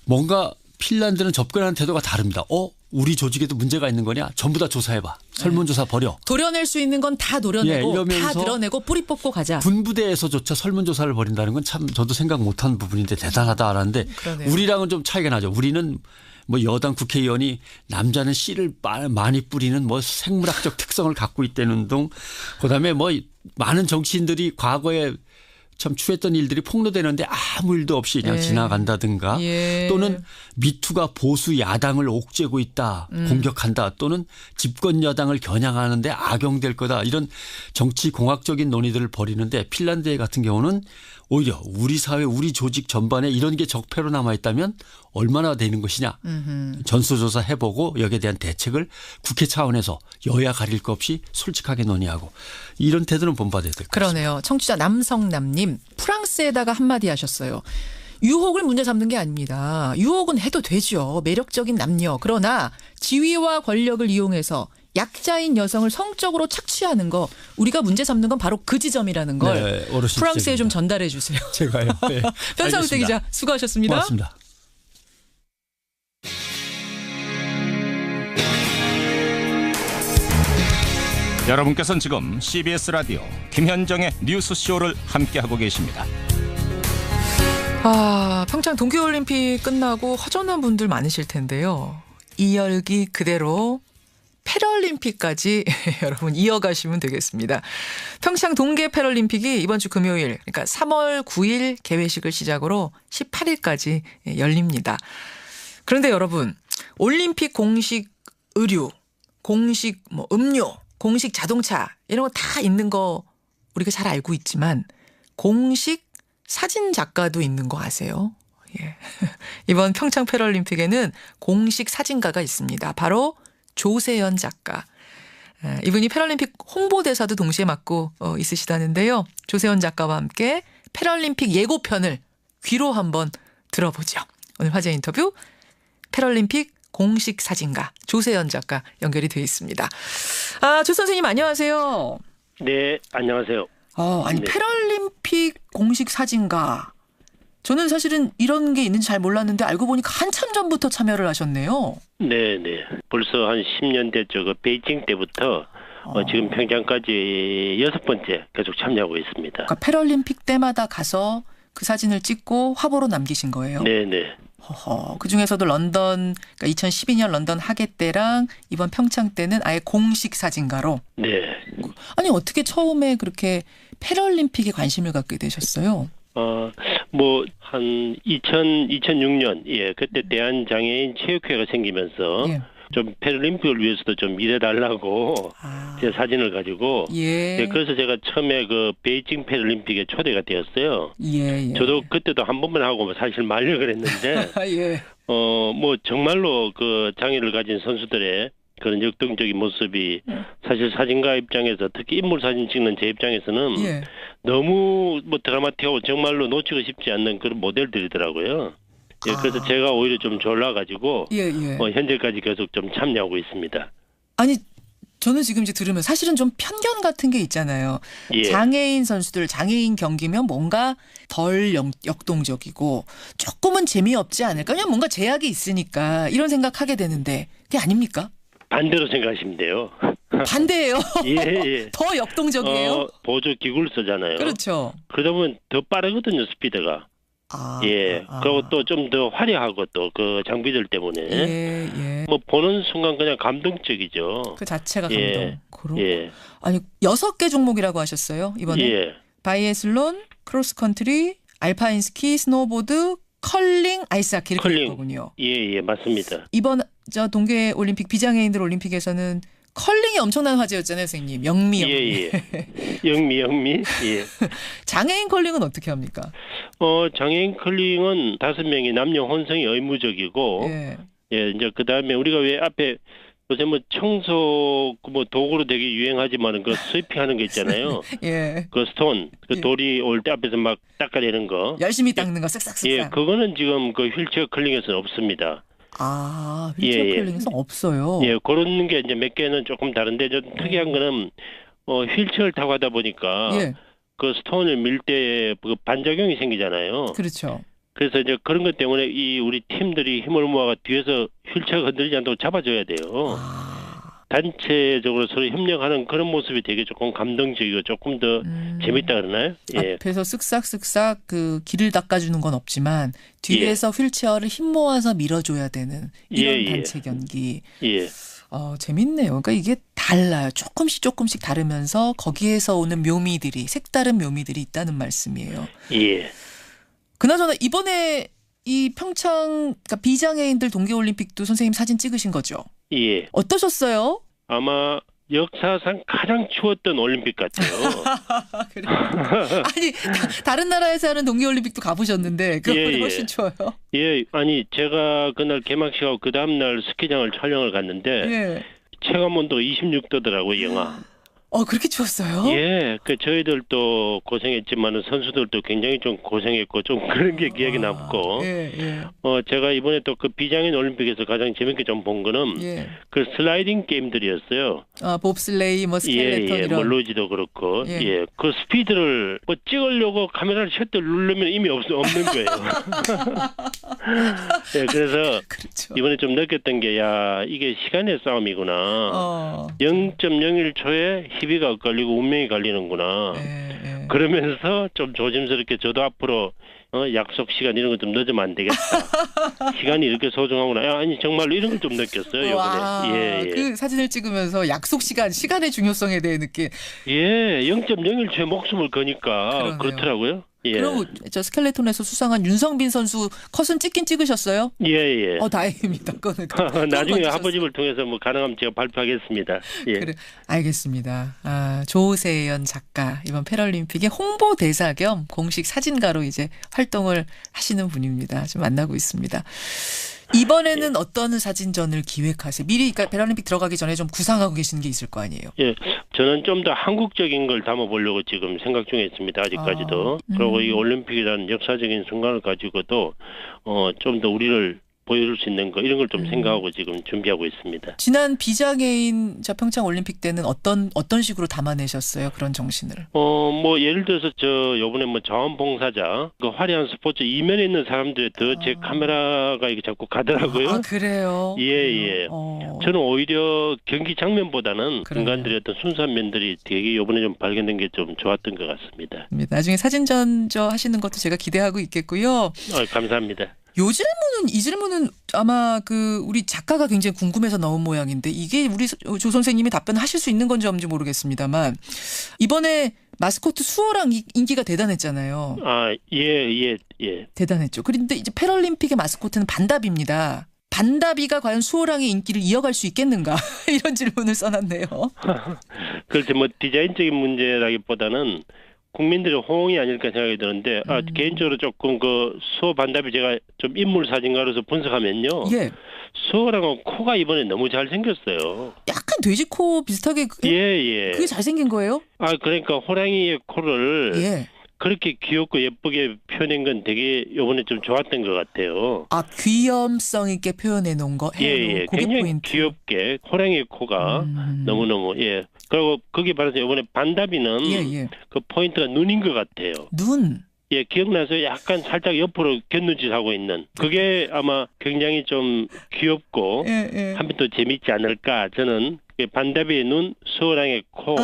뭔가 핀란드는 접근하는 태도가 다릅니다. 우리 조직에도 문제가 있는 거냐? 전부 다 조사해봐. 설문조사 버려. 도려낼 수 있는 건 다 도려내고 다 드러내고 뿌리 뽑고 가자. 군부대에서조차 설문조사를 벌인다는 건 참 저도 생각 못한 부분인데 대단하다 알았는데 그러네요. 우리랑은 좀 차이가 나죠. 우리는 뭐 여당 국회의원이 남자는 씨를 많이 뿌리는 뭐 생물학적 특성을 갖고 있다는 등 그다음에 뭐 많은 정치인들이 과거에 참 추했던 일들이 폭로되는데 아무 일도 없이 그냥 지나간다든가 또는 미투가 보수 야당을 옥죄고 있다 공격한다 또는 집권 여당을 겨냥하는데 악용될 거다 이런 정치 공학적인 논의들을 벌이는데 핀란드 같은 경우는 오히려 우리 사회 우리 조직 전반에 이런 게 적폐로 남아있다면 얼마나 되는 것이냐 전수조사 해보고 여기에 대한 대책을 국회 차원에서 여야 가릴 것 없이 솔직하게 논의하고 이런 태도는 본받아야 될 것 같습니다. 그러네요. 청취자 남성남님 프랑스에다가 한마디 하셨어요. 유혹을 문제 삼는 게 아닙니다. 유혹은 해도 되죠. 매력적인 남녀. 그러나 지위와 권력을 이용해서 약자인 여성을 성적으로 착취하는 거 우리가 문제 삼는 건 바로 그 지점이라는 걸 프랑스에 좀 전달해 주세요. 제가요. 네. 편상우태 기자 수고하셨습니다. 고맙습니다. 여러분께서는 지금 CBS 라디오 김현정의 뉴스쇼를 함께하고 계십니다. 평창 동계올림픽 끝나고 허전한 분들 많으실 텐데요. 이 열기 그대로 패럴림픽까지 여러분 이어가시면 되겠습니다. 평창 동계 패럴림픽이 이번 주 금요일 그러니까 3월 9일 개회식을 시작으로 18일까지 열립니다. 그런데 여러분 올림픽 공식 의류, 공식 음료, 공식 자동차 이런 거 다 있는 거 우리가 잘 알고 있지만 공식 사진 작가도 있는 거 아세요? 이번 평창 패럴림픽에는 공식 사진가가 있습니다. 바로 조세현 작가. 이분이 패럴림픽 홍보대사도 동시에 맡고 있으시다는데요. 조세현 작가와 함께 패럴림픽 예고편을 귀로 한번 들어보죠. 오늘 화제 인터뷰 패럴림픽 공식 사진가 조세현 작가 연결이 되어 있습니다. 조 선생님 안녕하세요. 네, 안녕하세요. 아니 네. 패럴림픽 공식 사진가. 저는 사실은 이런 게 있는지 잘 몰랐는데 알고 보니까 한참 전부터 참여를 하셨네요. 네. 벌써 한 10년 됐죠. 그 베이징 때부터 지금 평창까지 6번째 계속 참여하고 있습니다. 그러니까 패럴림픽 때마다 가서 그 사진을 찍고 화보로 남기신 거예요? 네. 그중에서도 런던, 그러니까 2012년 런던 하계 때랑 이번 평창 때는 아예 공식 사진가로. 네. 아니 어떻게 처음에 그렇게 패럴림픽에 관심을 갖게 되셨어요? 한 2006년, 그때 대한장애인 체육회가 생기면서 좀 패럴림픽을 위해서도 좀 일해달라고 제 사진을 가지고. 그래서 제가 처음에 그 베이징 패럴림픽에 초대가 되었어요. 저도 그때도 한 번만 하고 사실 말려고 했는데, 정말로 그 장애를 가진 선수들의 그런 역동적인 모습이 사실 사진가 입장에서 특히 인물 사진 찍는 제 입장에서는 너무 드라마틱하고 정말로 놓치고 싶지 않는 그런 모델들이더라고요. 그래서 제가 오히려 좀 졸라가지고 현재까지 계속 좀 참여하고 있습니다. 아니 저는 지금 이제 들으면 사실은 좀 편견 같은 게 있잖아요. 장애인 선수들 장애인 경기면 뭔가 덜 역동적이고 조금은 재미없지 않을까? 그냥 뭔가 제약이 있으니까 이런 생각하게 되는데 그게 아닙니까? 반대로 생각하시면 돼요. 반대예요? 더 역동적이에요? 보조 기구를 쓰잖아요. 그렇죠. 그러다 보면 더 빠르거든요, 스피드가. 그리고 또 좀 더 화려하고 또 그 장비들 때문에 뭐 보는 순간 그냥 감동적이죠. 그 자체가 감동. 아니 6개 종목이라고 하셨어요 이번에? 바이애슬론, 크로스컨트리, 알파인 스키, 스노보드, 컬링, 아이스하키 이렇게 될 거군요. 예, 맞습니다. 이번 동계 올림픽 비장애인들 올림픽에서는 컬링이 엄청난 화제였잖아요, 선생님. 영미. 영미. 장애인 컬링은 어떻게 합니까? 장애인 컬링은 5명이 남녀 혼성이 의무적이고, 이제 그 다음에 우리가 왜 앞에 요새 뭐 청소 뭐 도구로 되게 유행하지만은 그 스위핑하는 게 있잖아요. 그 스톤, 그 돌이 올 때 앞에서 막 닦아내는 거. 열심히 닦는 거 쓱싹쓱싹. 그거는 지금 그 휠체어 컬링에서는 없습니다. 휠체어 컬링에서 없어요. 그런 게 이제 몇 개는 조금 다른데 좀 특이한 거는 휠체어를 타고 하다 보니까 그 스톤을 밀 때 그 반작용이 생기잖아요. 그렇죠. 그래서 이제 그런 것 때문에 이 우리 팀들이 힘을 모아가 뒤에서 휠체어가 흔들리지 않도록 잡아줘야 돼요. 단체적으로 서로 협력하는 그런 모습이 되게 조금 감동적이고 조금 더 재밌다 그러나요? 앞에서 쓱싹쓱싹 그 길을 닦아주는 건 없지만 뒤에서 휠체어를 힘 모아서 밀어줘야 되는 이런 단체 경기. 재밌네요. 그러니까 이게 달라요. 조금씩 다르면서 거기에서 오는 묘미들이 색다른 묘미들이 있다는 말씀이에요. 그나저나 이번에 이 평창 그러니까 비장애인들 동계올림픽도 선생님 사진 찍으신 거죠? 어떠셨어요? 아마 역사상 가장 추웠던 올림픽 같아요. 아니 다른 나라에서 하는 동계올림픽도 가보셨는데 그거보다 훨씬 추워요? 아니 제가 그날 개막식하고 그 다음날 스키장을 촬영을 갔는데 체감온도가 26도더라고요, 영하. 그렇게 추웠어요? 그 저희들도 고생했지만은 선수들도 굉장히 좀 고생했고 좀 그런 게 기억에 남고. 제가 이번에 또 그 비장애인 올림픽에서 가장 재밌게 좀 본 거는 그 슬라이딩 게임들이었어요. 봅슬레이, 뭐 스켈레톤 이런. 뭐 로지도 그렇고. 그 스피드를 뭐 찍으려고 카메라를 셔터 누르면 이미 없는 거예요. 그래서 이번에 좀 느꼈던 게 이게 시간의 싸움이구나. 0.01초에 희비가 엇갈리고 운명이 갈리는구나. 그러면서 좀 조심스럽게 저도 앞으로 약속 시간 이런 거 좀 늦으면 안 되겠다. 시간이 이렇게 소중하구나. 아니 정말로 이런 걸 좀 느꼈어요. 이번에. 그 사진을 찍으면서 약속 시간의 중요성에 대해 느낀. 0.01초에 목숨을 거니까 그렇더라고요. 그리고 저 스켈레톤에서 수상한 윤성빈 선수 컷은 찍긴 찍으셨어요? 다행입니다. 나중에 하버집을 통해서 뭐 가능하면 제가 발표하겠습니다. 그래, 알겠습니다. 조세연 작가 이번 패럴림픽의 홍보 대사 겸 공식 사진가로 이제 활동을 하시는 분입니다. 좀 만나고 있습니다. 이번에는 어떤 사진전을 기획하세요? 미리 그러니까 패럴림픽 들어가기 전에 좀 구상하고 계시는 게 있을 거 아니에요? 저는 좀 더 한국적인 걸 담아보려고 지금 생각 중에 있습니다. 아직까지도. 그리고 이 올림픽이라는 역사적인 순간을 가지고도 좀 더 우리를 보여줄 수 있는 거 이런 걸 좀 생각하고 지금 준비하고 있습니다. 지난 비장애인 평창 올림픽 때는 어떤 식으로 담아내셨어요? 그런 정신을? 뭐 예를 들어서 요번에 뭐 자원봉사자 그 화려한 스포츠 이면에 있는 사람들에 더 제 카메라가 이게 자꾸 가더라고요. 그래요? 저는 오히려 경기 장면보다는 인간들의 어떤 순수한 면들이 되게 요번에 좀 발견된 게 좀 좋았던 것 같습니다. 나중에 사진전 하시는 것도 제가 기대하고 있겠고요. 감사합니다. 이 질문은 아마 우리 작가가 굉장히 궁금해서 넣은 모양인데 이게 우리 조 선생님이 답변하실 수 있는 건지 없는지 모르겠습니다만 이번에 마스코트 수호랑 인기가 대단했잖아요. 대단했죠. 그런데 이제 패럴림픽의 마스코트는 반다비입니다. 반다비가 과연 수호랑의 인기를 이어갈 수 있겠는가 이런 질문을 써놨네요. 그렇죠. 뭐 디자인적인 문제라기보다는 국민들의 호응이 아닐까 생각이 드는데 개인적으로 조금 그 수호 반다비 제가 좀 인물 사진가로서 분석하면요. 수호랑은 코가 이번에 너무 잘생겼어요. 약간 돼지코 비슷하게 그게 잘생긴 거예요? 그러니까 호랑이의 코를 그렇게 귀엽고 예쁘게 표현한 건 되게 이번에 좀 좋았던 것 같아요. 귀염성 있게 표현해 놓은 거. 굉장히 포인트. 귀엽게 호랑이의 코가 너무너무 그리고 거기에 반해서 이번에 반다비는 그 포인트가 눈인 것 같아요. 눈. 기억나서 약간 살짝 옆으로 곁눈질 하고 있는 그게 아마 굉장히 좀 귀엽고 한편 또 재밌지 않을까 저는 반다비의 눈, 수호랑의 코.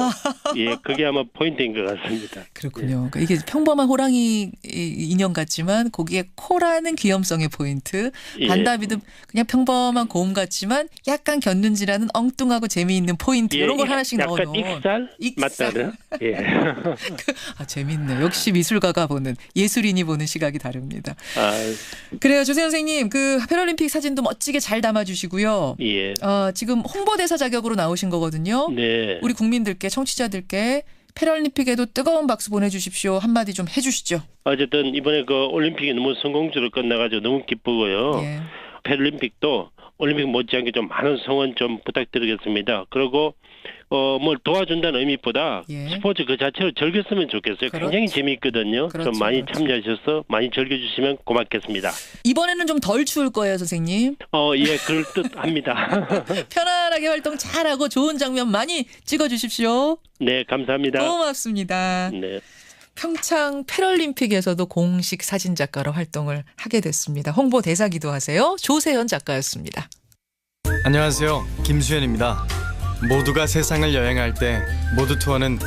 예, 그게 아마 포인트인 것 같습니다. 그렇군요. 그러니까 이게 평범한 호랑이 인형 같지만 거기에 코라는 귀염성의 포인트. 예. 반다비도 그냥 평범한 곰 같지만 약간 곁눈질하는 엉뚱하고 재미있는 포인트 이런 걸 하나씩 넣어놓은. 약간 익살 맞다는. 예. 아 재밌네. 역시 미술가가 보는 예술인이 보는 시각이 다릅니다. 아, 그래요, 조세현 선생님. 그 패럴림픽 사진도 멋지게 잘 담아주시고요. 예. 지금 홍보대사 자격으로 나오신 거거든요. 네. 우리 국민들께 청취자들께 패럴림픽에도 뜨거운 박수 보내주십시오. 한마디 좀 해주시죠. 어쨌든 이번에 그 올림픽이 너무 성공적으로 끝나가지고 너무 기쁘고요. 예. 패럴림픽도 올림픽 못지않게 좀 많은 성원 좀 부탁드리겠습니다. 그리고 뭘 도와준다는 의미보다 스포츠 그 자체로 즐겼으면 좋겠어요. 굉장히 재미있거든요. 좀 많이 참여하셔서 많이 즐겨주시면 고맙겠습니다. 이번에는 좀 덜 추울 거예요, 선생님. 예, 그럴듯합니다. 편안하게 활동 잘하고 좋은 장면 많이 찍어주십시오. 네, 감사합니다. 고맙습니다. 네. 평창 패럴림픽에서도 공식 사진작가로 활동을 하게 됐습니다. 홍보대사기도 하세요. 조세현 작가였습니다. 안녕하세요. 김수현입니다. 모두가 세상을 여행할 때 모두 투어는